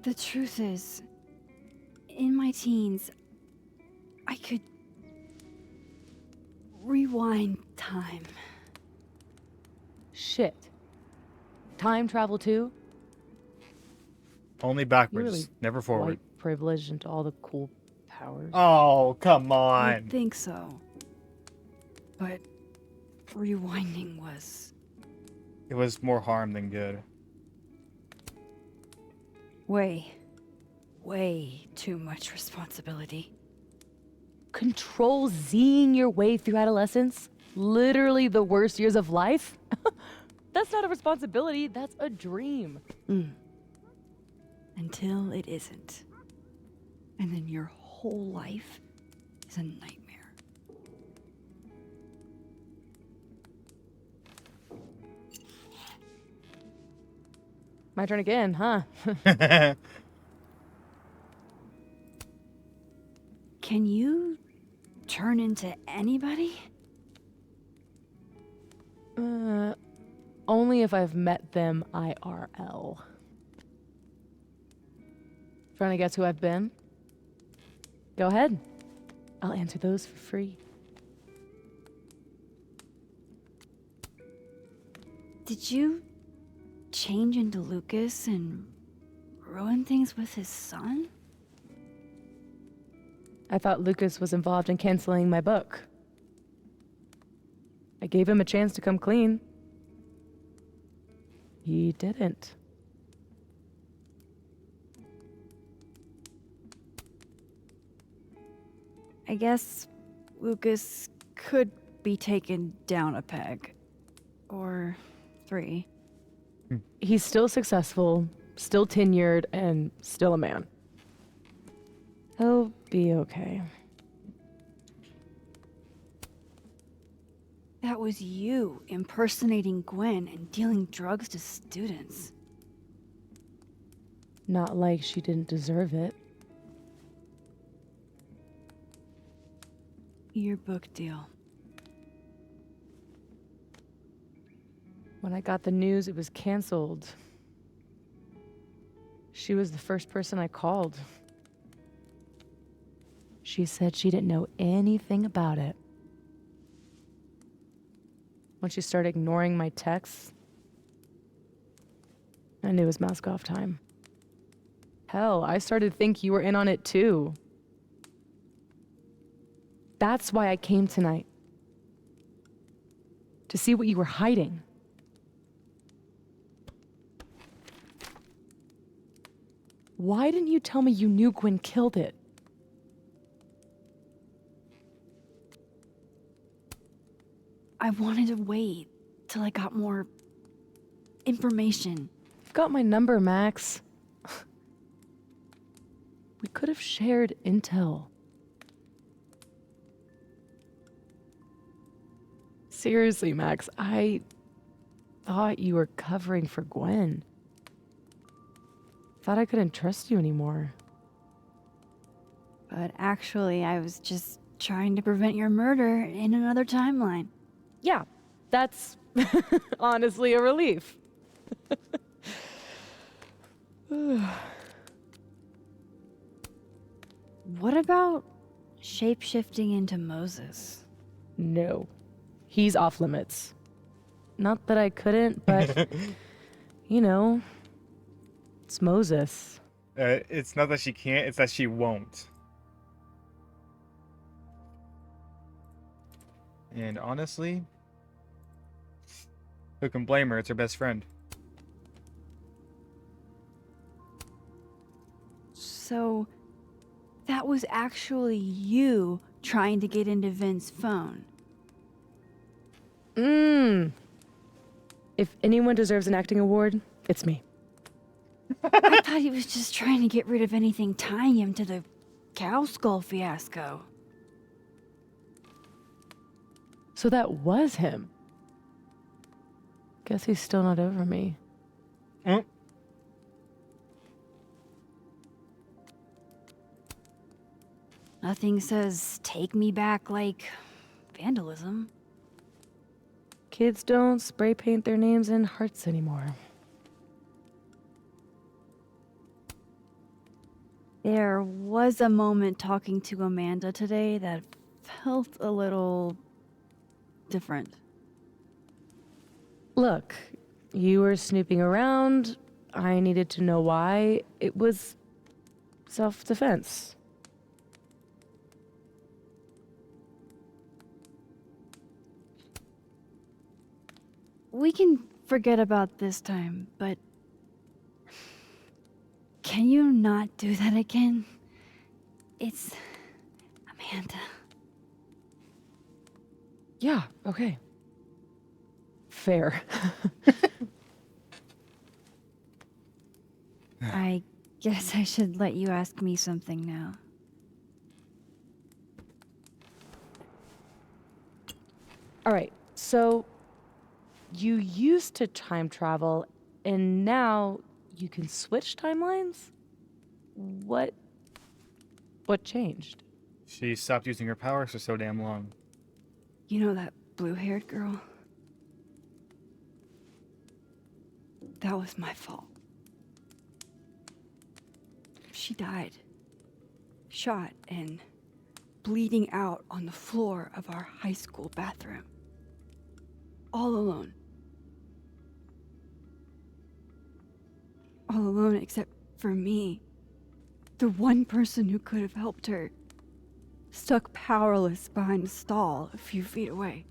The truth is, in my teens, I could rewind time. Shit. Time travel too? Only You're backwards, really never forward. white privileged into all the cool powers. Oh, come on. I think so. But rewinding was It was more harm than good. way too much responsibility. Control Zing your way through adolescence? Literally the worst years of life? That's not a responsibility, that's a dream. Until it isn't. And then your whole life is a nightmare. My turn again, huh? Can you turn into anybody? Only if I've met them IRL. Trying to guess who I've been? Go ahead. I'll answer those for free. Did you change into Lucas and ruin things with his son? I thought Lucas was involved in canceling my book. I gave him a chance to come clean. He didn't. I guess Lucas could be taken down a peg. Or 3. He's still successful, still tenured, and still a man. He'll be okay. That was you impersonating Gwen and dealing drugs to students. Not like she didn't deserve it. Your book deal. When I got the news it was canceled, she was the first person I called. She said she didn't know anything about it. When she started ignoring my texts, I knew it was mask off time. Hell, I started to think you were in on it too. That's why I came tonight. To see what you were hiding. Why didn't you tell me you knew Gwen killed it? I wanted to wait till I got more information. You've got my number, Max. We could have shared intel. Seriously, Max, I thought you were covering for Gwen. Thought I couldn't trust you anymore. But actually, I was just trying to prevent your murder in another timeline. Yeah, that's honestly a relief. What about shape-shifting into Moses? No. He's off limits. Not that I couldn't, but you know, it's Moses. It's not that she can't, it's that she won't. And honestly, who can blame her? It's her best friend. So, that was actually you trying to get into Vin's phone. If anyone deserves an acting award, it's me. I thought he was just trying to get rid of anything tying him to the cow skull fiasco. So that was him. Guess he's still not over me. Nothing says take me back like vandalism. Kids don't spray paint their names in hearts anymore. There was a moment talking to Amanda today that felt a little different. Look, you were snooping around. I needed to know why. It was self-defense. We can forget about this time, but can you not do that again? It's Amanda. Yeah, okay. Fair. I guess I should let you ask me something now. All right, so you used to time travel, and now you can switch timelines? What changed? She stopped using her powers for so damn long. You know that blue-haired girl? That was my fault. She died. Shot and bleeding out on the floor of our high school bathroom. All alone. All alone except for me. The one person who could have helped her. Stuck powerless behind a stall a few feet away.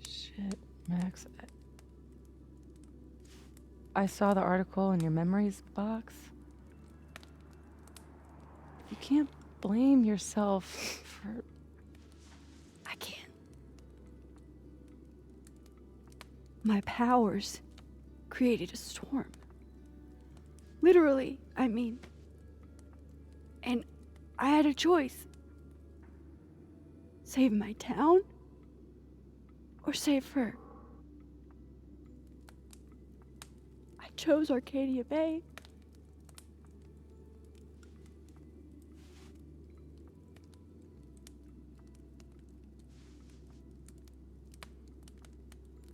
Shit, Max. I saw the article in your memories box. You can't blame yourself for... I can't. My powers created a storm. Literally, I mean. And I had a choice. Save my town or save her. I chose Arcadia Bay.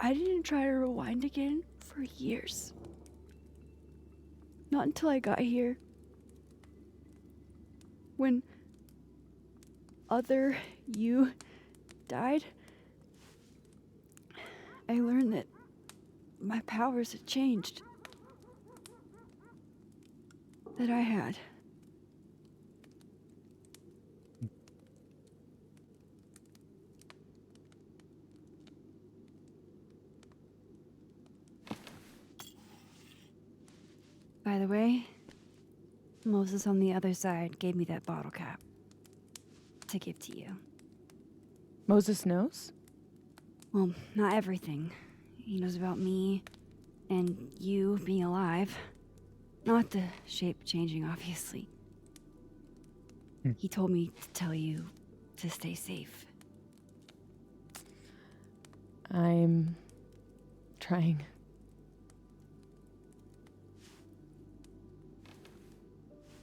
I didn't try to rewind again for years. Not until I got here. When other you died, I learned that my powers had changed. That I had. By the way, Moses on the other side gave me that bottle cap to give to you. Moses knows? Well, not everything. He knows about me and you being alive. Not the shape changing, obviously. He told me to tell you to stay safe. I'm trying.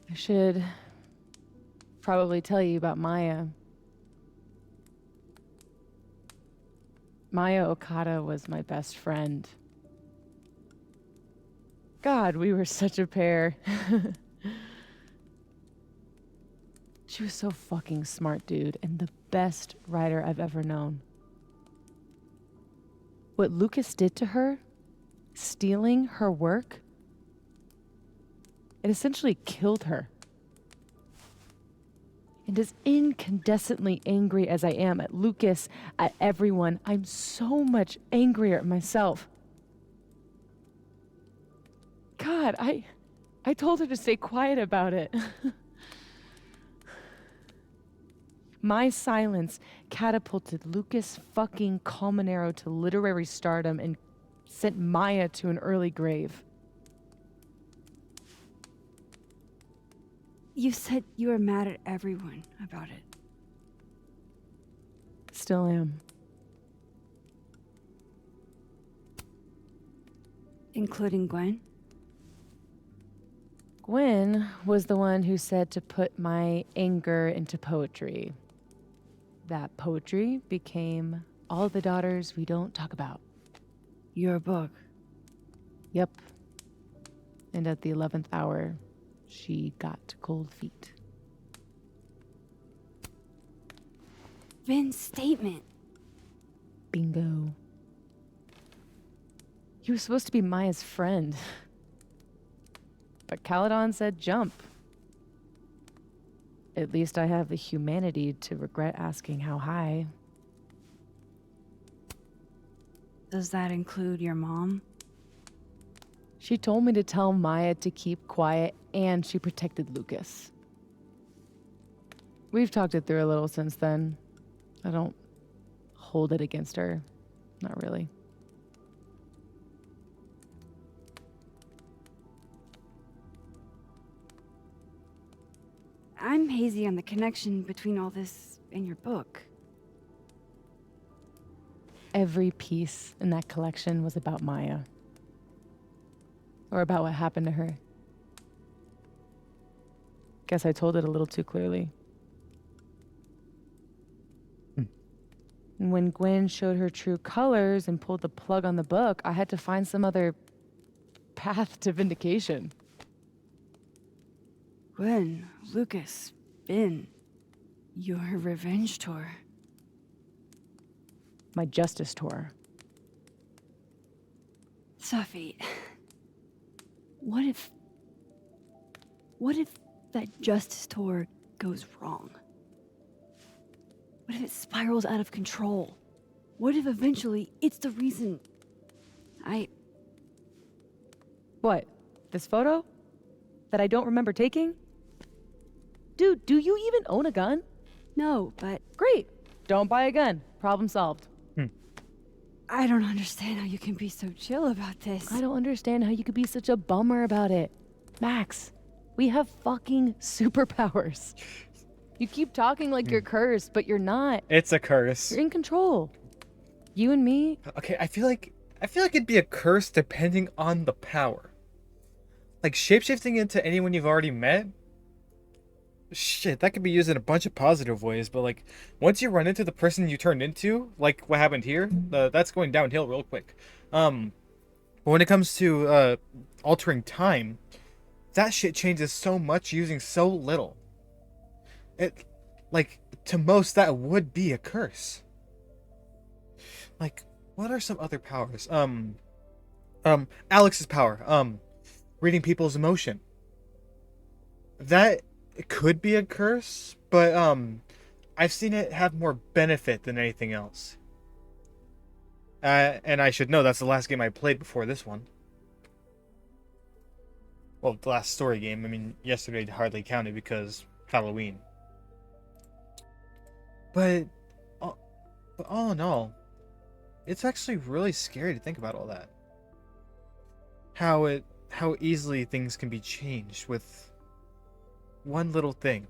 I should probably tell you about Maya. Maya Okada was my best friend. God, we were such a pair. She was so fucking smart, dude, and the best writer I've ever known. What Lucas did to her, stealing her work, it essentially killed her. And as incandescently angry as I am at Lucas, at everyone, I'm so much angrier at myself. God, I told her to stay quiet about it. My silence catapulted Lucas fucking Colmenero to literary stardom and sent Maya to an early grave. You said you were mad at everyone about it. Still am. Including Gwen? Gwen was the one who said to put my anger into poetry. That poetry became All the Daughters We Don't Talk About. Your book? Yep. And at the 11th hour, she got cold feet. Vin's statement. Bingo. He was supposed to be Maya's friend. But Caledon said jump. At least I have the humanity to regret asking how high. Does that include your mom? She told me to tell Maya to keep quiet, and she protected Lucas. We've talked it through a little since then. I don't hold it against her. Not really. I'm hazy on the connection between all this and your book. Every piece in that collection was about Maya. Or about what happened to her. Guess I told it a little too clearly. And when Gwen showed her true colors and pulled the plug on the book, I had to find some other path to vindication. Gwen, Lucas, Ben, your revenge tour. My justice tour. Safi, what if that justice tour goes wrong? What if it spirals out of control? What if eventually it's the reason What? This photo? That I don't remember taking? Dude, do you even own a gun? No, but... Great. Don't buy a gun. Problem solved. I don't understand how you can be so chill about this. I don't understand how you could be such a bummer about it. Max, we have fucking superpowers. You keep talking like you're cursed, but you're not. It's a curse. You're in control. You and me. Okay, I feel like it'd be a curse depending on the power. Like shapeshifting into anyone you've already met. Shit, that could be used in a bunch of positive ways, but like once you run into the person you turned into, like what happened here, that's going downhill real quick. But when it comes to altering time, that shit changes so much using so little. It, like, to most that would be a curse. Like, what are some other powers? Alex's power, reading people's emotion. That could be a curse, but I've seen it have more benefit than anything else. And I should know that's the last game I played before this one. Well, the last story game. I mean, yesterday hardly counted because Halloween. But all in all, it's actually really scary to think about all that. How easily things can be changed with one little thing.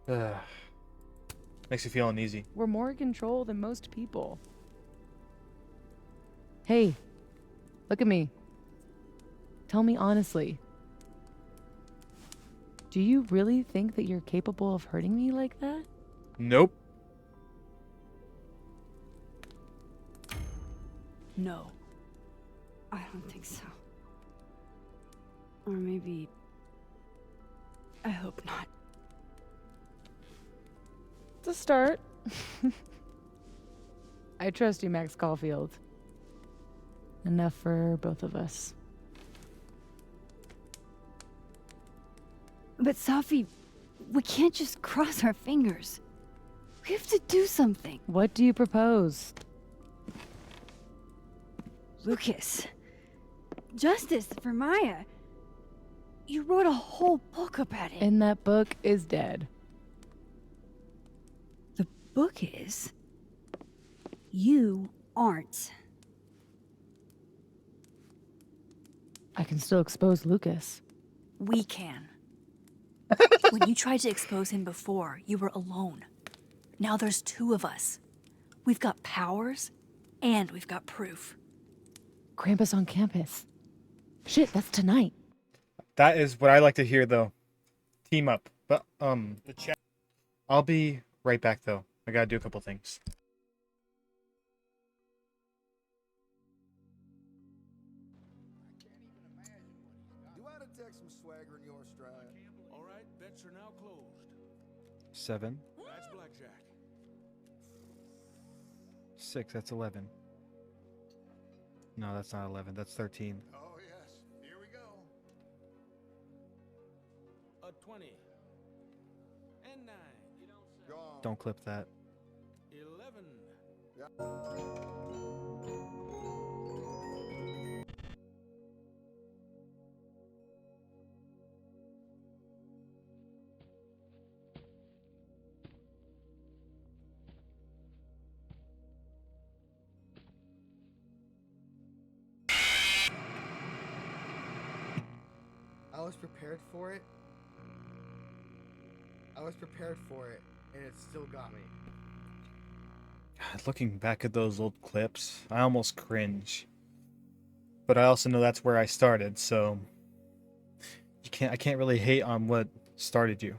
Makes you feel uneasy. We're more in control than most people. Hey, look at me. Tell me honestly. Do you really think that you're capable of hurting me like that? Nope. No. I don't think so. Or maybe I hope not. To start. I trust you, Max Caulfield. Enough for both of us. But Safi, we can't just cross our fingers. We have to do something. What do you propose? Lucas. Justice for Maya. You wrote a whole book about it. And that book is dead. The book is... You aren't. I can still expose Lucas. We can. When you tried to expose him before, you were alone. Now there's two of us. We've got powers, and we've got proof. Krampus on campus. Shit, that's tonight. That is what I like to hear, though. Team up. But, the chat. I'll be right back, though. I gotta do a couple things. You ought to take some swagger in your stride. All right, bets are now closed. 7. That's blackjack. 6, that's 11. No, that's not 11, that's 13. Oh, yes. Here we go. A 20. And 9. You don't say. Gone. Don't clip that. 11. I was prepared for it. I was prepared for it, and it still got me. God, looking back at those old clips, I almost cringe. But I also know that's where I started, so I can't really hate on what started you.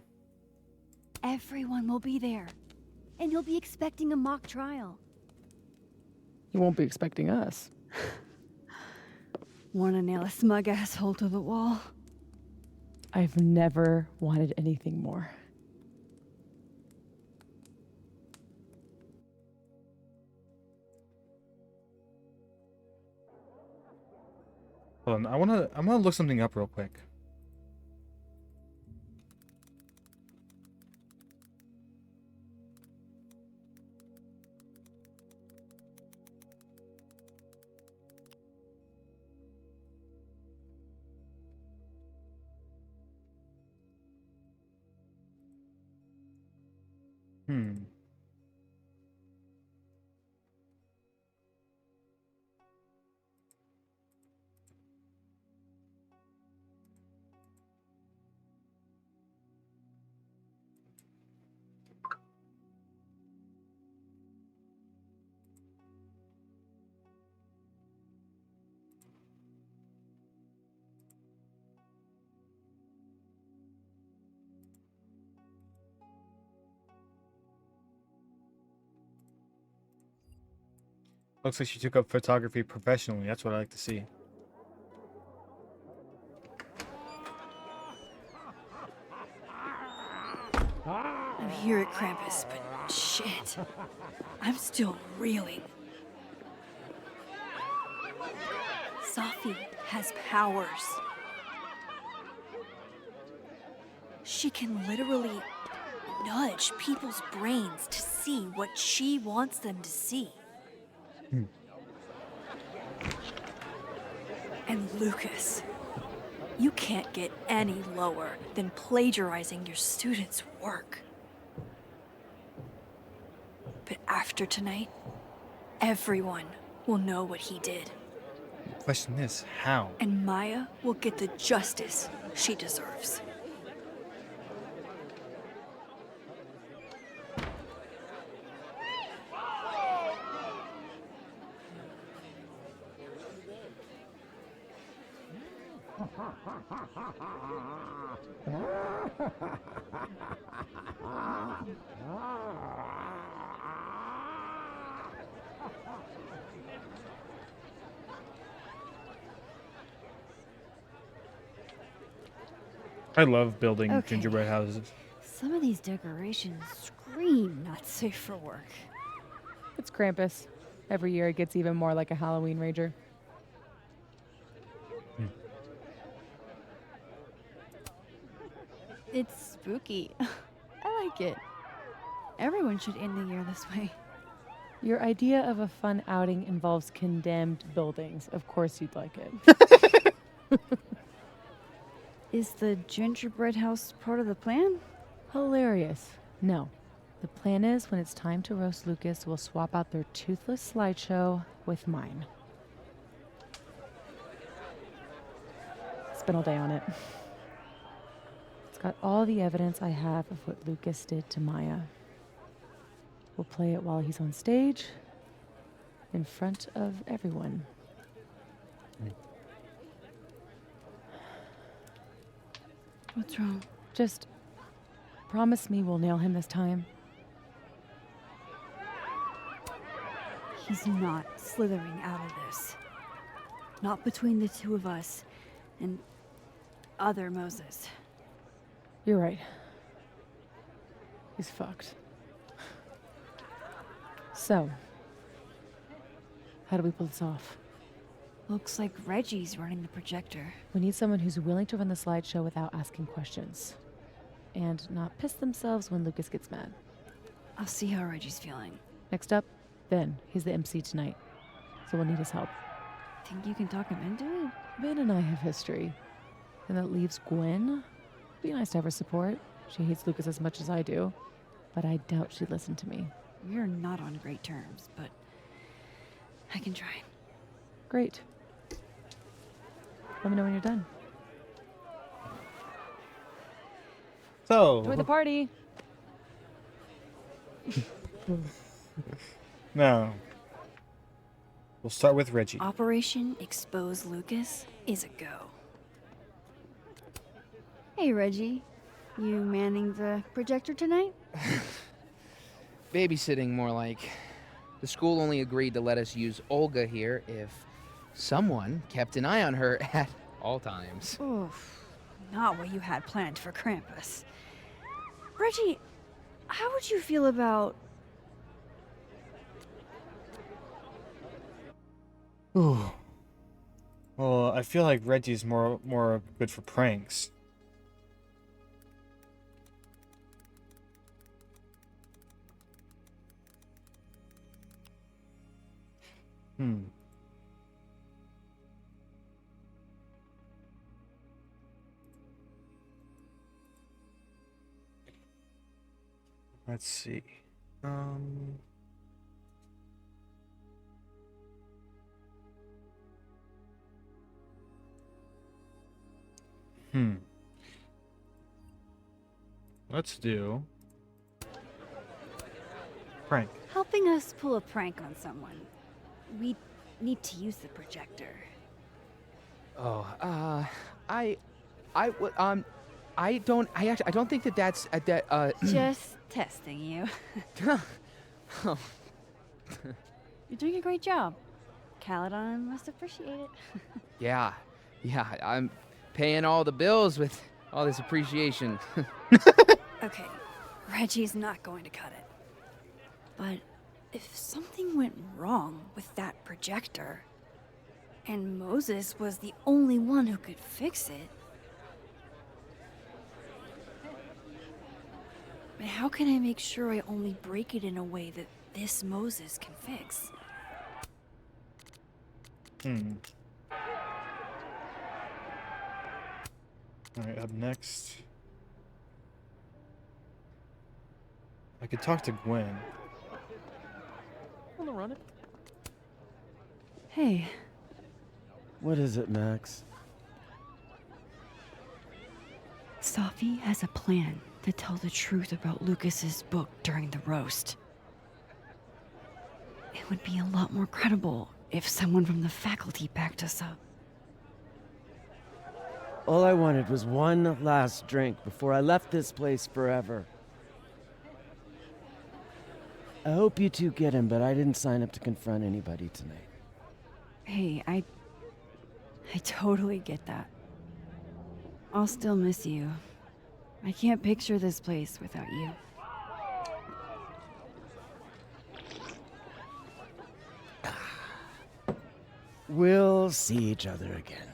Everyone will be there. And you'll be expecting a mock trial. He won't be expecting us. Wanna nail a smug asshole to the wall? I've never wanted anything more. Hold on, I'm gonna look something up real quick. Looks like she took up photography professionally. That's what I like to see. I'm here at Krampus, but shit. I'm still reeling. Safi has powers. She can literally nudge people's brains to see what she wants them to see. And Lucas, you can't get any lower than plagiarizing your students' work. But after tonight, everyone will know what he did. The question is, how? And Maya will get the justice she deserves. I love building Okay. gingerbread houses. Some of these decorations scream not safe for work. It's Krampus. Every year it gets even more like a Halloween rager. It's spooky. I like it. Everyone should end the year this way. Your idea of a fun outing involves condemned buildings. Of course you'd like it. Is the gingerbread house part of the plan? Hilarious. No. The plan is when it's time to roast Lucas, we'll swap out their toothless slideshow with mine. Spent all day on it. It's got all the evidence I have of what Lucas did to Maya. We'll play it while he's on stage, in front of everyone. What's wrong? Just promise me we'll nail him this time. He's not slithering out of this. Not between the two of us and other Moses. You're right. He's fucked. So, how do we pull this off? Looks like Reggie's running the projector. We need someone who's willing to run the slideshow without asking questions. And not piss themselves when Lucas gets mad. I'll see how Reggie's feeling. Next up, Ben. He's the MC tonight. So we'll need his help. Think you can talk him into it? Ben and I have history. And that leaves Gwen. Be nice to have her support. She hates Lucas as much as I do. But I doubt she'd listen to me. We're not on great terms, but I can try. Great. Let me know when you're done. So. Enjoy the party. No. We'll start with Reggie. Operation Expose Lucas is a go. Hey, Reggie. You manning the projector tonight? Babysitting, more like. The school only agreed to let us use Olga here if someone kept an eye on her at all times. Oof. Not what you had planned for Krampus. Reggie, how would you feel about... Ooh. Well, I feel like Reggie's more good for pranks. Let's see. Let's do prank. Helping us pull a prank on someone. We need to use the projector. Oh, I don't think that's Just testing you. Oh. You're doing a great job. Caledon must appreciate it. Yeah, I'm paying all the bills with all this appreciation. Okay, Reggie's not going to cut it. But if something went wrong with that projector, and Moses was the only one who could fix it, but how can I make sure I only break it in a way that this Moses can fix? Alright, up next. I could talk to Gwen. Wanna run it? Hey. What is it, Max? Safi has a plan to tell the truth about Lucas's book during the roast. It would be a lot more credible if someone from the faculty backed us up. All I wanted was one last drink before I left this place forever. I hope you two get him, but I didn't sign up to confront anybody tonight. Hey, I totally get that. I'll still miss you. I can't picture this place without you. We'll see each other again.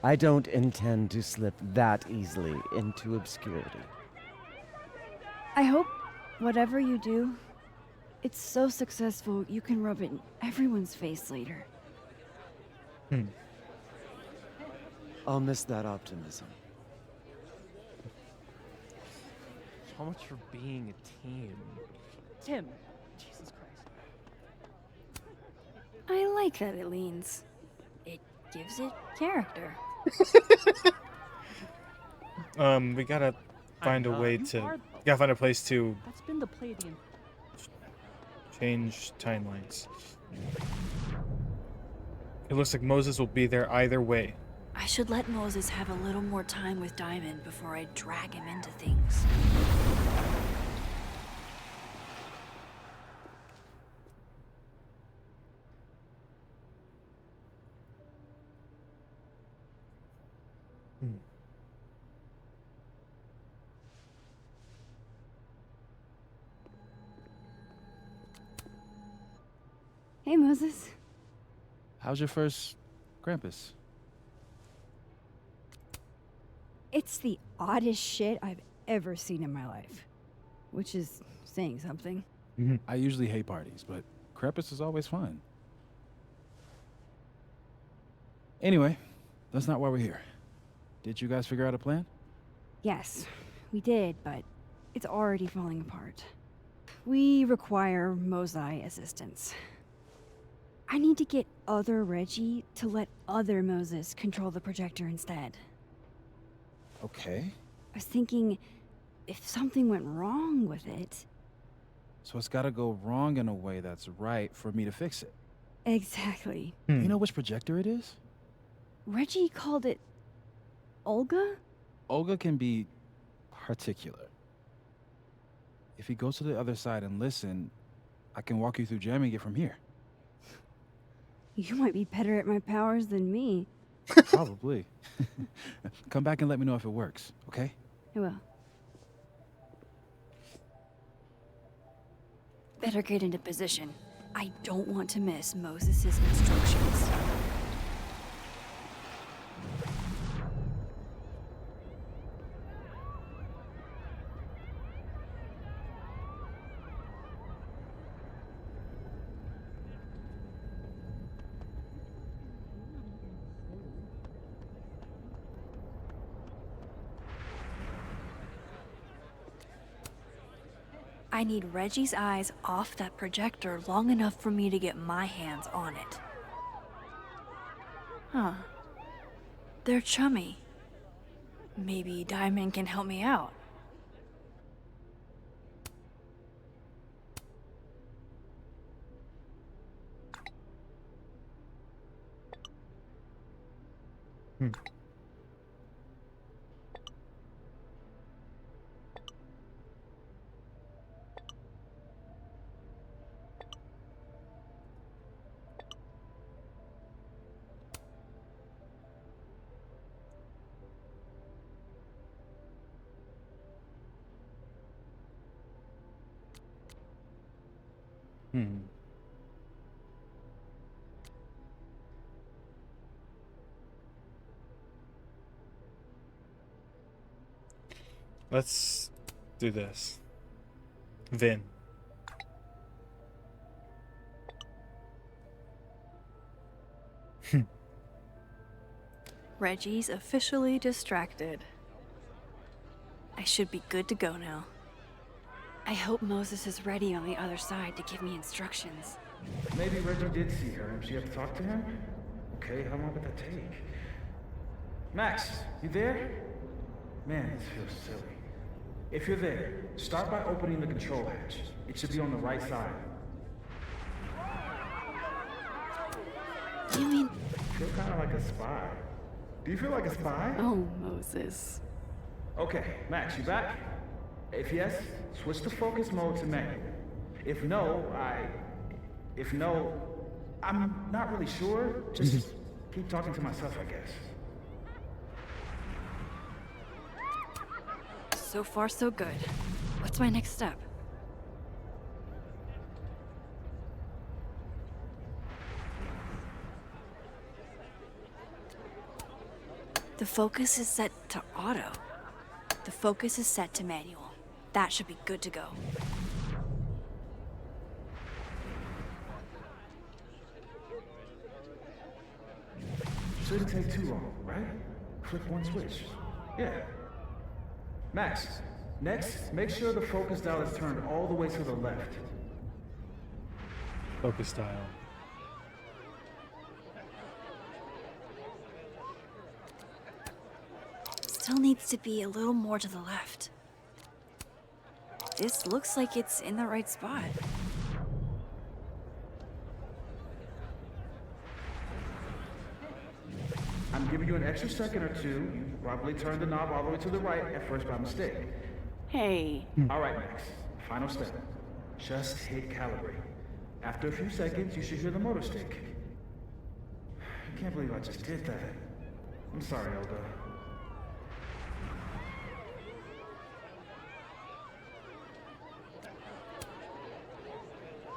I don't intend to slip that easily into obscurity. I hope whatever you do, it's so successful you can rub it in everyone's face later. I'll miss that optimism. So much for being a team. Tim, Jesus Christ. I like that it leans. It gives it character. We gotta find a way to. Gotta find a place to That's been the play of the change timelines. It looks like Moses will be there either way. I should let Moses have a little more time with Diamond before I drag him into things. Hey, Moses. How's your first Krampus? It's the oddest shit I've ever seen in my life. Which is saying something. I usually hate parties, but Krampus is always fun. Anyway, that's not why we're here. Did you guys figure out a plan? Yes, we did, but it's already falling apart. We require Mosai assistance. I need to get other Reggie to let other Moses control the projector instead. Okay. I was thinking, if something went wrong with it... So it's gotta go wrong in a way that's right for me to fix it. Exactly. You know which projector it is? Reggie called it... Olga? Olga can be particular. If you go to the other side and listen, I can walk you through jamming it from here. You might be better at my powers than me. Probably. Come back and let me know if it works, okay? I will. Better get into position. I don't want to miss Moses' instructions. I need Reggie's eyes off that projector long enough for me to get my hands on it. Huh. They're chummy. Maybe Diamond can help me out. Let's do this. Vin. Reggie's officially distracted. I should be good to go now. I hope Moses is ready on the other side to give me instructions. Maybe Reggie did see her and she had to talk to him? Okay, how long would that take? Max, you there? Man, this feels silly. If you're there, start by opening the control hatch. It should be on the right side. You mean... I feel kind of like a spy. Do you feel like a spy? Oh, Moses. Okay, Max, you back? If yes, switch to focus mode to manual. If no, I'm not really sure. Just keep talking to myself, I guess. So far, so good. What's my next step? The focus is set to auto. The focus is set to manual. That should be good to go. Shouldn't take too long, right? Click one switch. Yeah. Max, next, make sure the focus dial is turned all the way to the left. Focus style. Still needs to be a little more to the left. This looks like it's in the right spot. I'm giving you an extra second or two. You probably turned the knob all the way to the right at first by mistake. Hey. All right, Max. Final step. Just hit calibrate. After a few seconds, you should hear the motor stick. I can't believe I just did that. I'm sorry, Olga.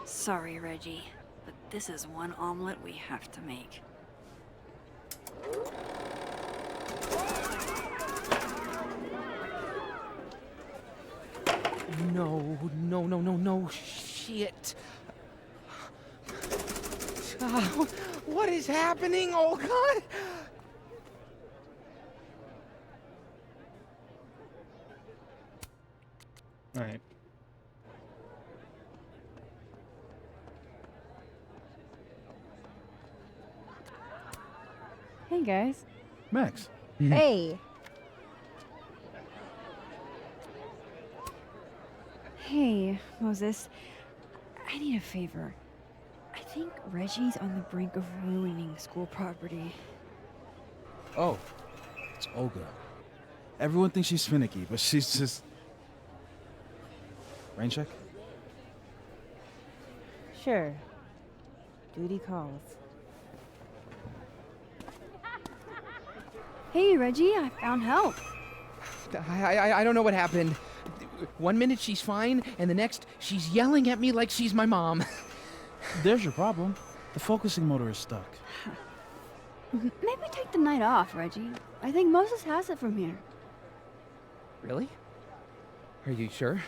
Sorry, Reggie, but this is one omelet we have to make. No, shit. What is happening? Oh, God. All right. Hey, guys. Max. Hey. Hey, Moses. I need a favor. I think Reggie's on the brink of ruining school property. Oh, it's Olga. Everyone thinks she's finicky, but she's just... Rain check? Sure. Duty calls. Hey, Reggie, I found help. I don't know what happened. 1 minute she's fine, and the next she's yelling at me like she's my mom. There's your problem. The focusing motor is stuck. Maybe take the night off, Reggie. I think Moses has it from here. Really? Are you sure?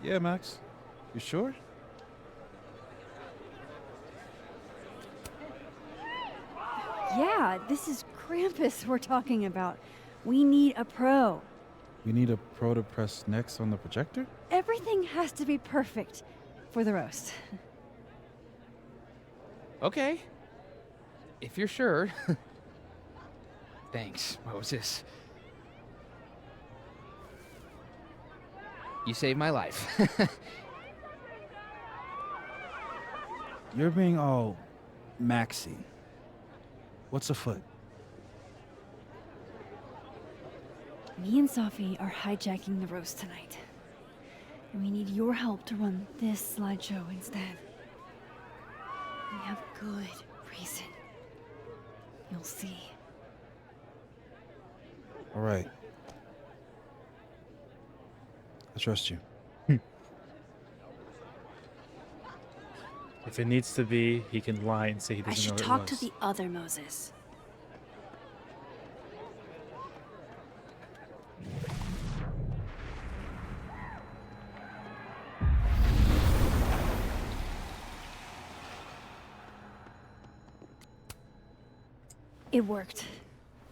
Yeah, Max. You sure? Yeah, this is Krampus we're talking about. We need a pro. We need a pro to press next on the projector? Everything has to be perfect for the roast. Okay. If you're sure. Thanks, Moses. You saved my life. You're being all Maxy. What's afoot? Me and Safi are hijacking the roast tonight. And we need your help to run this slideshow instead. We have good reason. You'll see. All right. I trust you. If it needs to be, he can lie and say he I doesn't know should what it talk to was. the other Moses. It worked.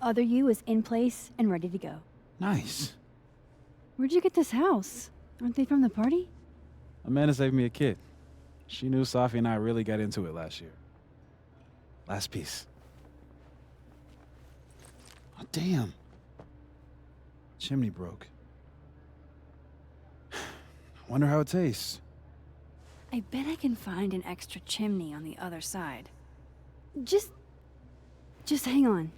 Other you is in place and ready to go. Nice. Where'd you get this house? Aren't they from the party? Amanda saved me a kid. She knew Safi and I really got into it last year. Last piece. Oh, damn. Chimney broke. Wonder how it tastes. I bet I can find an extra chimney on the other side. Just hang on.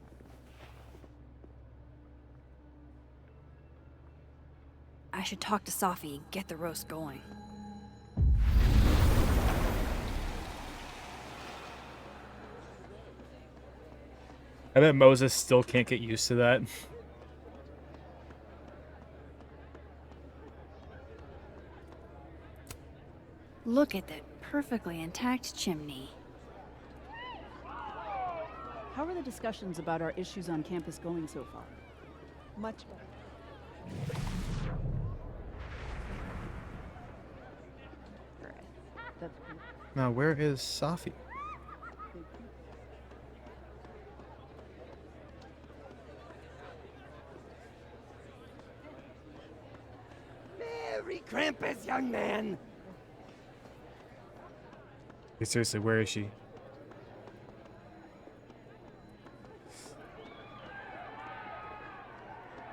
I should talk to Safi and get the roast going. I bet Moses still can't get used to that. Look at that perfectly intact chimney. How are the discussions about our issues on campus going so far? Much better. That's cool. Now, where is Safi? Merry Krampus, young man! Hey, seriously, where is she?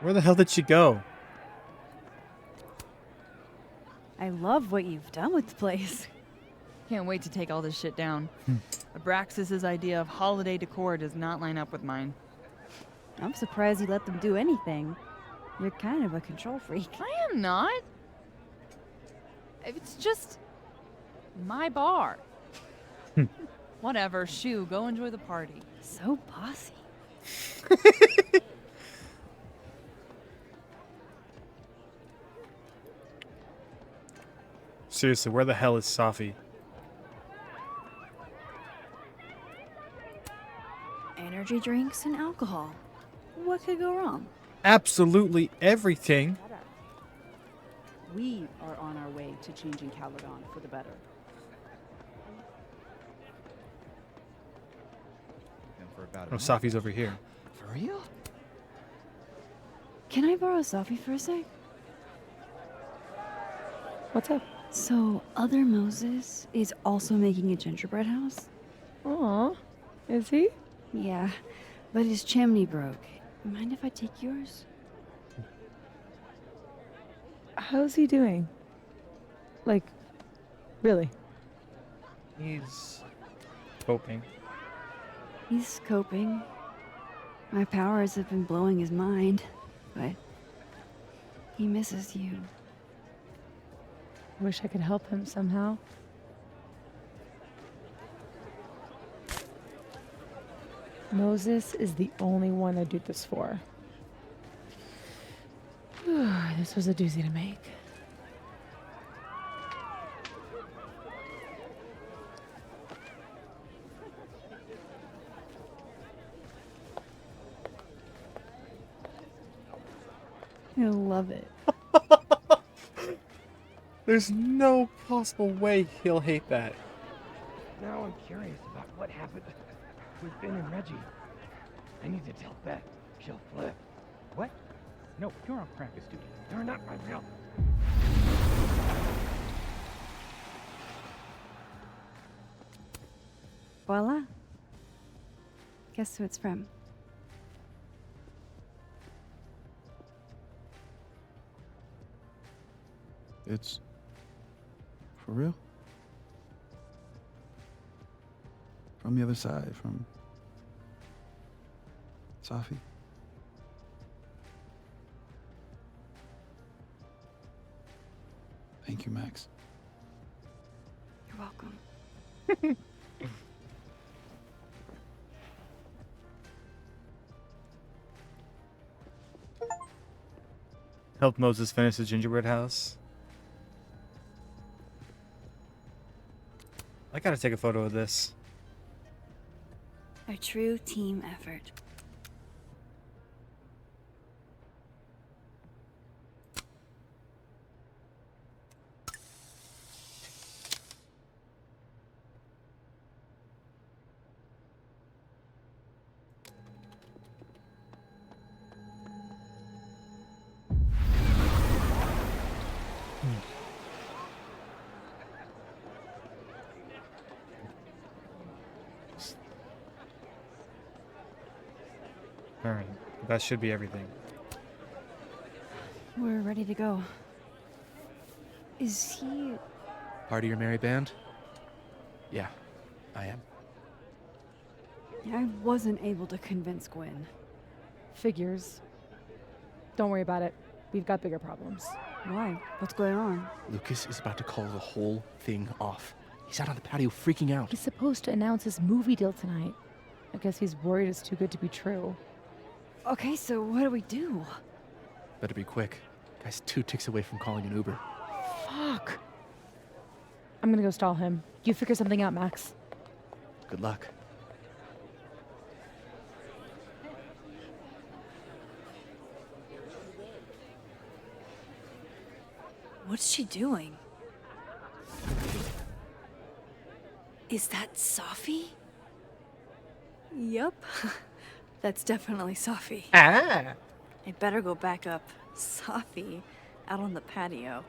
Where the hell did she go? I love what you've done with the place. Can't wait to take all this shit down. Abraxas's idea of holiday decor does not line up with mine. I'm surprised you let them do anything. You're kind of a control freak. I am not. It's just my bar. Whatever, shoo, go enjoy the party. So bossy. Seriously, where the hell is Safi? Energy drinks and alcohol. What could go wrong? Absolutely everything. We are on our way to changing Caledon for the better. Oh, Safi's over here. For real? Can I borrow Safi for a sec? What's up? So, other Moses is also making a gingerbread house? Aw, is he? Yeah, but his chimney broke. Mind if I take yours? How's he doing? Like, really? He's coping. He's coping. My powers have been blowing his mind, but he misses you. Wish I could help him somehow. Moses is the only one I do this for. This was a doozy to make. I love it. There's no possible way he'll hate that. Now I'm curious about what happened with Ben and Reggie. I need to tell Beth. She'll flip. What? No, you're on Krampus duty. You're not my real... Voila. Guess who it's from? It's for real? From the other side, from Safi? Thank you, Max. You're welcome. Help Moses finish the gingerbread house. I gotta take a photo of this. A true team effort. Alright, that should be everything. We're ready to go. Is he... Part of your merry band? Yeah, I am. I wasn't able to convince Gwen. Figures. Don't worry about it. We've got bigger problems. Why? What's going on? Lucas is about to call the whole thing off. He's out on the patio freaking out. He's supposed to announce his movie deal tonight. I guess he's worried it's too good to be true. Okay, so what do we do? Better be quick. Guy's 2 ticks away from calling an Uber. Fuck. I'm gonna go stall him. You figure something out, Max. Good luck. What's she doing? Is that Sophie? Yup. That's definitely Sophie. Ah. I better go back up Sophie out on the patio.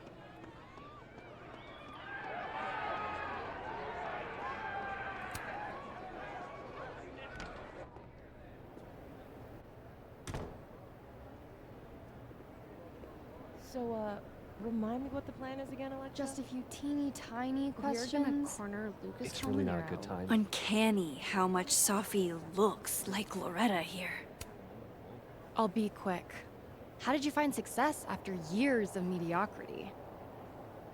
So, remind me what the plan is again, Alexa? Just a few teeny tiny questions. We're gonna corner Lucas. It's really not a good time. Uncanny how much Sophie looks like Loretta here. I'll be quick. How did you find success after years of mediocrity?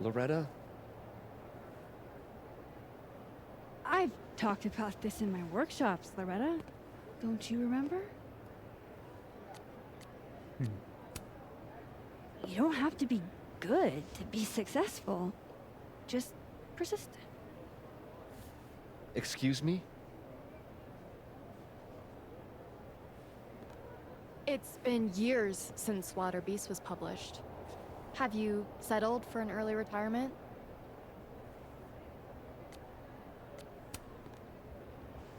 Loretta? I've talked about this in my workshops, Loretta. Don't you remember? You don't have to be good to be successful. Just persistent. Excuse me? It's been years since Water Beast was published. Have you settled for an early retirement?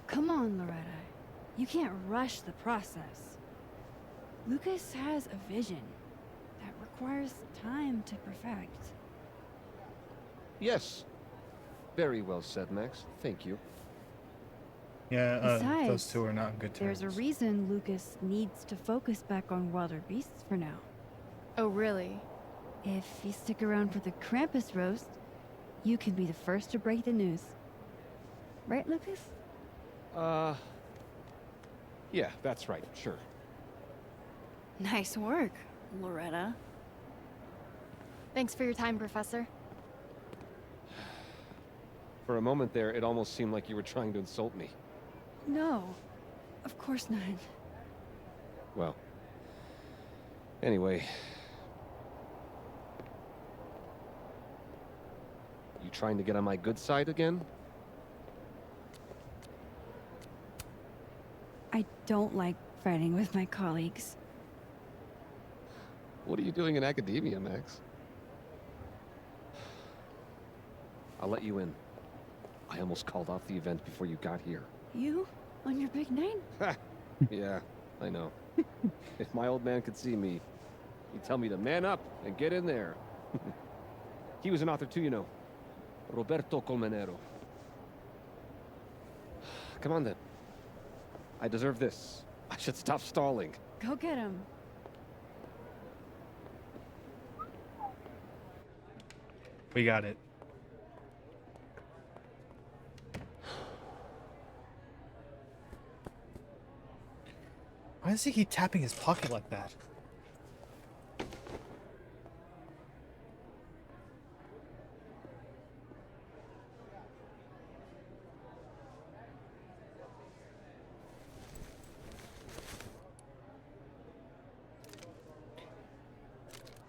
Come on, Loretta. You can't rush the process. Lucas has a vision that requires time to perfect. Yes. Very well said, Max. Thank you. Yeah, Besides, those two are not in good terms. There's a reason Lucas needs to focus back on wilder beasts for now. Oh, really? If you stick around for the Krampus roast, you can be the first to break the news. Right, Lucas? Yeah, that's right. Sure. Nice work, Loretta. Thanks for your time, Professor. For a moment there, it almost seemed like you were trying to insult me. No, of course not. Well. Anyway. You trying to get on my good side again? I don't like fighting with my colleagues. What are you doing in academia, Max? I'll let you in. I almost called off the event before you got here. You? On your big night? Yeah, I know. If my old man could see me, he'd tell me to man up and get in there. He was an author too, you know. Roberto Colmenero. Come on then. I deserve this. I should stop stalling. Go get him. We got it. Why does he keep tapping his pocket like that?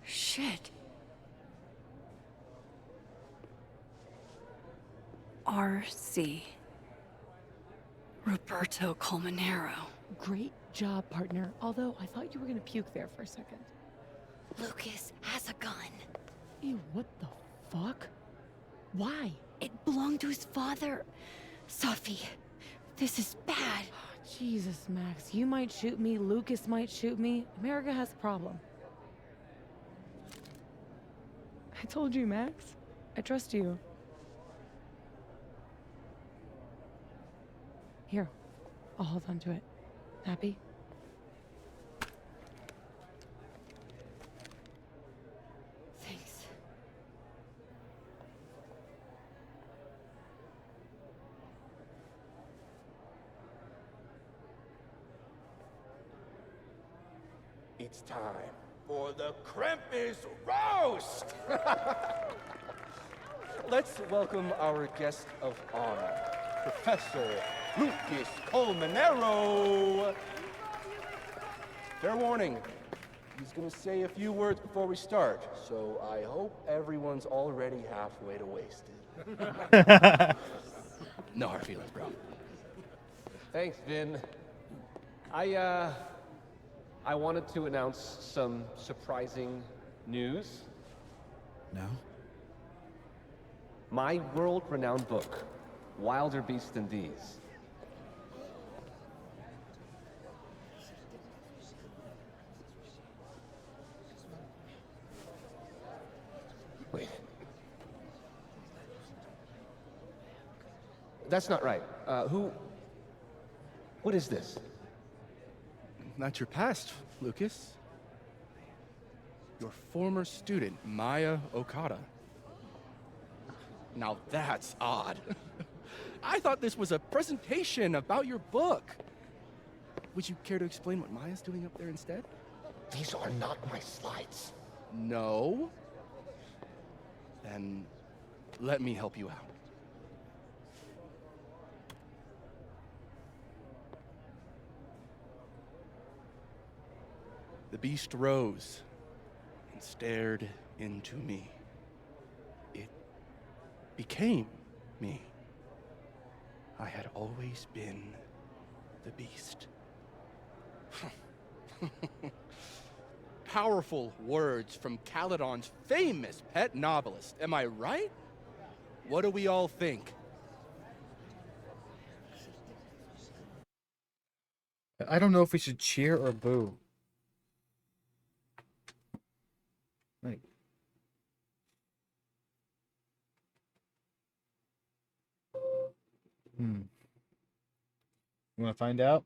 Shit. RC. Roberto Colmenero. Great job, partner. Although, I thought you were gonna puke there for a second. Lucas has a gun. Ew, what the fuck? Why? It belonged to his father. Sophie, this is bad. Jesus, Max. You might shoot me, Lucas might shoot me. America has a problem. I told you, Max. I trust you. Here, I'll hold on to it. Happy? Thanks. It's time for the Krampus roast! Let's welcome our guest of honor, Professor Lucas Colmenero. Fair warning, he's gonna say a few words before we start, so I hope everyone's already halfway to wasted. No hard feelings, bro. Thanks, Vin. I wanted to announce some surprising news. No? My world-renowned book, Wilder Beasts Than These. Wait. That's not right. What is this? That's your past, Lucas. Your former student, Maya Okada. Now that's odd. I thought this was a presentation about your book. Would you care to explain what Maya's doing up there instead? These are not my slides. No? Then let me help you out. The beast rose and stared into me. It became me. I had always been the beast. Powerful words from Caledon's famous pet novelist. Am I right? What do we all think? I don't know if we should cheer or boo. Like, you want to find out?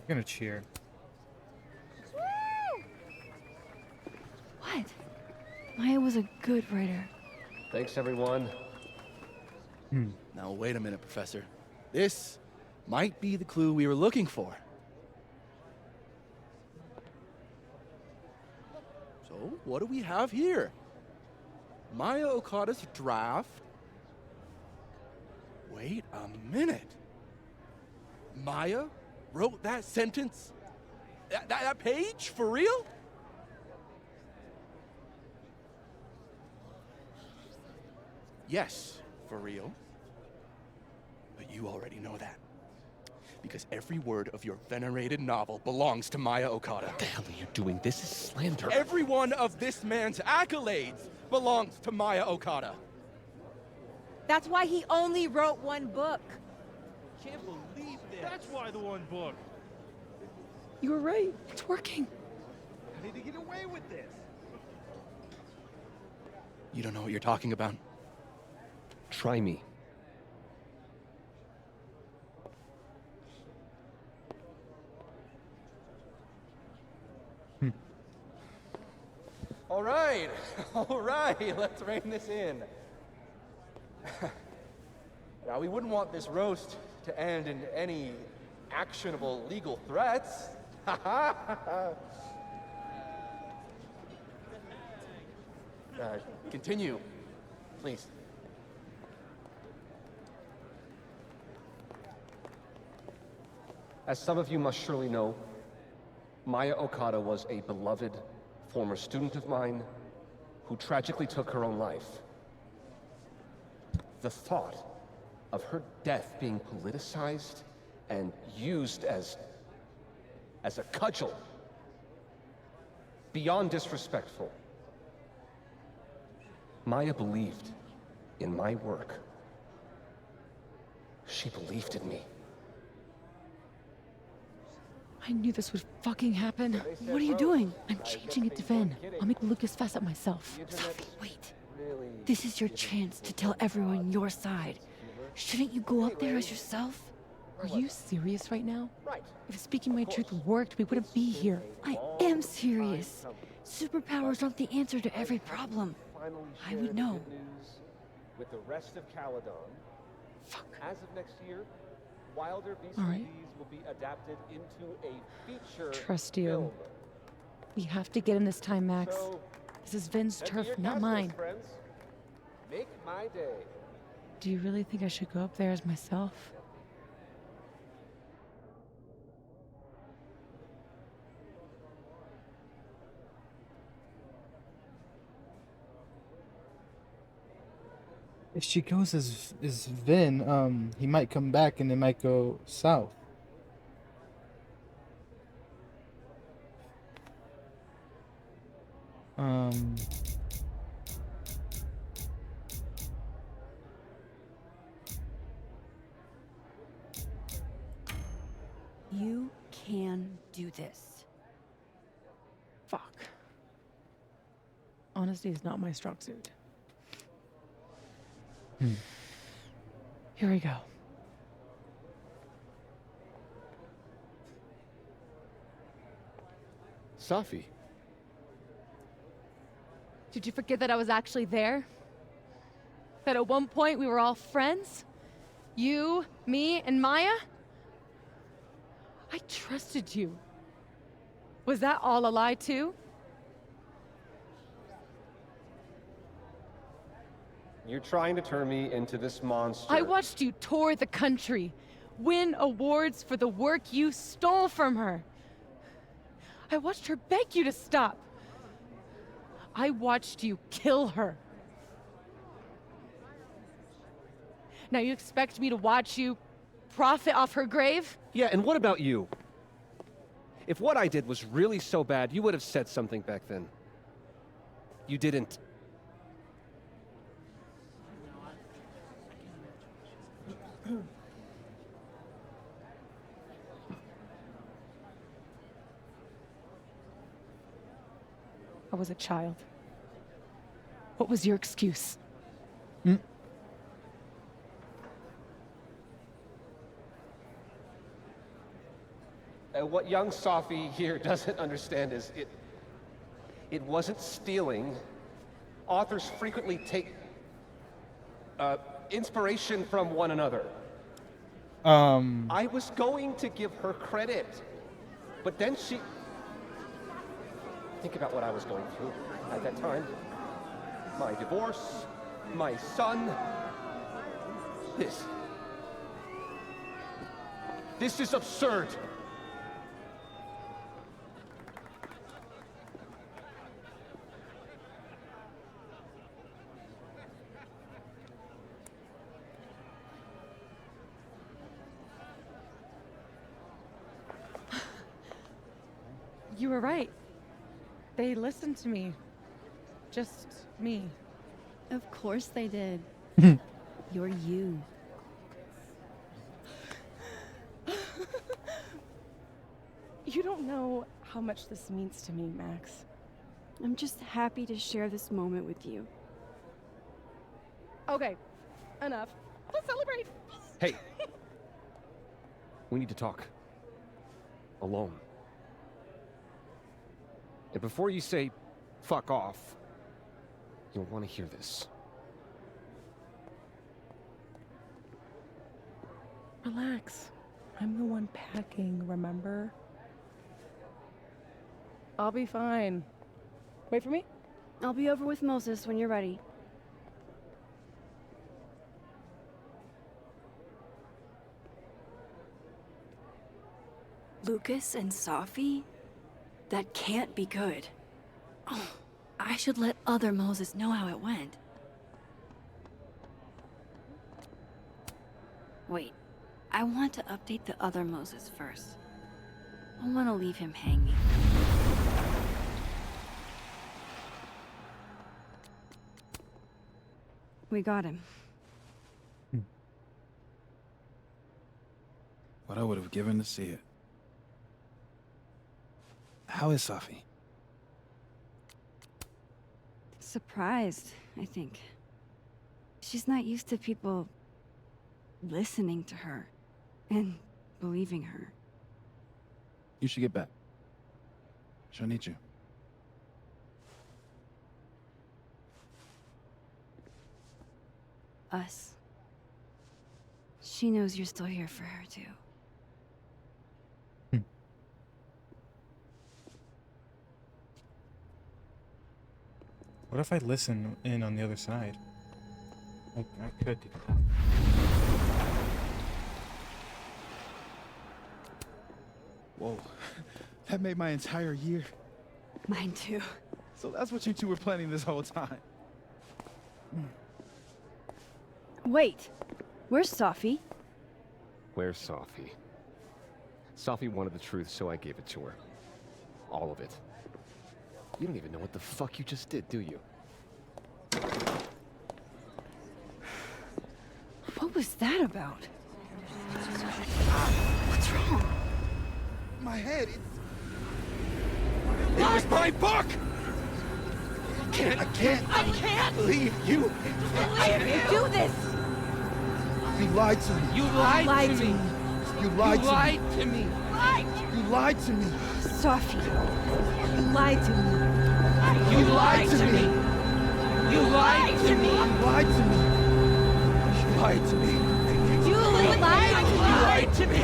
I'm gonna cheer. What? Maya was a good writer. Thanks, everyone. Now, wait a minute, Professor. This might be the clue we were looking for. So, what do we have here? Maya Okada's draft. Wait a minute. Maya wrote that sentence? That page? For real? Yes, for real. But you already know that. Because every word of your venerated novel belongs to Maya Okada. What the hell are you doing? This is slander. Every one of this man's accolades belongs to Maya Okada. That's why he only wrote one book. Can't believe this. That's why the one book. You were right. It's working. How did he get away with this? You don't know what you're talking about. Try me. All right, let's rein this in. Now, we wouldn't want this roast to end in any actionable legal threats. Continue, please. As some of you must surely know, Maya Okada was a beloved former student of mine who tragically took her own life. The thought of her death being politicized and used as a cudgel. Beyond disrespectful. Maya believed in my work. She believed in me. I knew this would fucking happen. What are you doing? I'm changing it to Vin. I'll make Lucas fess up myself. Sophie, wait. This is your chance to tell everyone your side. Shouldn't you go up there as yourself? Are you serious right now? If speaking my truth worked, we wouldn't be here. I am serious. Superpowers aren't the answer to every problem. I would know. With the rest of Caledon. Fuck. As of next year, Wilder Beast All right. will be adapted into a feature Trust you. film. We have to get him this time, Max. So, This is Vin's send me turf, your not cast mine. list, friends. Make my day. Do you really think I should go up there as myself? If she goes as Vin, he might come back and it might go south. You can do this. Fuck. Honesty is not my strong suit. Here we go. Safi. Did you forget that I was actually there? That at one point we were all friends? You, me, and Maya? I trusted you. Was that all a lie too? You're trying to turn me into this monster. I watched you tour the country, win awards for the work you stole from her. I watched her beg you to stop. I watched you kill her. Now you expect me to watch you profit off her grave? Yeah, and what about you? If what I did was really so bad, you would have said something back then. You didn't. I was a child. What was your excuse? What young Safi here doesn't understand is it wasn't stealing. Authors frequently take inspiration from one another. I was going to give her credit, but then she... Think about what I was going through at that time. My divorce, my son. This is absurd. You were right. They listened to me. Just me. Of course they did. You're you. You don't know how much this means to me, Max. I'm just happy to share this moment with you. Okay, enough. Let's celebrate. Hey. We need to talk. Alone. And before you say, fuck off, you'll want to hear this. Relax. I'm the one packing, remember? I'll be fine. Wait for me? I'll be over with Moses when you're ready. Lucas and Safi? That can't be good. Oh, I should let other Moses know how it went. Wait, I want to update the other Moses first. I don't want to leave him hanging. We got him. What I would have given to see it. How is Safi? Surprised, I think. She's not used to people listening to her and believing her. You should get back. She'll need you. Us. She knows you're still here for her, too. What if I listen in on the other side? I could do that. Whoa. That made my entire year. Mine too. So that's what you two were planning this whole time. Wait. Where's Safi? Where's Safi? Safi wanted the truth, so I gave it to her. All of it. You don't even know what the fuck you just did, do you? What was that about? What's wrong? My head, it was my book! I can't believe you! Do this! You lied to me. You lied to me. You lied to me. to me. You lied to me. Safi, you lied to me. You lied to me. You lied to me. You lied to me. You lied to me. You lied to me.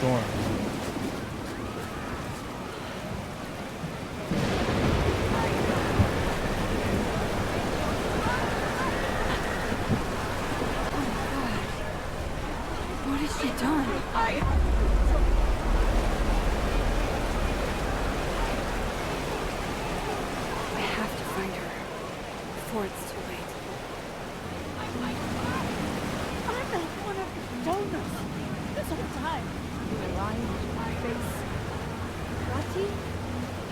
Dorm. What has she done? I have to find her before it's too late. I'm the one of the donuts. This whole time. You were lying to my face. Lati?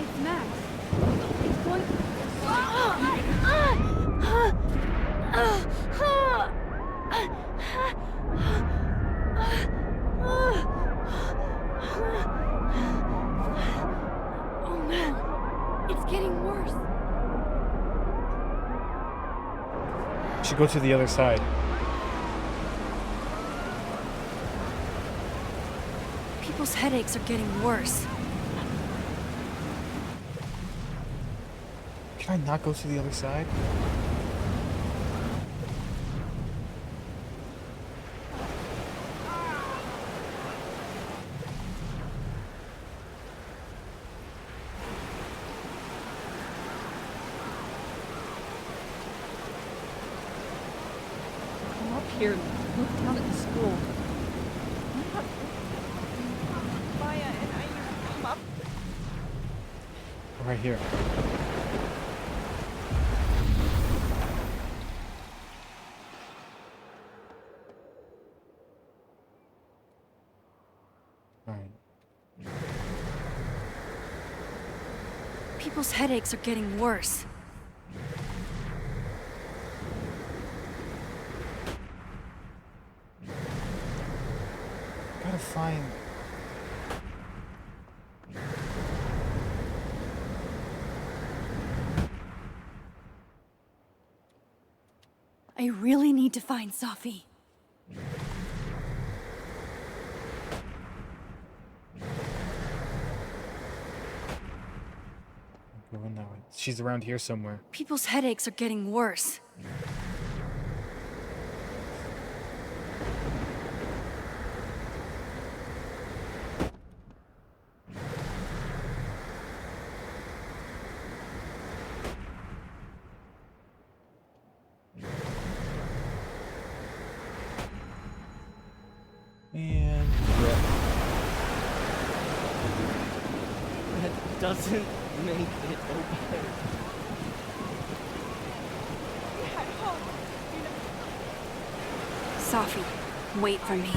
It's Max. It's going... Oh no. It's getting worse. Should go to the other side. People's headaches are getting worse. Can I not go to the other side? Come up here. Look down at the school. Maya and I used to come up. Right here. Alright. People's headaches are getting worse. Gotta find... I really need to find Safi. Going that way. She's around here somewhere. People's headaches are getting worse. And... doesn't make it okay. Sophie, wait for me.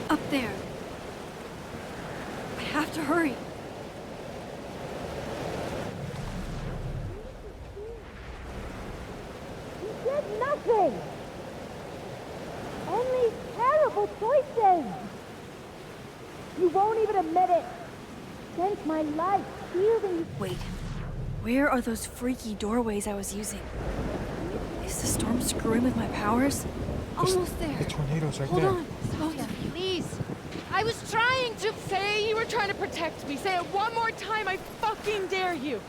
Up there. I have to hurry. Did nothing! Only terrible choices! You won't even admit it! Spent my life shielding you. Wait, where are those freaky doorways I was using? Is the storm screwing with my powers? Almost there. The tornado's right Hold there. on. Oh, yeah, please. I was trying to say you were trying to protect me. Say it one more time, I fucking dare you.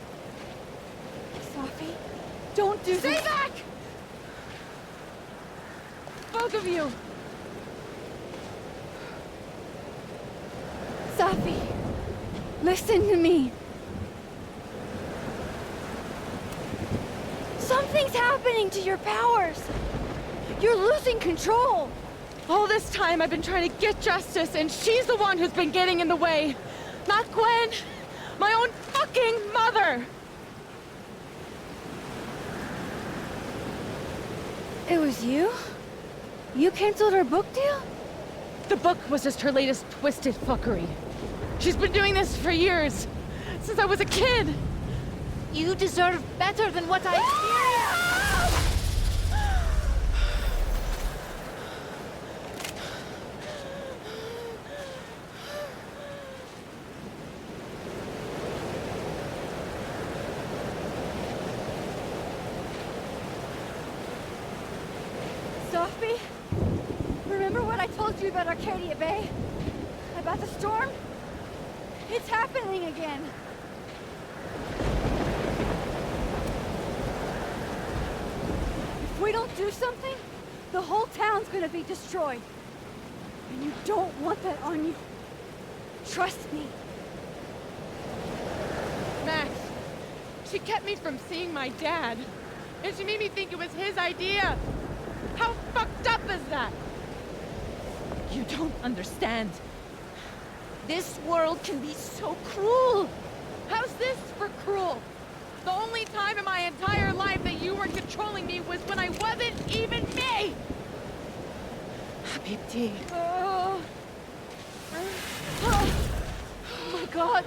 Sophie, don't do Stay this. back! Both of you. Sophie, listen to me. Something's happening to your powers. You're losing control. All this time I've been trying to get justice, and she's the one who's been getting in the way. Not Gwen. My own fucking mother. It was you? You canceled her book deal? The book was just her latest twisted fuckery. She's been doing this for years. Since I was a kid. You deserve better than what I experienced! Sophie, remember what I told you about Arcadia Bay? About the storm? It's happening again. If we don't do something, the whole town's gonna be destroyed. And you don't want that on you. Trust me. Max, she kept me from seeing my dad. And she made me think it was his idea. How fucked up is that? You don't understand. This world can be so cruel. How's this for cruel? The only time in my entire life that you were controlling me was when I wasn't even me! Habibti. Oh my god.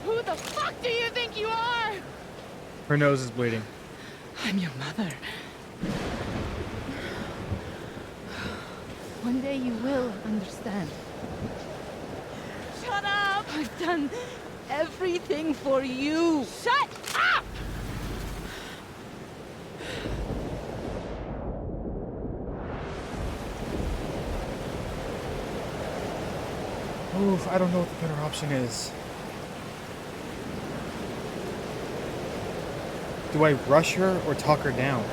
Who the fuck do you think you are? Her nose is bleeding. I'm your mother. One day you will understand. Shut up! I've done everything for you. Shut up! Oof, I don't know what the better option is. Do I rush her or talk her down?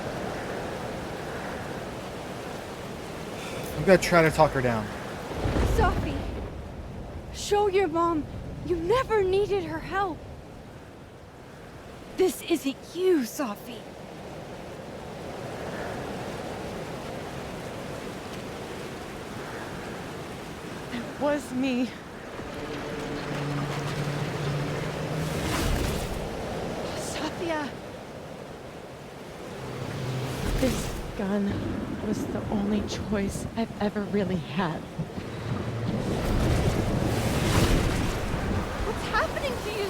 I'm gonna try to talk her down. Sophie, show your mom you never needed her help. This isn't you, Sophie. It was me. Sophia. This gun was the only choice I've ever really had. What's happening to you?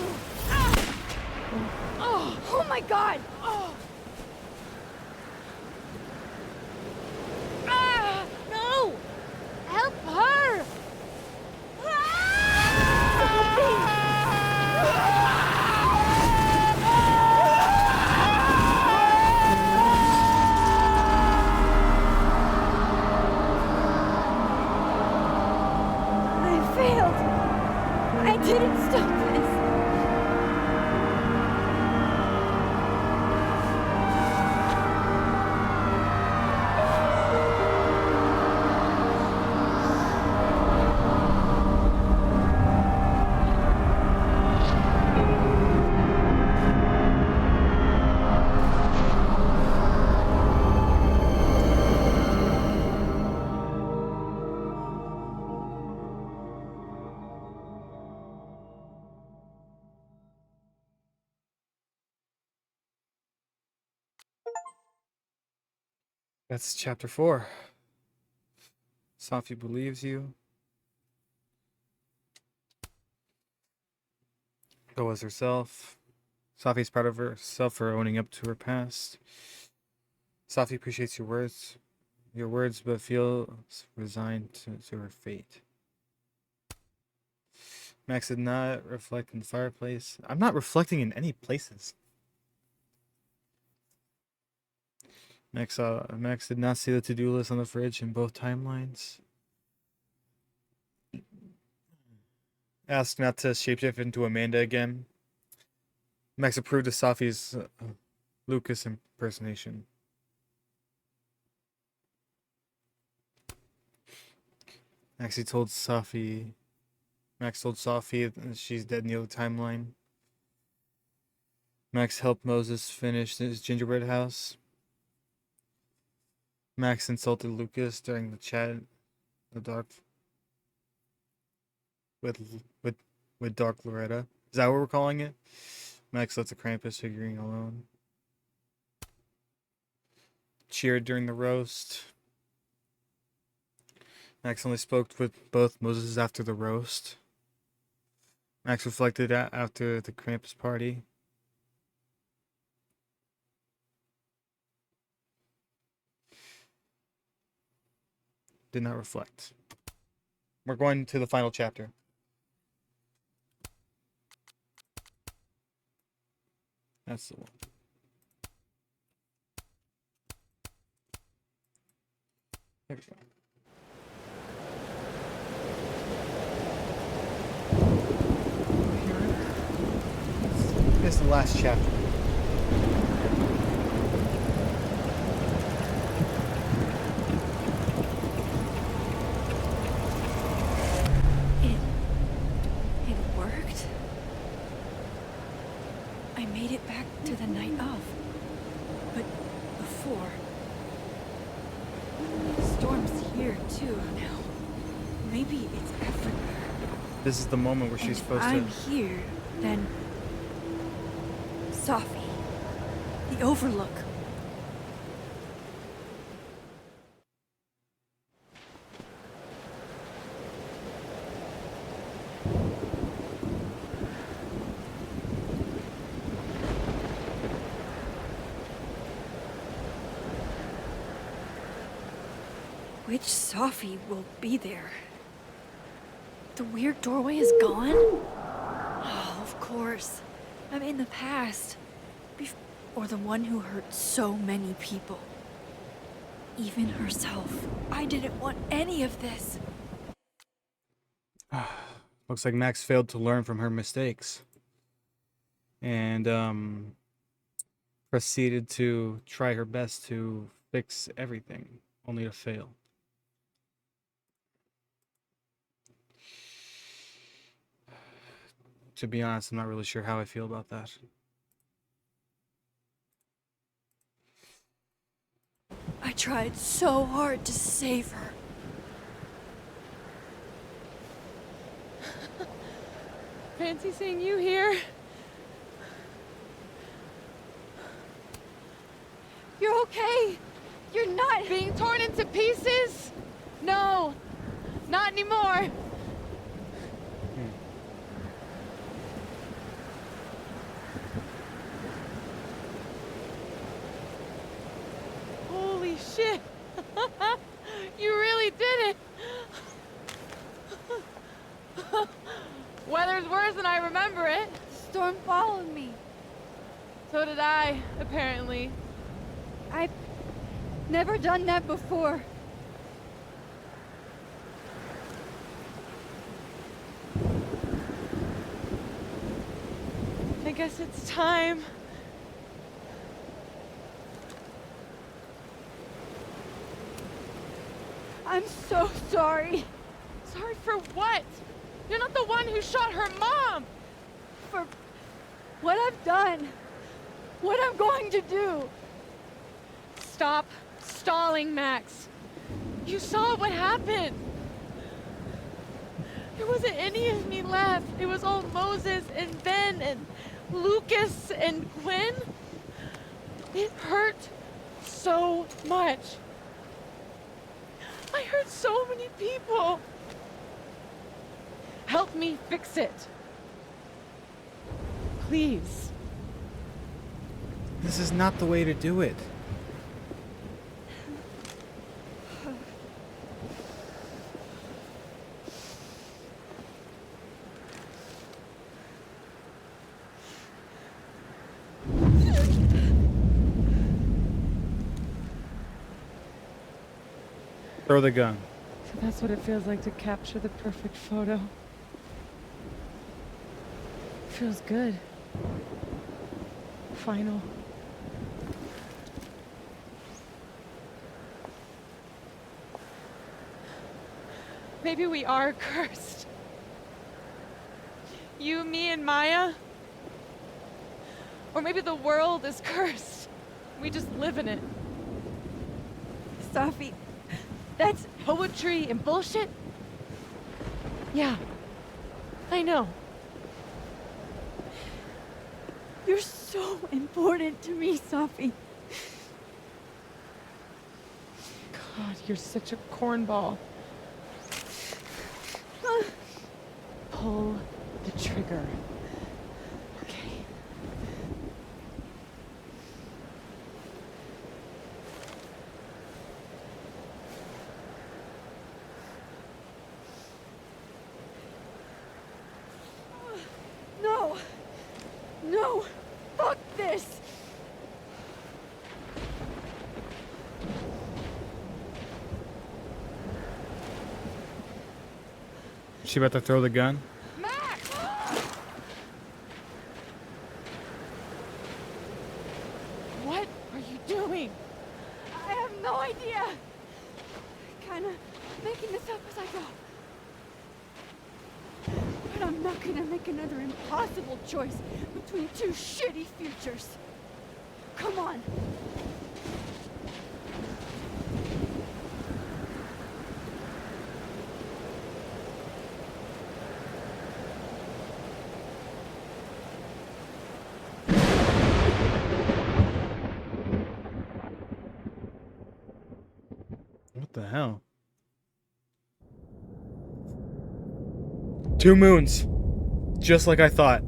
Ah! Oh my god! Oh. Ah! No! Help her! I failed. That's chapter 4. Sophie believes you. Go as herself. Sophie's proud of herself for owning up to her past. Sophie appreciates your words, but feels resigned to her fate. Max did not reflect in the fireplace. I'm not reflecting in any places. Max did not see the to-do list on the fridge in both timelines. Asked not to shapeshift into Amanda again. Max approved of Sophie's Lucas impersonation. Max told Sophie that she's dead in the other timeline. Max helped Moses finish his gingerbread house. Max insulted Lucas during the chat in the dark with Dark Loretta. Is that what we're calling it? Max lets a Krampus figurine alone. Cheered during the roast. Max only spoke with both Moses after the roast. Max reflected after the Krampus party. Did not reflect. We're going to the final chapter. That's the one. There we go. This is the last chapter. It worked. I made it back to the night of. But before. Storm's here too now. Maybe it's everywhere. This is the moment where she's supposed I'm to. here, then. Sophie. The Overlook. Which Sophie will be there? The weird doorway is gone? Oh, of course. I'm in the past. Or the one who hurt so many people. Even herself. I didn't want any of this. Looks like Max failed to learn from her mistakes. And proceeded to try her best to fix everything, only to fail. To be honest, I'm not really sure how I feel about that. I tried so hard to save her. Fancy seeing you here. You're okay. You're not being torn into pieces? No, not anymore. Holy shit. You really did it. Weather's worse than I remember it. Storm followed me. So did I, apparently. I've never done that before. I guess it's time. I'm so sorry. Sorry for what? You're not the one who shot her mom! For what I've done. What I'm going to do. Stop stalling, Max. You saw what happened. There wasn't any of me left. It was all Moses and Ben and Lucas and Gwen. It hurt so much. hurt so many people. Help me fix it. Please. This is not the way to do it. Throw the gun. So that's what it feels like to capture the perfect photo. Feels good. Final. Maybe we are cursed. You, me, and Maya. Or maybe the world is cursed. We just live in it. Safi, that's poetry and bullshit? Yeah, I know. You're so important to me, Safi. God, you're such a cornball. Pull the trigger. Okay. No! No! Fuck this! She about to throw the gun? What are you doing? I have no idea. Kinda making this up as I go. But I'm not gonna make another impossible choice between two shitty futures. Come on. What the hell? 2 moons. Just like I thought.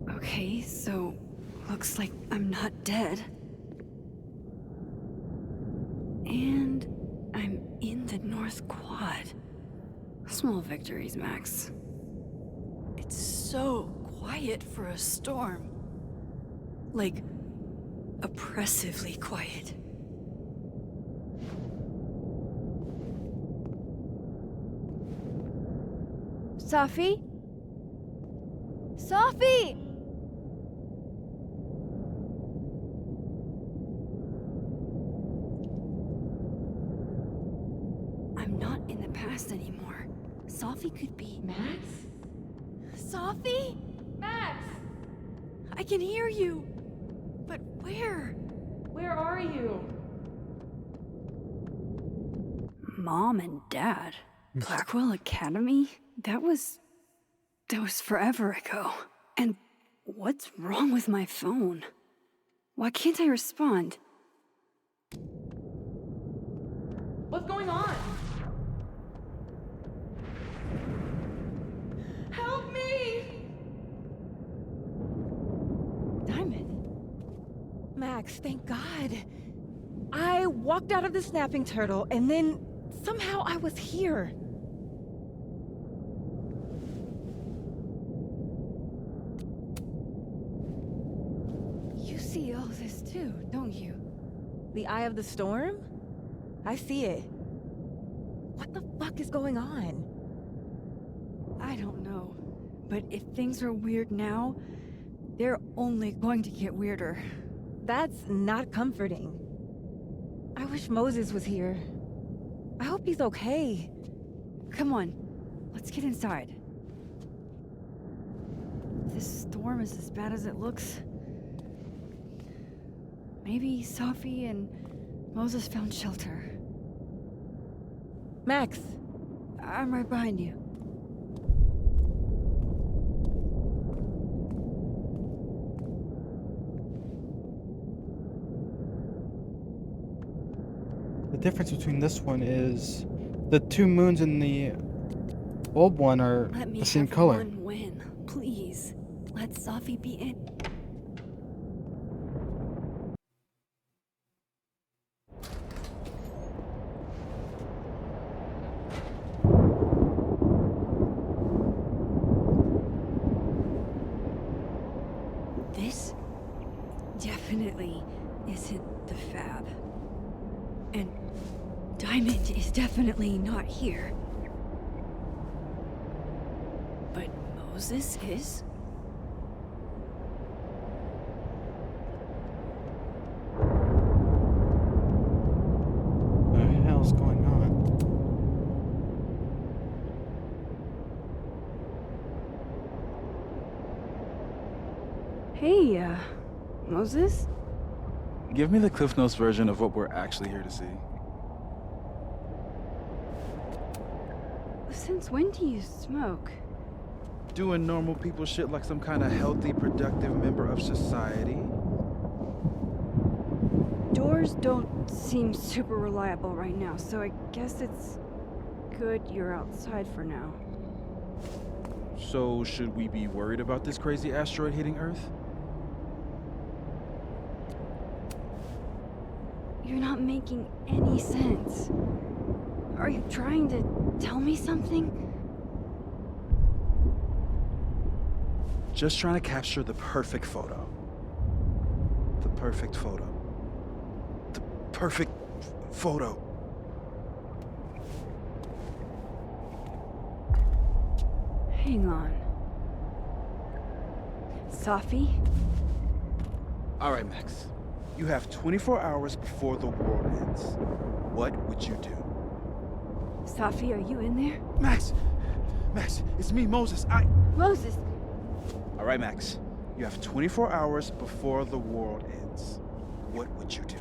Okay, so looks like I'm not dead. And I'm in the North Quad. Small victories, Max. It's so quiet for a storm. Like, oppressively quiet. Safi? Safi! I'm not in the past anymore. Safi could be... Max? Safi? Max! I can hear you! But where? Where are you? Mom and Dad? Blackwell Academy? That was forever ago. And what's wrong with my phone? Why can't I respond? What's going on? Help me! Diamond. Max, thank God. I walked out of the snapping turtle and then somehow I was here. You see all this too, don't you? The eye of the storm? I see it. What the fuck is going on? I don't know. But if things are weird now, they're only going to get weirder. That's not comforting. I wish Moses was here. I hope he's okay. Come on, let's get inside. This storm is as bad as it looks. Maybe Safi and Moses found shelter. Max! I'm right behind you. The difference between this one is the two moons in the old one are Let me the same have color. one win, please. Let Safi be it. This definitely isn't the Fab. And Diamond is definitely not here. But Moses is? What the hell's going on? Hey, Moses? Give me the Cliff Notes version of what we're actually here to see. Since when do you smoke? Doing normal people shit like some kind of healthy, productive member of society. Doors don't seem super reliable right now, so I guess it's good you're outside for now. So, should we be worried about this crazy asteroid hitting Earth? You're not making any sense. Are you trying to tell me something? Just trying to capture the perfect photo. The perfect photo. The perfect photo. Hang on. Safi? All right, Max. You have 24 hours before the world ends. What would you do? Safi, are you in there? Max! Max, it's me, Moses. Moses! All right, Max. You have 24 hours before the world ends. What would you do?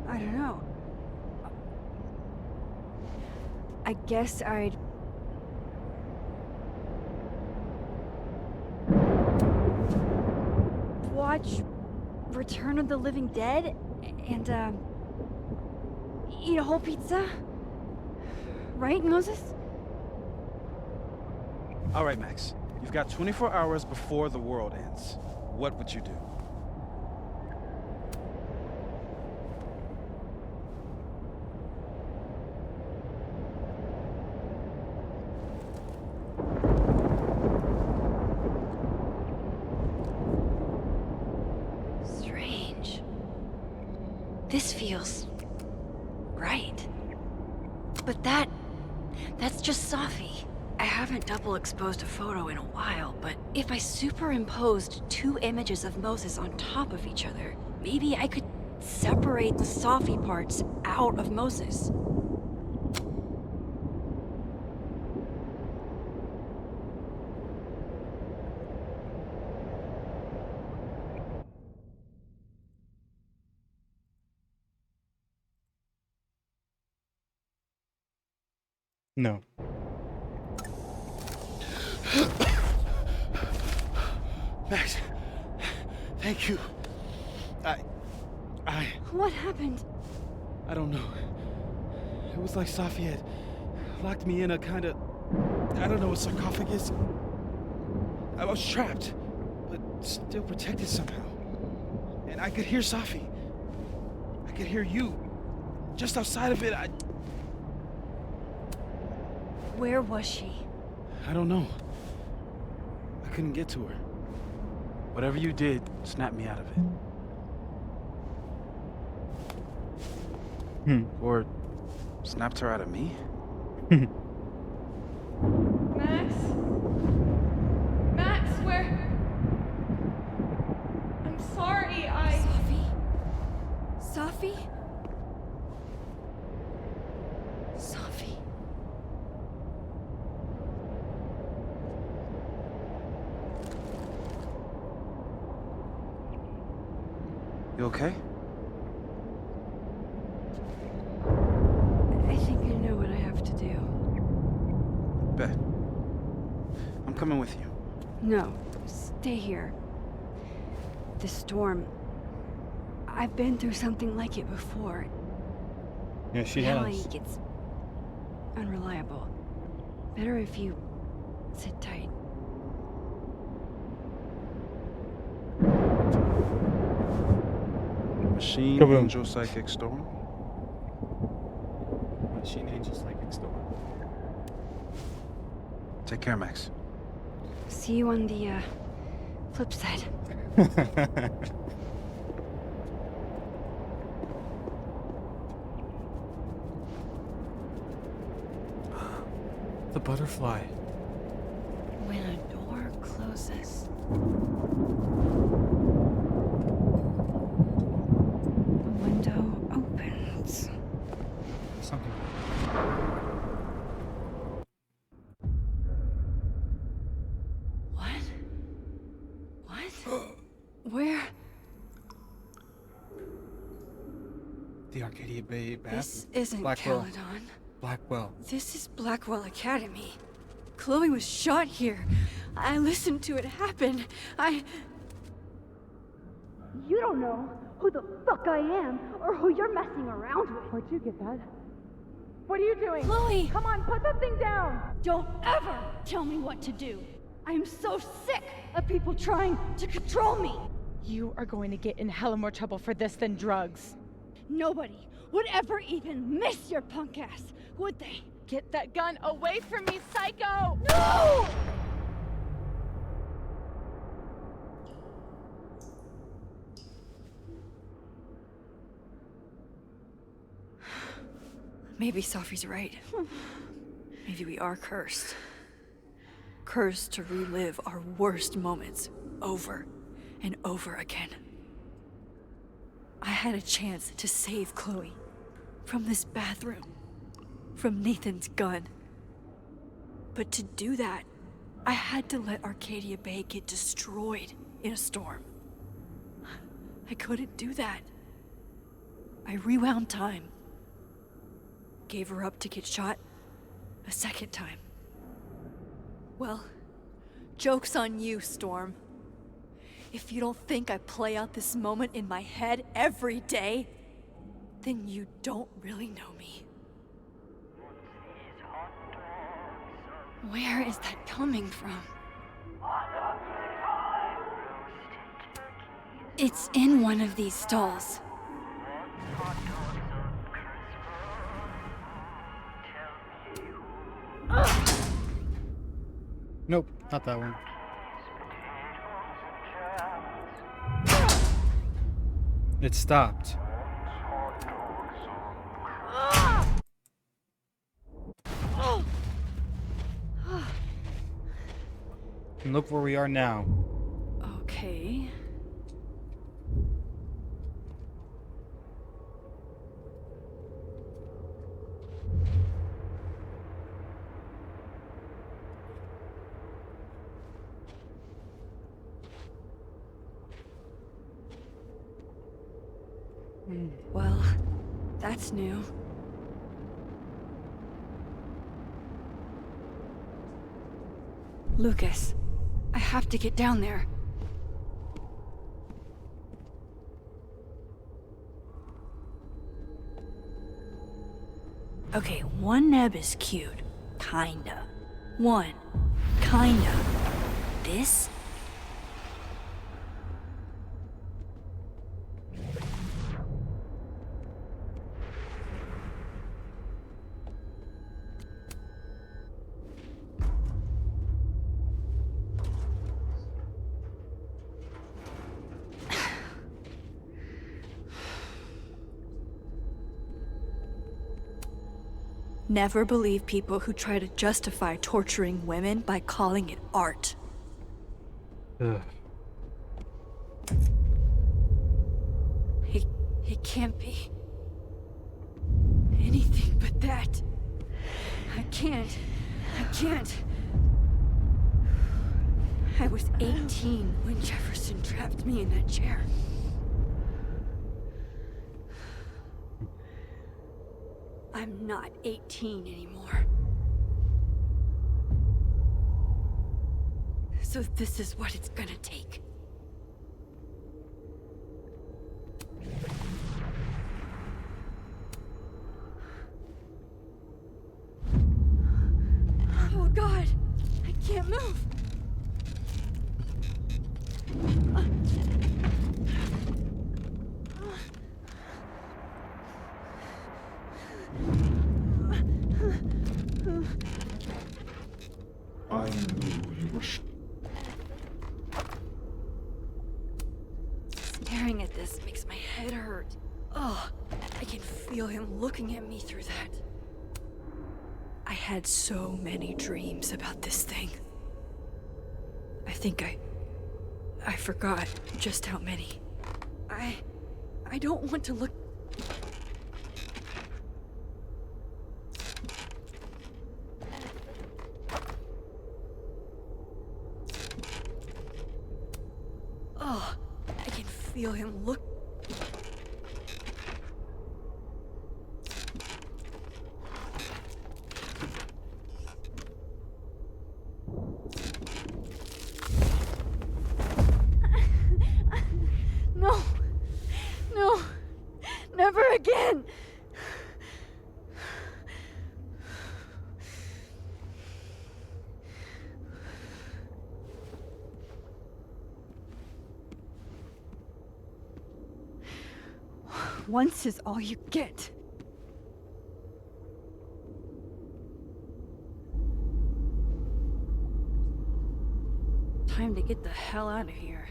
I don't know. I guess I'd... watch Return of the Living Dead and, eat a whole pizza? Right, Moses? All right, Max. You've got 24 hours before the world ends. What would you do? Strange. This feels right. But that's just Safi. I haven't double exposed a photo in a while, but if I superimposed two images of Moses on top of each other, maybe I could separate the Safi parts out of Moses. No. Max, thank you. What happened? I don't know. It was like Safi had locked me in a kind of, I don't know, a sarcophagus. I was trapped, but still protected somehow. And I could hear Safi. I could hear you. Just outside of it, Where was she? I don't know. I couldn't get to her. Whatever you did, snapped me out of it. Or snapped her out of me? Max? Max, where? I'm sorry. You okay? I think I know what I have to do. Bet. I'm coming with you. No, stay here. The storm. I've been through something like it before. Yeah, she Reality has. gets unreliable. Better if you sit tight. Machine Kaboom. Angel Psychic Storm. Machine Angel Psychic Storm. Take care, Max. See you on the flip side. The butterfly. When a door closes, a window opens. Something. What? What? Where? The Arcadia Bay bath. This isn't Blackwell. Caledon. Blackwell. This is Blackwell Academy. Chloe was shot here. I listened to it happen. You don't know who the fuck I am or who you're messing around with. Where'd you get that? What are you doing? Chloe! Come on, put that thing down! Don't ever tell me what to do. I'm so sick of people trying to control me. You are going to get in hella more trouble for this than drugs. Nobody would ever even miss your punk ass, would they? Get that gun away from me, psycho! No! Maybe Sophie's right. Maybe we are cursed. Cursed to relive our worst moments over and over again. I had a chance to save Chloe from this bathroom, from Nathan's gun. But to do that, I had to let Arcadia Bay get destroyed in a storm. I couldn't do that. I rewound time. Gave her up to get shot a second time. Well, joke's on you, Storm. If you don't think I play out this moment in my head every day, then you don't really know me. Where is that coming from? It's in one of these stalls. Nope, not that one. It stopped. And look where we are now. Okay. Well, that's new. Lucas, I have to get down there. Okay, one neb is cute. Kinda. One. Kinda. This? Never believe people who try to justify torturing women by calling it art. Ugh. It can't be anything but that. I can't. I was 18 when Jefferson trapped me in that chair. I'm not 18 anymore. So this is what it's gonna take. Oh God, I can't move. I knew you were. Staring at this makes my head hurt. Oh, I can feel him looking at me through that. I had so many dreams about this thing. I think I forgot just how many. I don't want to look. Oh, I can feel him look. No! No! Never again! Once is all you get. Time to get the hell out of here.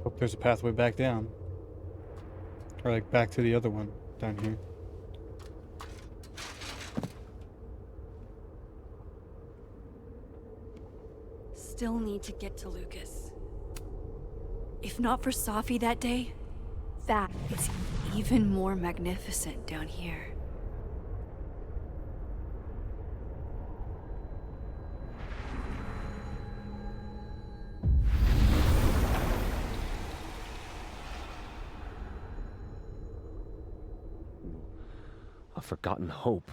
Hope there's a pathway back down. Or like back to the other one down here. Still need to get to Lucas. If not for Safi that day, it's even more magnificent down here. A forgotten hope.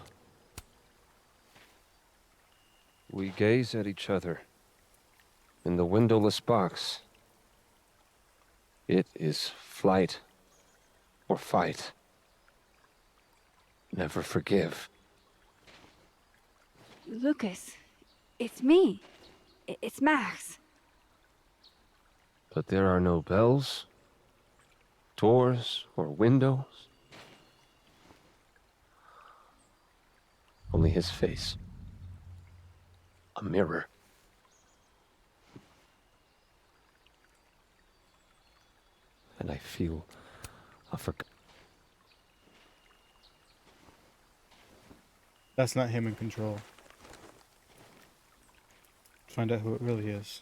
We gaze at each other in the windowless box. It is flight or fight. Never forgive. Lucas, it's me. It's Max. But there are no bells, doors, or windows. Only his face. A mirror. And I feel a That's not him in control. Find out who it really is.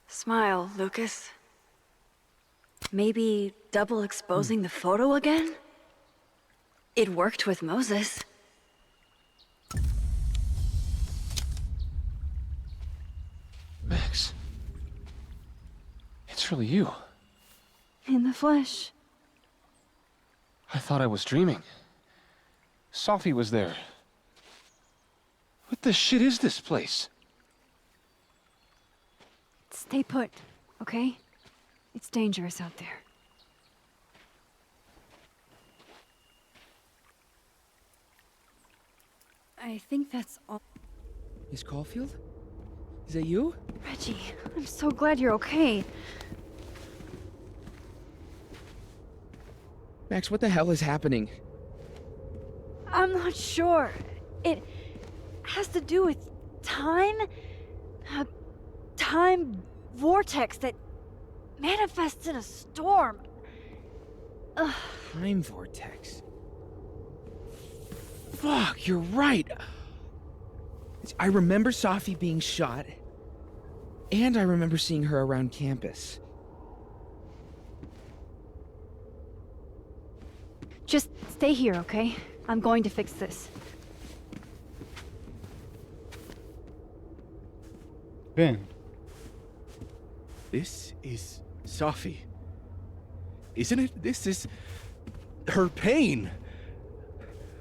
Smile, Lucas. Maybe double exposing the photo again? It worked with Moses. Max. It's really you. In the flesh. I thought I was dreaming. Safi was there. What the shit is this place? Stay put, okay? It's dangerous out there. I think that's all. Miss Caulfield? Is that you? Reggie, I'm so glad you're okay. Max, what the hell is happening? I'm not sure. It has to do with time? A time vortex that manifests in a storm. Ugh. Time vortex. Fuck, you're right. I remember Safi being shot, and I remember seeing her around campus. Just stay here, okay? I'm going to fix this. Ben. This is Safi. Isn't it? This is her pain.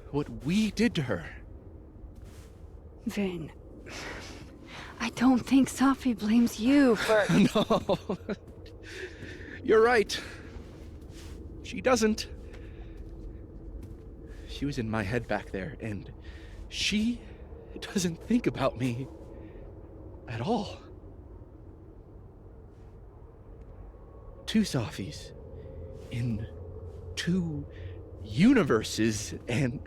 What we did to her. Vin, I don't think Safi blames you for... No. You're right. She doesn't. She was in my head back there, and she doesn't think about me at all. Two Safis in two universes, and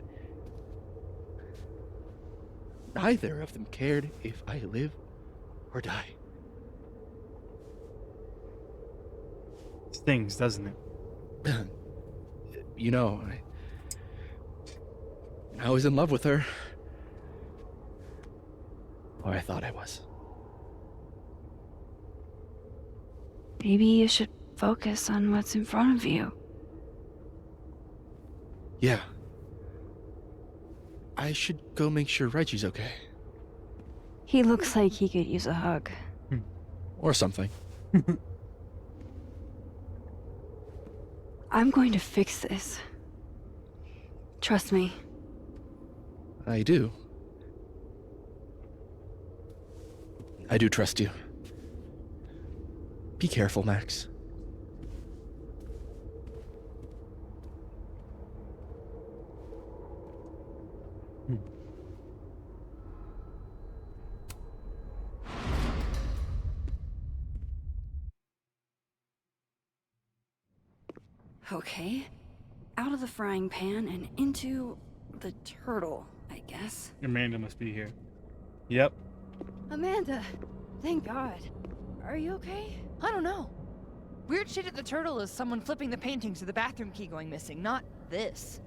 neither of them cared if I live or die. Stings, doesn't it? You know, I was in love with her. Or I thought I was. Maybe you should focus on what's in front of you. Yeah. I should go make sure Reggie's okay. He looks like he could use a hug. Or something. I'm going to fix this. Trust me. I do. I do trust you. Be careful, Max. Okay. Out of the frying pan and into the turtle, I guess. Amanda must be here. Yep. Amanda, thank God. Are you okay? I don't know. Weird shit at the turtle is someone flipping the paintings or the bathroom key going missing, not this.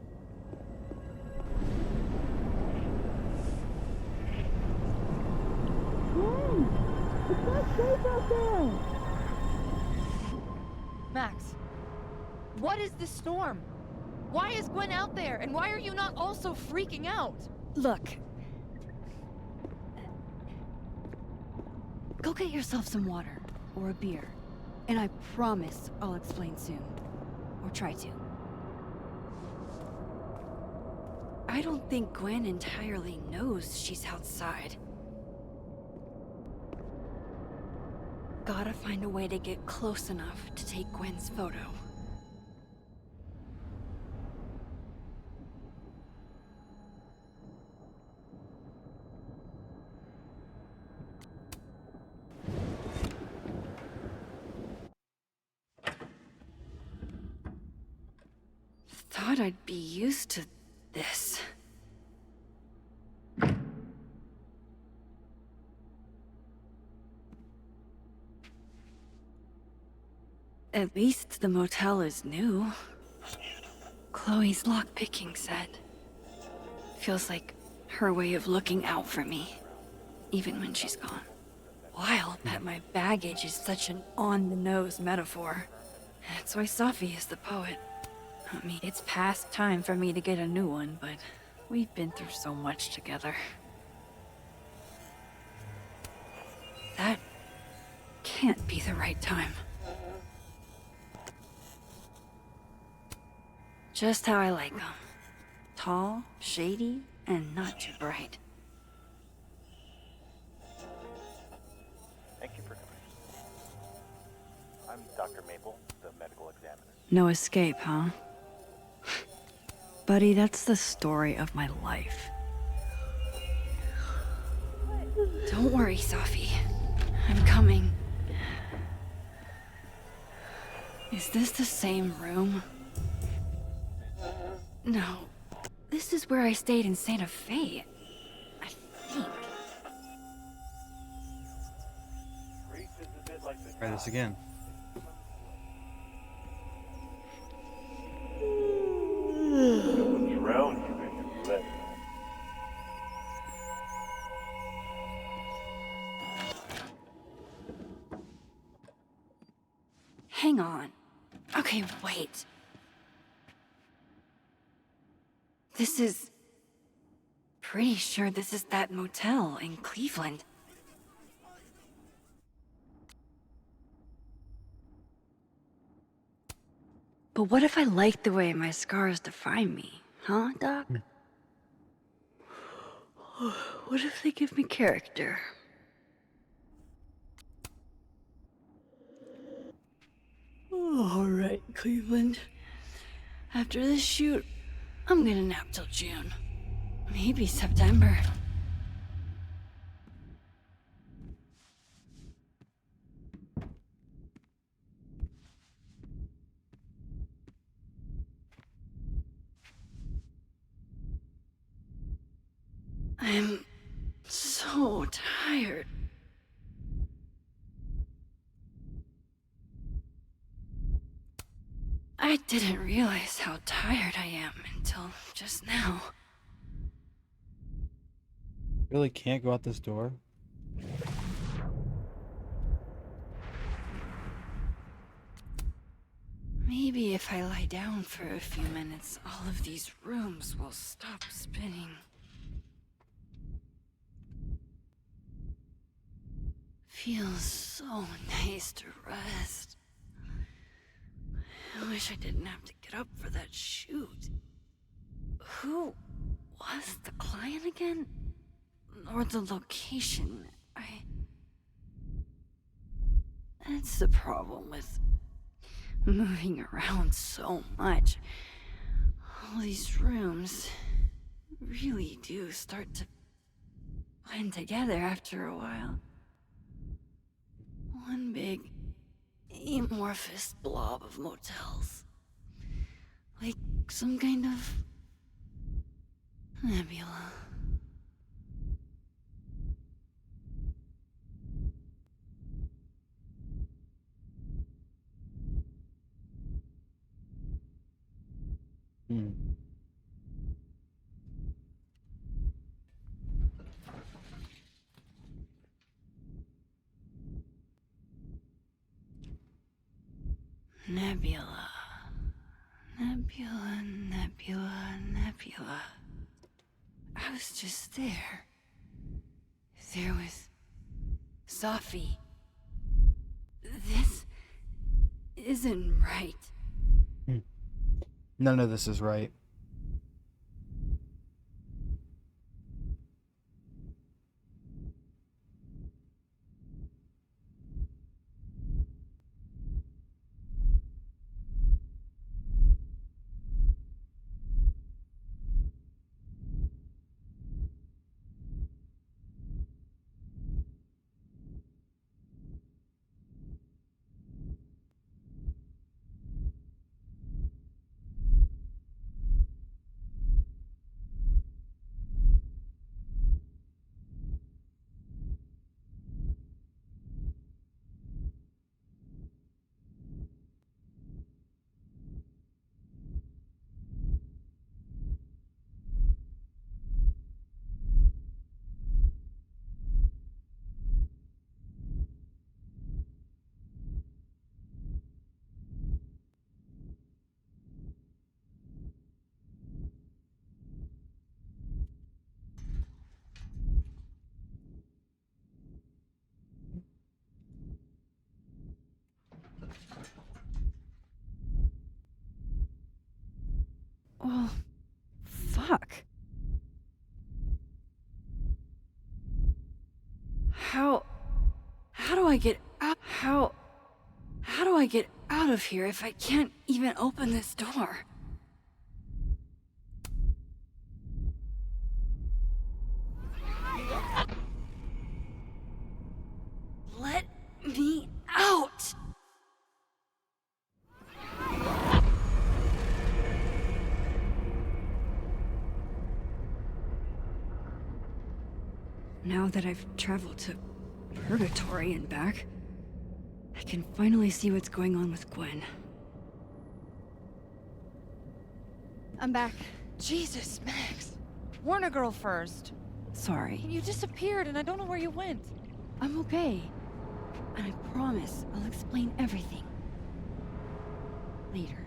It's not safe out there! Max, what is this storm? Why is Gwen out there, and why are you not also freaking out? Look. Go get yourself some water, or a beer. And I promise I'll explain soon. Or try to. I don't think Gwen entirely knows she's outside. Gotta find a way to get close enough to take Gwen's photo. Thought I'd be used to this. At least the motel is new. Chloe's lockpicking set. Feels like her way of looking out for me, even when she's gone. Wild that my baggage is such an on-the-nose metaphor. That's why Safi is the poet. I mean, it's past time for me to get a new one, but we've been through so much together. That can't be the right time. Just how I like them. Tall, shady, and not too bright. Thank you for coming. I'm Dr. Maple, the medical examiner. No escape, huh? Buddy, that's the story of my life. Don't worry, Safi. I'm coming. Is this the same room? No. This is where I stayed in Santa Fe. I think. Try this again. Drown you in your blood. Hang on. Okay, wait. This is... Pretty sure this is that motel in Cleveland. But what if I like the way my scars define me? Huh, Doc? What if they give me character? All right, Cleveland. After this shoot, I'm gonna nap till June. Maybe September. I'm so tired. I didn't realize how tired I am until just now. Really can't go out this door? Maybe if I lie down for a few minutes, all of these rooms will stop spinning. Feels so nice to rest. I wish I didn't have to get up for that shoot. Who was the client again? Or the location? That's the problem with moving around so much. All these rooms really do start to blend together after a while. One big, amorphous blob of motels. Like some kind of nebula. Nebula. Nebula, nebula, nebula. I was just there. There was Sophie. This isn't right. None of this is right. Well, fuck. How do I get out? How do I get out of here if I can't even open this door? Let me out! Now that I've traveled to Purgatory and back, I can finally see what's going on with Gwen. I'm back. Jesus, Max. Warn a girl first. Sorry. You disappeared and I don't know where you went. I'm okay. And I promise I'll explain everything. Later.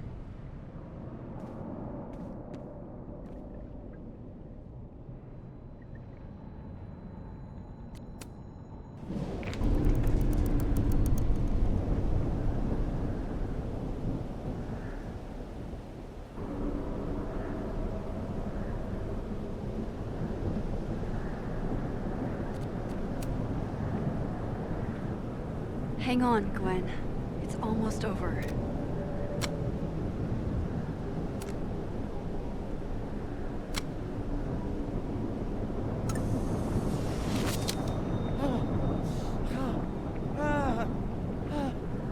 Hang on, Gwen. It's almost over.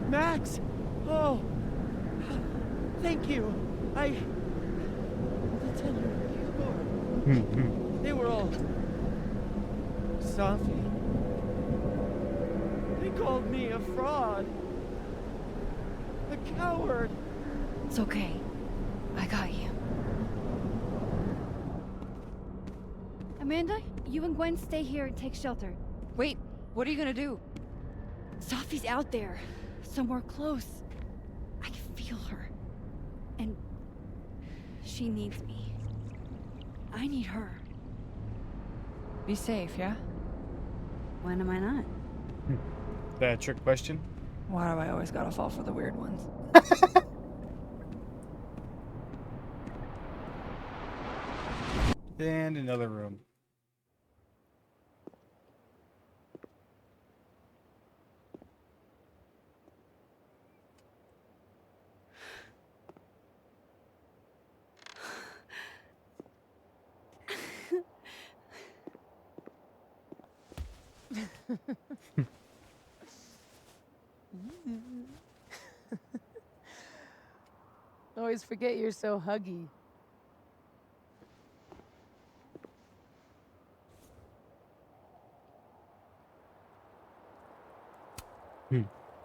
Max! Oh! Thank you. The tender they were all... Sophie. They called me a fraud. A coward. It's okay. I got you. Amanda, you and Gwen stay here and take shelter. Wait, what are you gonna do? Sophie's out there. Somewhere close. I can feel her. And she needs me. I need her. Be safe, yeah? When am I not? That a trick question? Why do I always gotta fall for the weird ones? And another room. Always forget you're so huggy.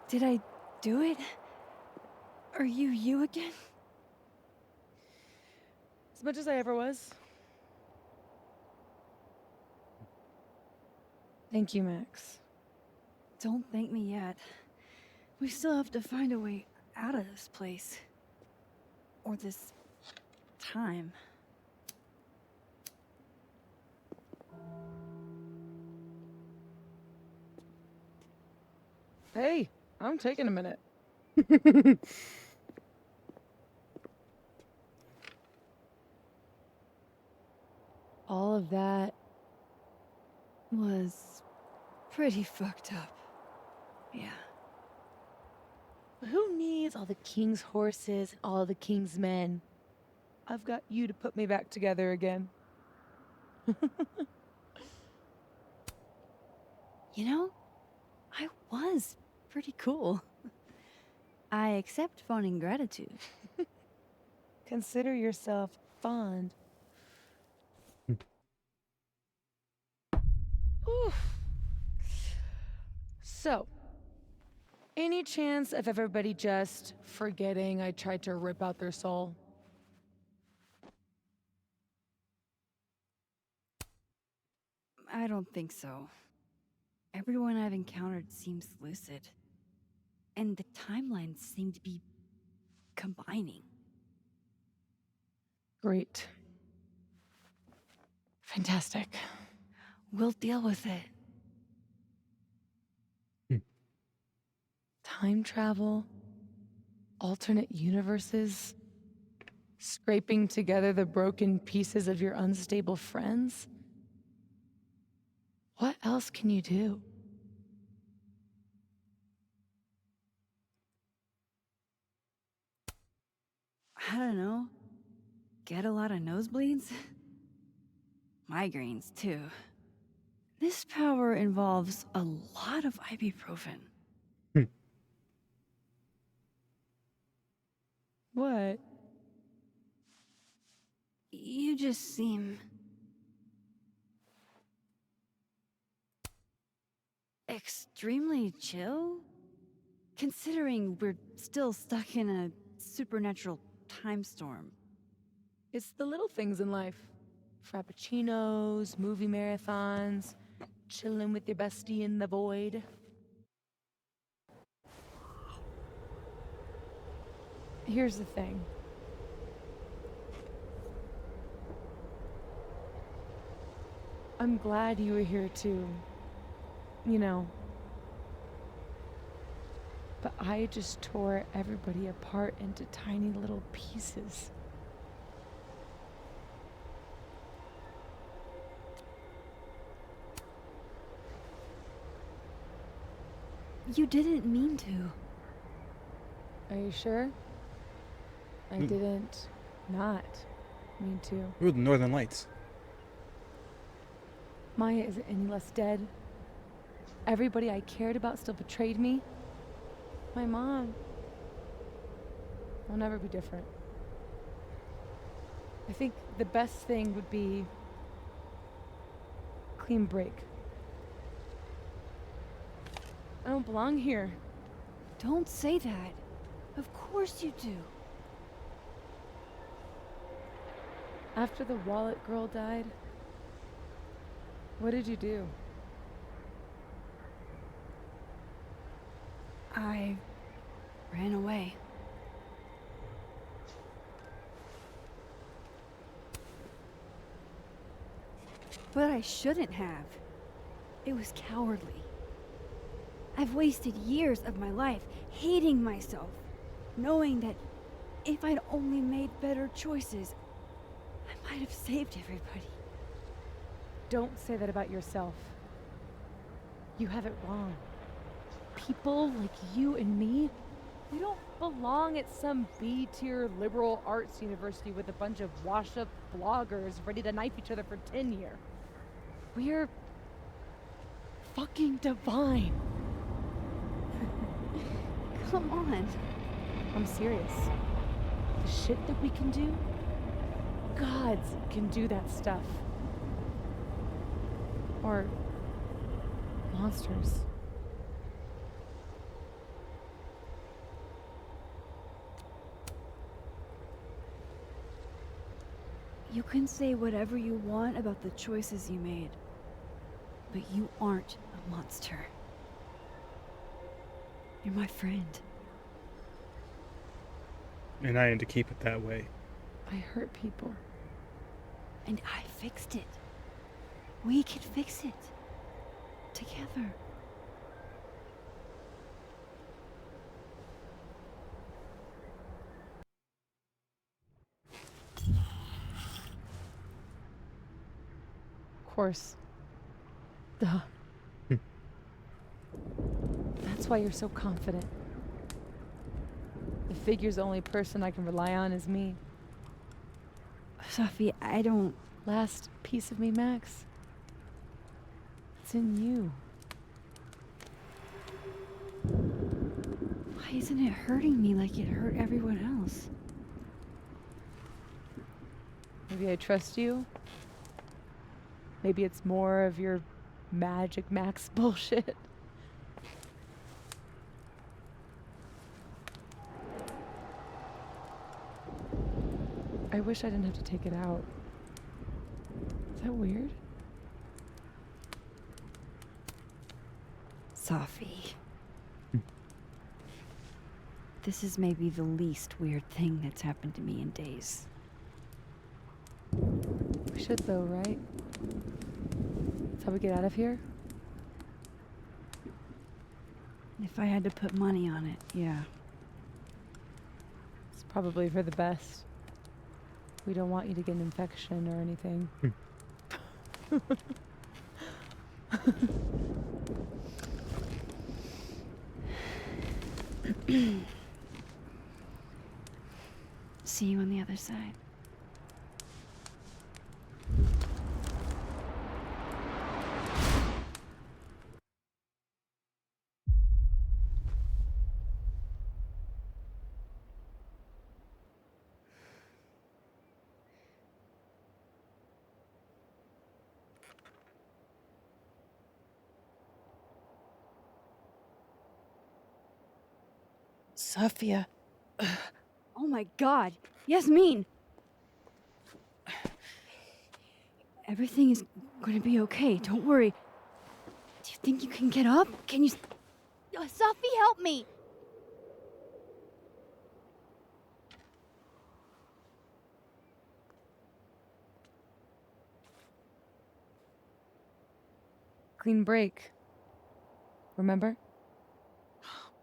Did I do it? Are you again? As much as I ever was. Thank you, Max. Don't thank me yet. We still have to find a way out of this place. Or this time. Hey, I'm taking a minute. All of that was pretty fucked up. Yeah. Who needs all the king's horses and all the king's men? I've got you to put me back together again. You know, I was pretty cool. I accept fun and gratitude. Consider yourself fond. Oof. So, any chance of everybody just forgetting I tried to rip out their soul? I don't think so. Everyone I've encountered seems lucid. And the timelines seem to be combining. Great. Fantastic. We'll deal with it. Time travel, alternate universes, scraping together the broken pieces of your unstable friends. What else can you do? I don't know. Get a lot of nosebleeds? Migraines, too. This power involves a lot of ibuprofen. What? You just seem... extremely chill? Considering we're still stuck in a supernatural time storm. It's the little things in life. Frappuccinos, movie marathons, chilling with your bestie in the void. Here's the thing. I'm glad you were here too. You know. But I just tore everybody apart into tiny little pieces. You didn't mean to. Are you sure? I didn't not mean to. Ooh, the Northern Lights. Maya isn't any less dead. Everybody I cared about still betrayed me. My mom will never be different. I think the best thing would be clean break. I don't belong here. Don't say that. Of course you do. After the wallet girl died, what did you do? I ran away. But I shouldn't have. It was cowardly. I've wasted years of my life hating myself, knowing that if I'd only made better choices, I might have saved everybody. Don't say that about yourself. You have it wrong. People like you and me, we don't belong at some B-tier liberal arts university with a bunch of washed-up bloggers ready to knife each other for tenure. We're fucking divine. Come on. I'm serious. The shit that we can do, gods can do that stuff. Or monsters. You can say whatever you want about the choices you made, but you aren't a monster. You're my friend. And I aim to keep it that way. I hurt people. And I fixed it. We can fix it. Together. Of course. Duh. That's why you're so confident. The figure's the only person I can rely on is me. Sophie, I don't... Last piece of me, Max. It's in you. Why isn't it hurting me like it hurt everyone else? Maybe I trust you. Maybe it's more of your Magic Max bullshit. I wish I didn't have to take it out. Is that weird? Sophie. This is maybe the least weird thing that's happened to me in days. We should though, right? That's how we get out of here? If I had to put money on it, yeah. It's probably for the best. We don't want you to get an infection or anything. See you on the other side. Sophia. Oh my god! Yasmin! Everything is gonna be okay, don't worry. Do you think you can get up? Can you... Sophie, help me! Clean break. Remember?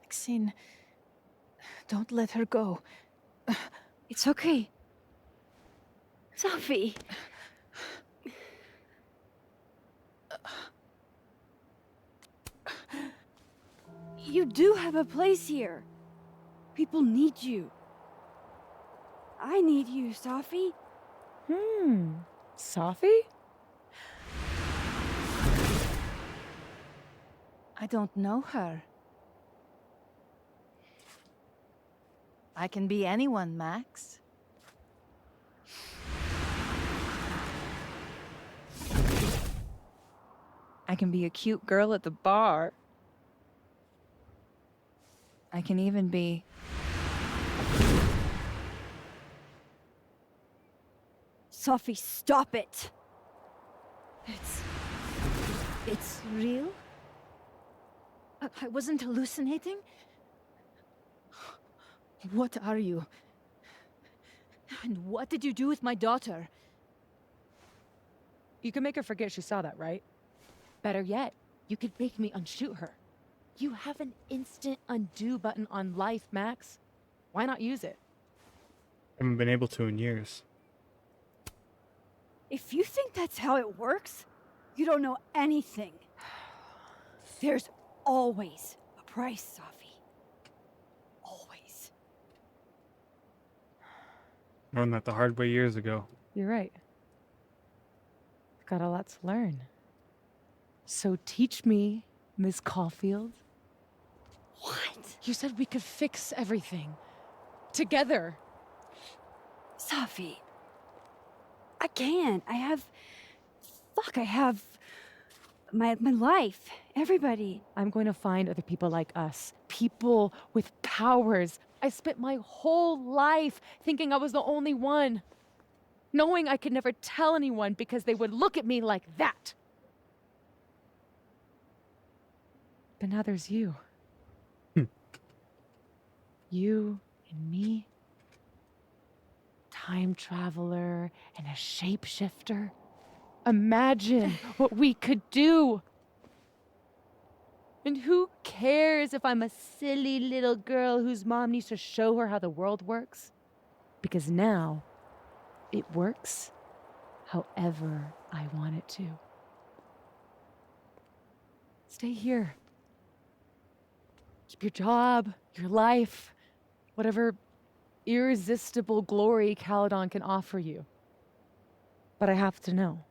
Maxine, don't let her go. It's okay. Sophie! You do have a place here. People need you. I need you, Sophie. Sophie? I don't know her. I can be anyone, Max. I can be a cute girl at the bar. I can even be... Sophie, stop it. It's real? I wasn't hallucinating? What are you? And what did you do with my daughter? You can make her forget she saw that, right? Better yet, you could make me unshoot her. You have an instant undo button on life, Max. Why not use it? Haven't been able to in years. If you think that's how it works, you don't know anything. There's always a price, Sophie. Always. Learned that the hard way years ago. You're right. I've got a lot to learn. So teach me, Miss Caulfield. What? You said we could fix everything. Together. Sophie. I can't. I have my life. Everybody. I'm going to find other people like us. People with powers. I spent my whole life thinking I was the only one. Knowing I could never tell anyone because they would look at me like that. But now there's you. You and me. Time traveler and a shapeshifter. Imagine what we could do. And who cares if I'm a silly little girl whose mom needs to show her how the world works? Because now, it works however I want it to. Stay here. Keep your job, your life, whatever irresistible glory Caledon can offer you. But I have to know.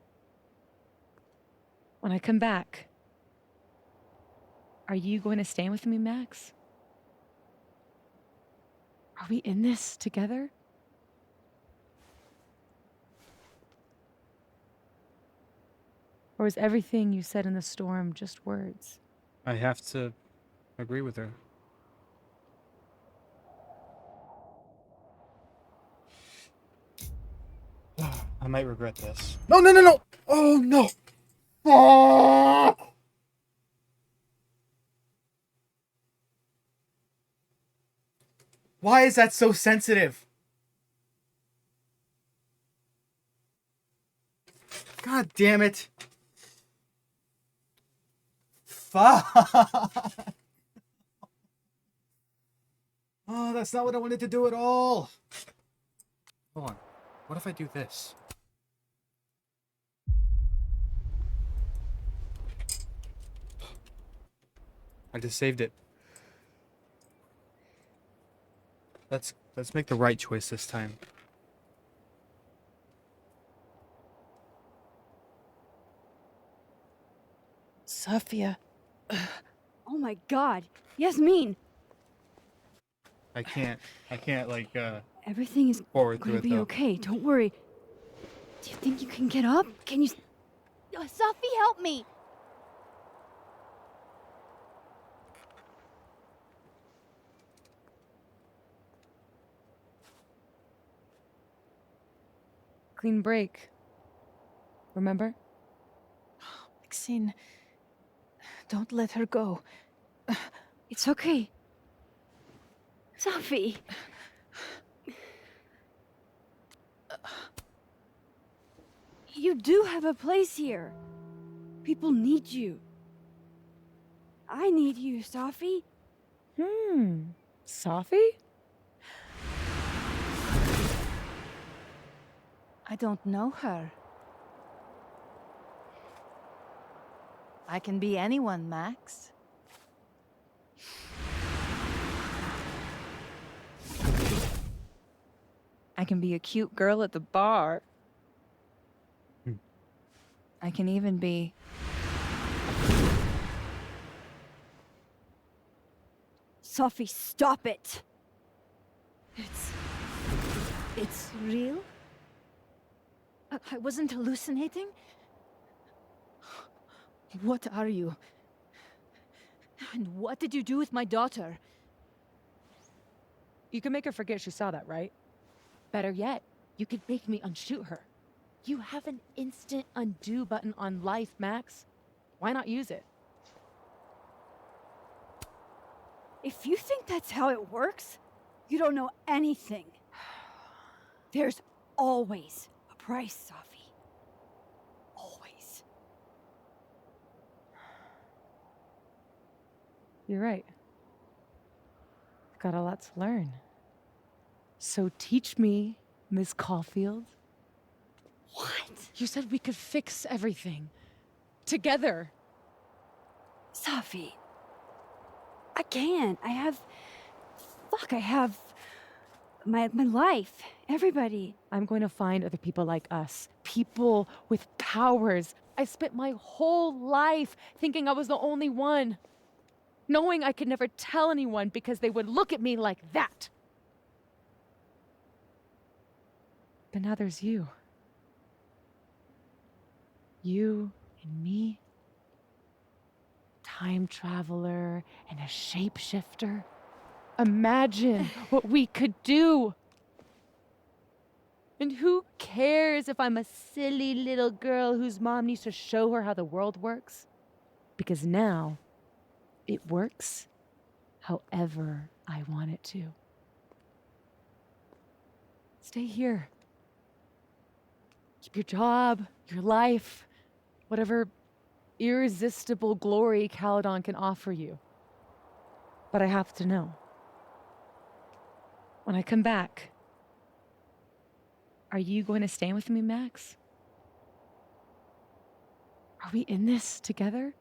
When I come back, are you going to stay with me, Max? Are we in this together? Or is everything you said in the storm just words? I have to agree with her. I might regret this. No, no, no, no! Oh, no! Oh! Why is that so sensitive? God damn it. Fuck! Oh, that's not what I wanted to do at all. Hold on. What if I do this? I just saved it. Let's make the right choice this time. Sophia. Oh my god. Yasmin. I can't like Everything is forward going through to it be though. okay. Don't worry. Do you think you can get up? Can you... Sophie, help me! Clean break. Remember? Maxine, don't let her go. It's okay. Sophie. You do have a place here. People need you. I need you, Sophie. Sophie? I don't know her. I can be anyone, Max. I can be a cute girl at the bar. I can even be... Sophie, stop it! It's real? I wasn't hallucinating? What are you? And what did you do with my daughter? You can make her forget she saw that, right? Better yet, you could make me unshoot her. You have an instant undo button on life, Max. Why not use it? If you think that's how it works, you don't know anything. There's always a price, Sophie. Always. You're right. I've got a lot to learn. So teach me, Miss Caulfield. What? You said we could fix everything. Together. Sophie. I can't. I have my life. Everybody. I'm going to find other people like us. People with powers. I spent my whole life thinking I was the only one. Knowing I could never tell anyone because they would look at me like that. But now there's you. You and me. Time traveler and a shapeshifter. Imagine what we could do. And who cares if I'm a silly little girl whose mom needs to show her how the world works? Because now, it works however I want it to. Stay here. Keep your job, your life, whatever irresistible glory Caledon can offer you. But I have to know. When I come back, are you going to stay with me, Max? Are we in this together?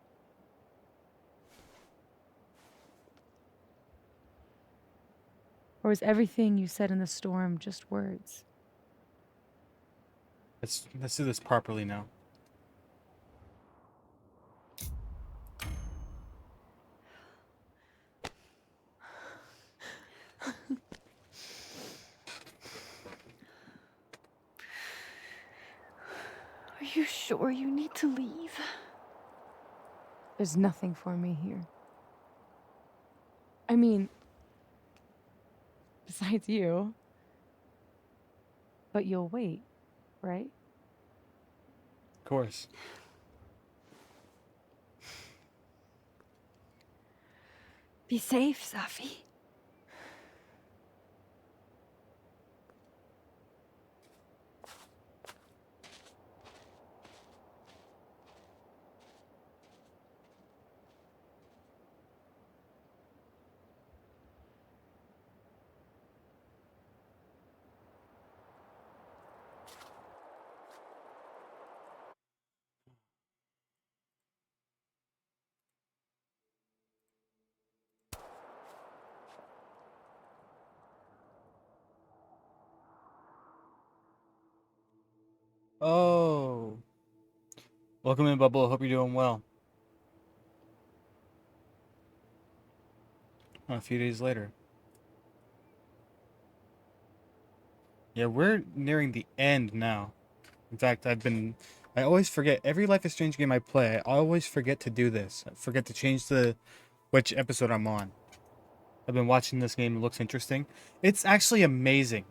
Or is everything you said in the storm just words? Let's do this properly now. Are you sure you need to leave? There's nothing for me here. I mean, besides you. But you'll wait, right? Of course. Be safe, Sophie. Oh. Welcome in, Bubble. Hope you're doing well. A few days later. Yeah, we're nearing the end now. In fact, I always forget, every Life is Strange game I play, I always forget to do this. I forget to change which episode I'm on. I've been watching this game, it looks interesting. It's actually amazing.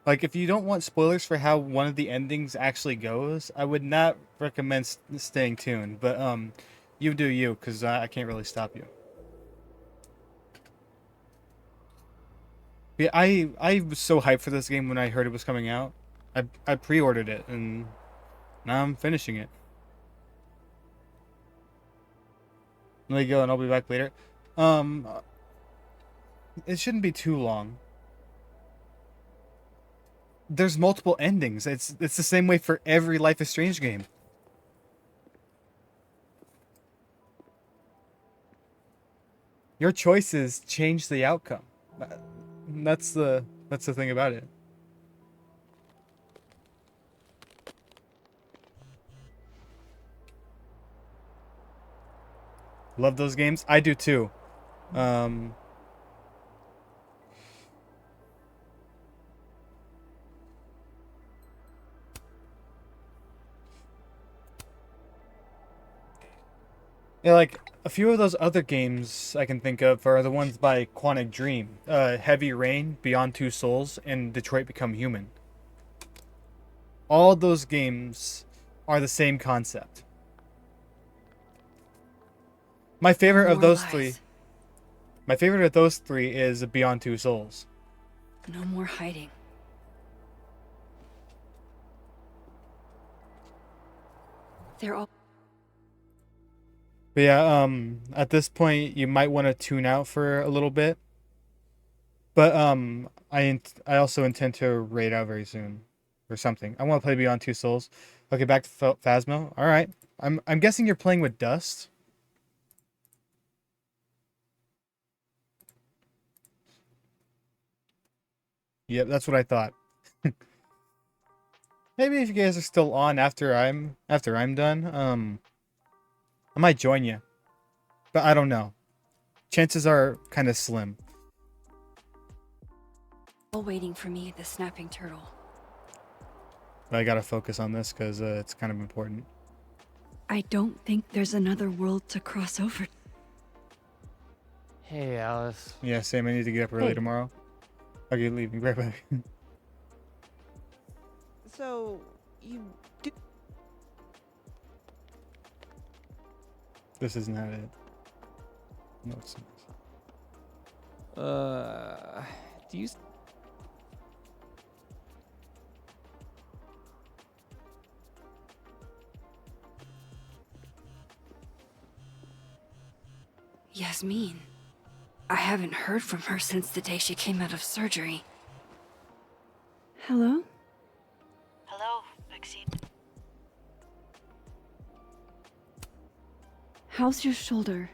Like, if you don't want spoilers for how one of the endings actually goes, I would not recommend staying tuned. But, you do you, because I can't really stop you. Yeah, I was so hyped for this game when I heard it was coming out. I pre-ordered it, and now I'm finishing it. Let me go, and I'll be back later. It shouldn't be too long. There's multiple endings. It's the same way for every Life is Strange game. Your choices change the outcome. That's the thing about it. Love those games. I do too. Yeah, like a few of those other games I can think of are the ones by Quantic Dream, Heavy Rain, Beyond Two Souls, and Detroit Become Human. All those games are the same concept. My favorite of those three. My favorite of those three is Beyond Two Souls. No more hiding. They're all. But yeah, at this point you might want to tune out for a little bit. But I also intend to raid out very soon, or something. I want to play Beyond Two Souls. Okay, back to Phasmo. All right, I'm guessing you're playing with Dust. Yep, that's what I thought. Maybe if you guys are still on after I'm done, I might join you, but I don't know. Chances are kind of slim. All waiting for me at the snapping turtle. But I gotta focus on this because it's kind of important. I don't think there's another world to cross over. Hey, Alice. Yeah, Sam, I need to get up early tomorrow. Okay, leaving right back. So, you do... This is not it. No, it's not. Do you... Yasmin. I haven't heard from her since the day she came out of surgery. Hello? Hello, Maxine. How's your shoulder?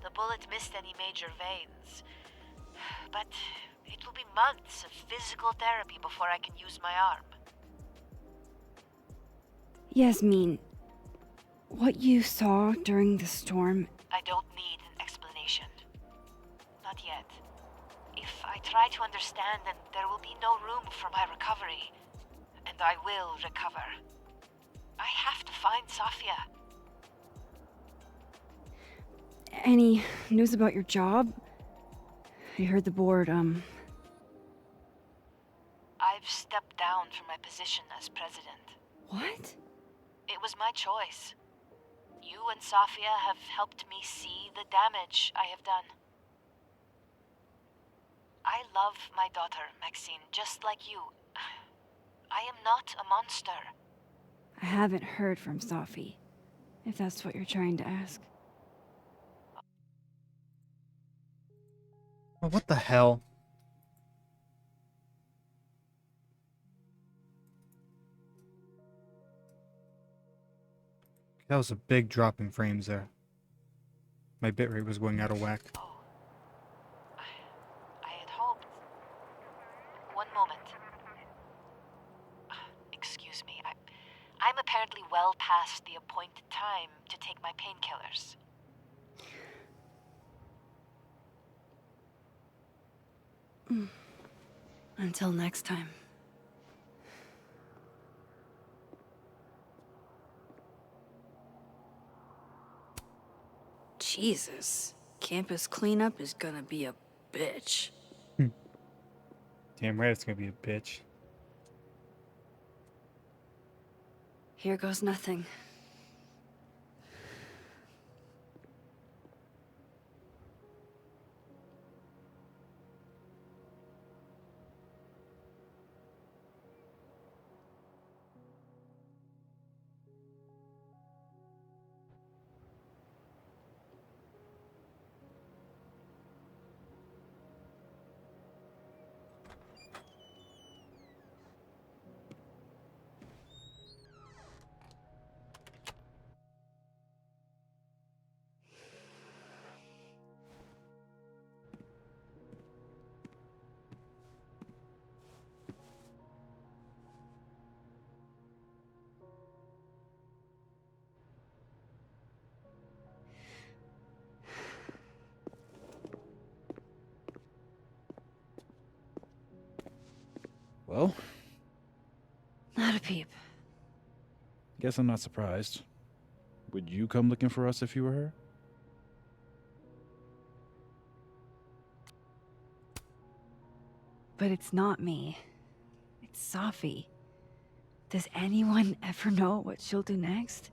The bullet missed any major veins. But it will be months of physical therapy before I can use my arm. Yasmin, what you saw during the storm... I don't need an explanation. Not yet. If I try to understand, then there will be no room for my recovery. And I will recover. I have to find Safia. Any news about your job? I heard the board, I've stepped down from my position as president. What? It was my choice. You and Safia have helped me see the damage I have done. I love my daughter, Maxine, just like you. I am not a monster. I haven't heard from Safi, if that's what you're trying to ask. Oh, what the hell? That was a big drop in frames there. My bitrate was going out of whack. I had hoped. One moment. Excuse me. I'm apparently well past the appointed time to take my painkillers. Until next time. Jesus. Campus cleanup is gonna be a bitch. Damn right it's gonna be a bitch. Here goes nothing. Well, Not a peep. guess I'm not surprised. Would you come looking for us if you were her? But it's not me. It's Safi. Does anyone ever know what she'll do next?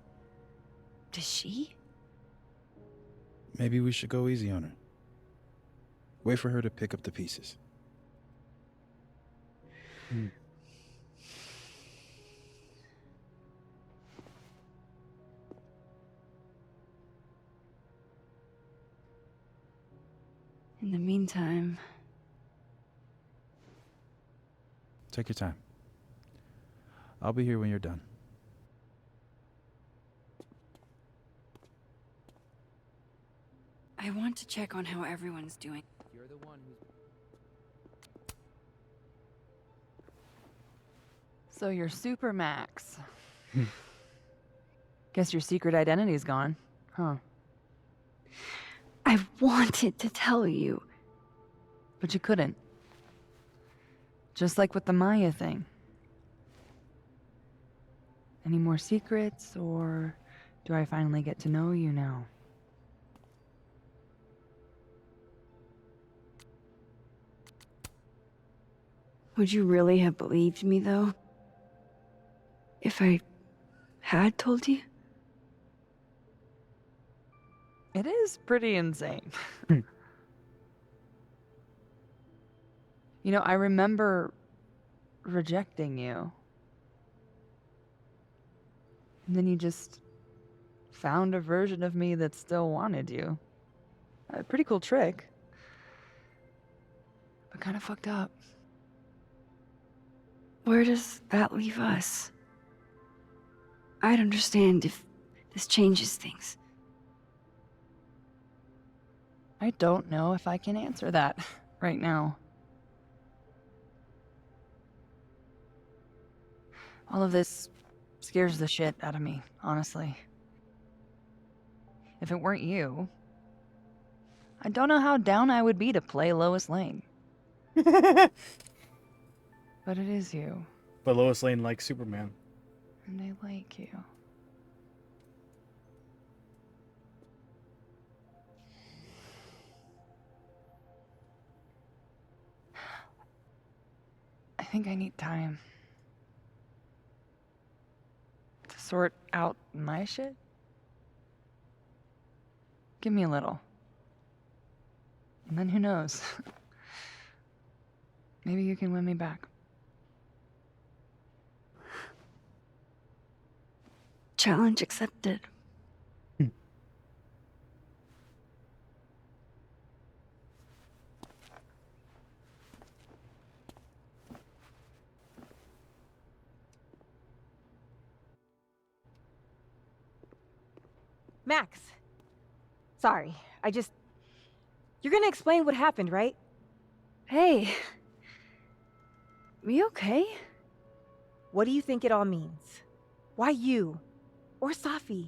Does she? Maybe we should go easy on her. Wait for her to pick up the pieces. In the meantime, Take your time. I'll be here when you're done. I want to check on how everyone's doing. You're the one who's... So you're Super Max. Guess your secret identity's gone, huh? I wanted to tell you. But you couldn't. Just like with the Maya thing. Any more secrets, or do I finally get to know you now? Would you really have believed me, though? If I had told you? It is pretty insane. You know, I remember rejecting you. And then you just found a version of me that still wanted you. A pretty cool trick. But kind of fucked up. Where does that leave us? I'd understand if this changes things. I don't know if I can answer that right now. All of this scares the shit out of me, honestly. If it weren't you, I don't know how down I would be to play Lois Lane. But it is you, But Lois Lane likes Superman. and I like you. I think I need time to sort out my shit. Give me a little. And then who knows? Maybe you can win me back. Challenge accepted. Max. Sorry, You're gonna explain what happened, right? Hey. We okay? What do you think it all means? Why you? Or Safi?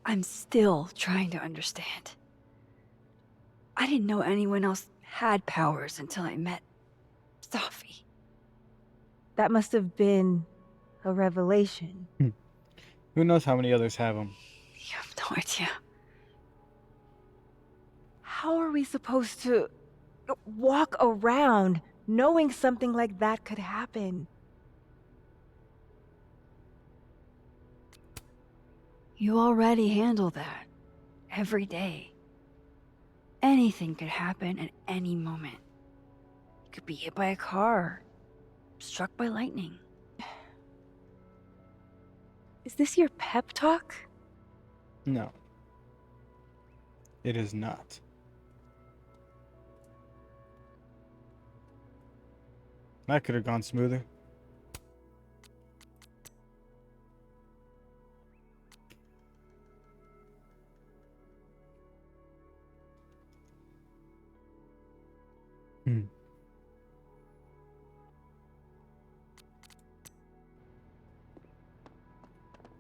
I'm still trying to understand. I didn't know anyone else had powers until I met Safi. That must have been a revelation. Who knows how many others have them? You have no idea. How are we supposed to walk around knowing something like that could happen? You already handle that. Every day. Anything could happen at any moment. You could be hit by a car. Struck by lightning. Is this your pep talk? No. It is not. That could have gone smoother.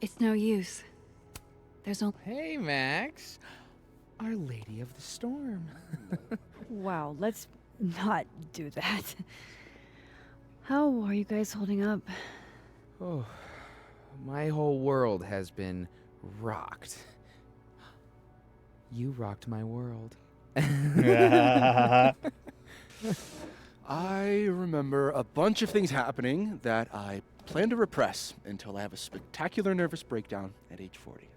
It's no use. There's no. Hey, Max. Our Lady of the Storm. Wow, let's not do that. How are you guys holding up? Oh, my whole world has been rocked. You rocked my world. I remember a bunch of things happening that I plan to repress until I have a spectacular nervous breakdown at age 40.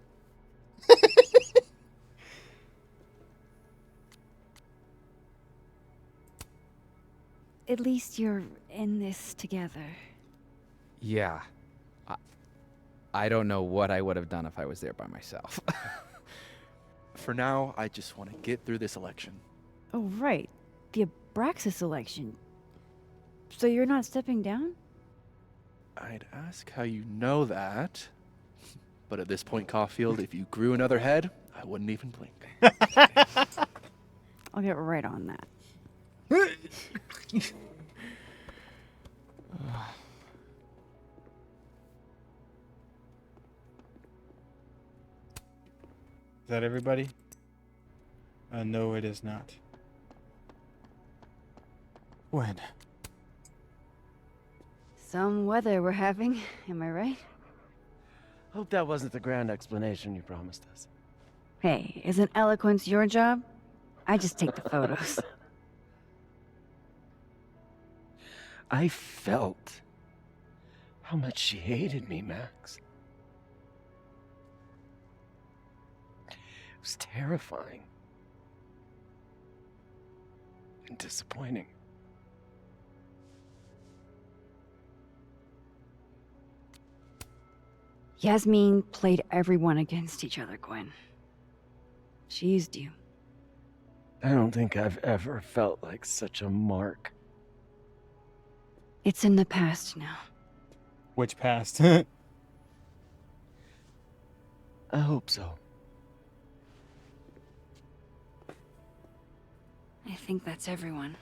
At least you're in this together. Yeah. I don't know what I would have done if I was there by myself. For now, I just want to get through this election. Oh, right. The Abraxas election. So you're not stepping down? I'd ask how you know that. But at this point, Caulfield, if you grew another head, I wouldn't even blink. I'll get right on that. Is that everybody? No, it is not. When? Some weather we're having, am I right? Hope that wasn't the grand explanation you promised us. Hey, isn't eloquence your job? I just take the photos. I felt how much she hated me, Max. It was terrifying. And disappointing. Yasmin played everyone against each other, Gwen. She used you. I don't think I've ever felt like such a mark. It's in the past now. Which past? I hope so. I think that's everyone.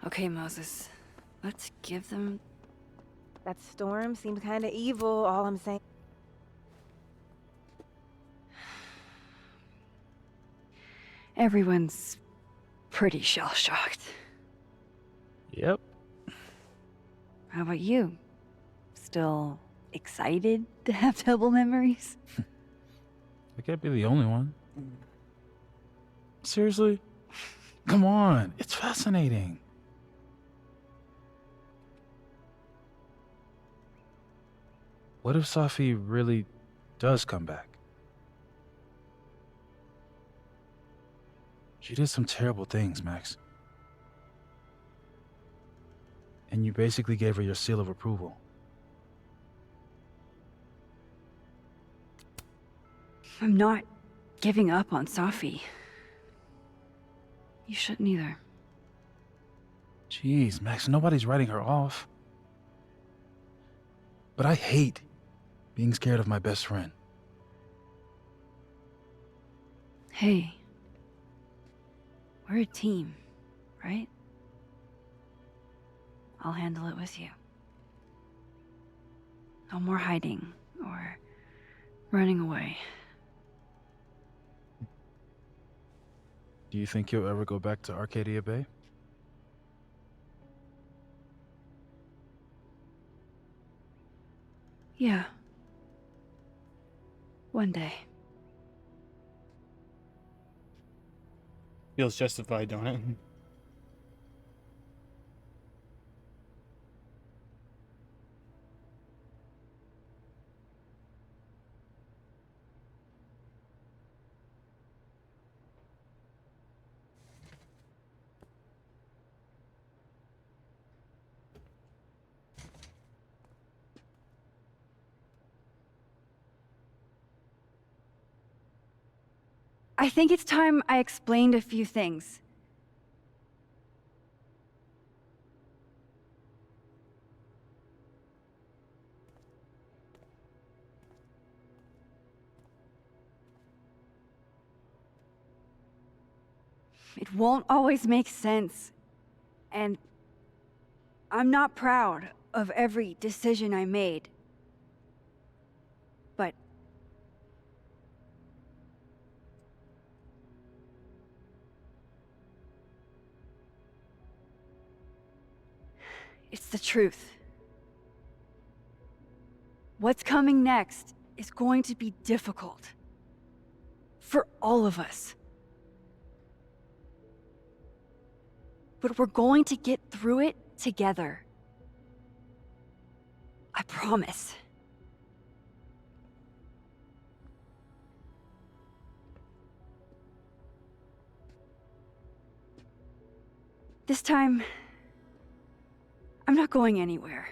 Okay, Moses. Let's give them... That storm seemed kind of evil, all I'm saying. Everyone's pretty shell-shocked. Yep. How about you? Still excited to have double memories? I can't be the only one. Seriously? Come on, it's fascinating. What if Safi really does come back? She did some terrible things, Max. And you basically gave her your seal of approval. I'm not giving up on Safi. You shouldn't either. Jeez, Max, nobody's writing her off. But I hate being scared of my best friend. Hey. We're a team, right? I'll handle it with you. No more hiding or running away. Do you think you'll ever go back to Arcadia Bay? Yeah. One day. Feels justified, don't it? I think it's time I explained a few things. It won't always make sense. And I'm not proud of every decision I made. But It's the truth. What's coming next is going to be difficult. For all of us. But we're going to get through it together. I promise. This time, I'm not going anywhere.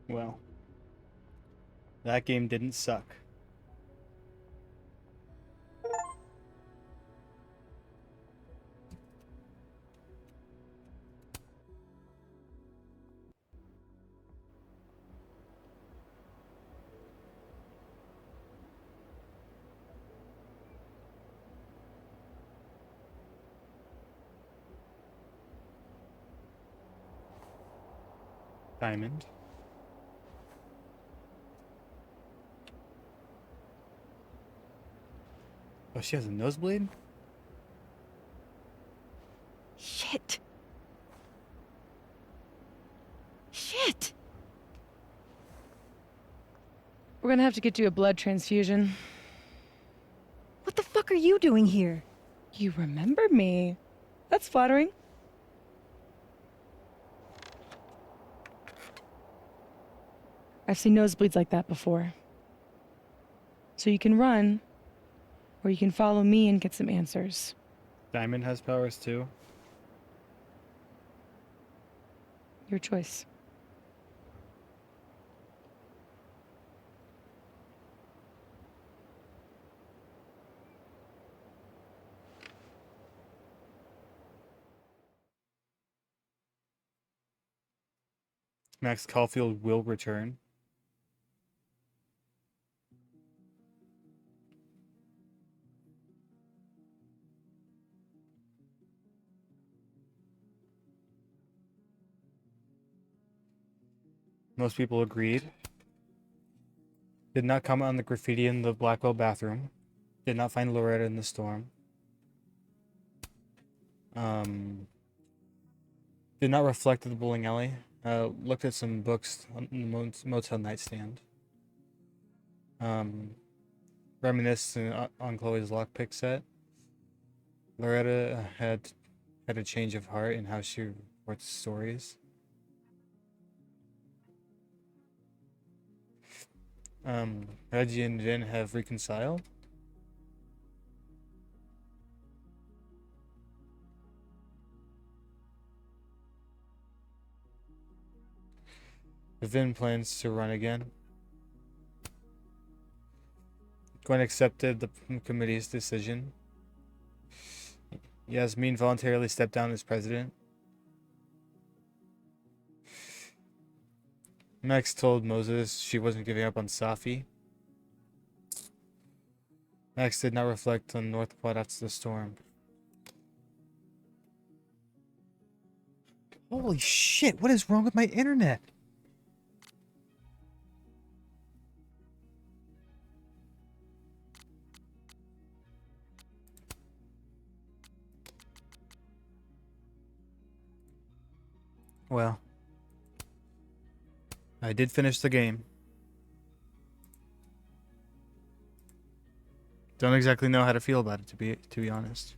Well, that game didn't suck. Diamond. Oh, she has a nosebleed? Shit. Shit! We're gonna have to get you a blood transfusion. What the fuck are you doing here? You remember me. That's flattering. I've seen nosebleeds like that before. So you can run, or you can follow me and get some answers. Diamond has powers too. Your choice. Max Caulfield will return. Most people agreed. Did not comment on the graffiti in the Blackwell bathroom. Did not find Loretta in the storm. Did not reflect at the bowling alley. Looked at some books on the motel nightstand. Reminisced on Chloe's lockpick set. Loretta had a change of heart in how she reports stories. Reggie and Vin have reconciled. Vin plans to run again. Gwen accepted the committee's decision. Yasmin voluntarily stepped down as president. Max told Moses she wasn't giving up on Safi. Max did not reflect on Northport after the storm. Holy shit, what is wrong with my internet? Well, I did finish the game. Don't exactly know how to feel about it, to be honest.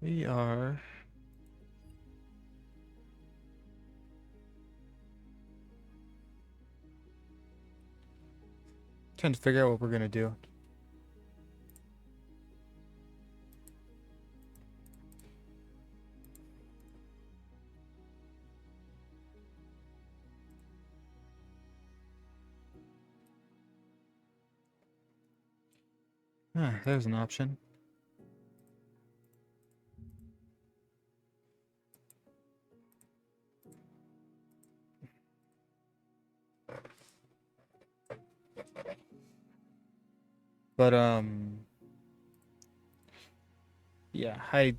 We are trying to figure out what we're gonna do. Ah, there's an option. But yeah, I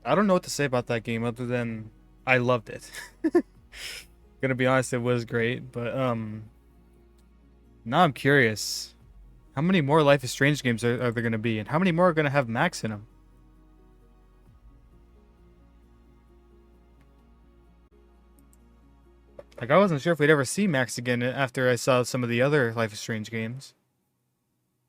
don't know what to say about that game other than I loved it. Gonna be honest, it was great, but now I'm curious. How many more Life is Strange games are there gonna be, and how many more are gonna have Max in them? Like, I wasn't sure if we'd ever see Max again after I saw some of the other Life is Strange games.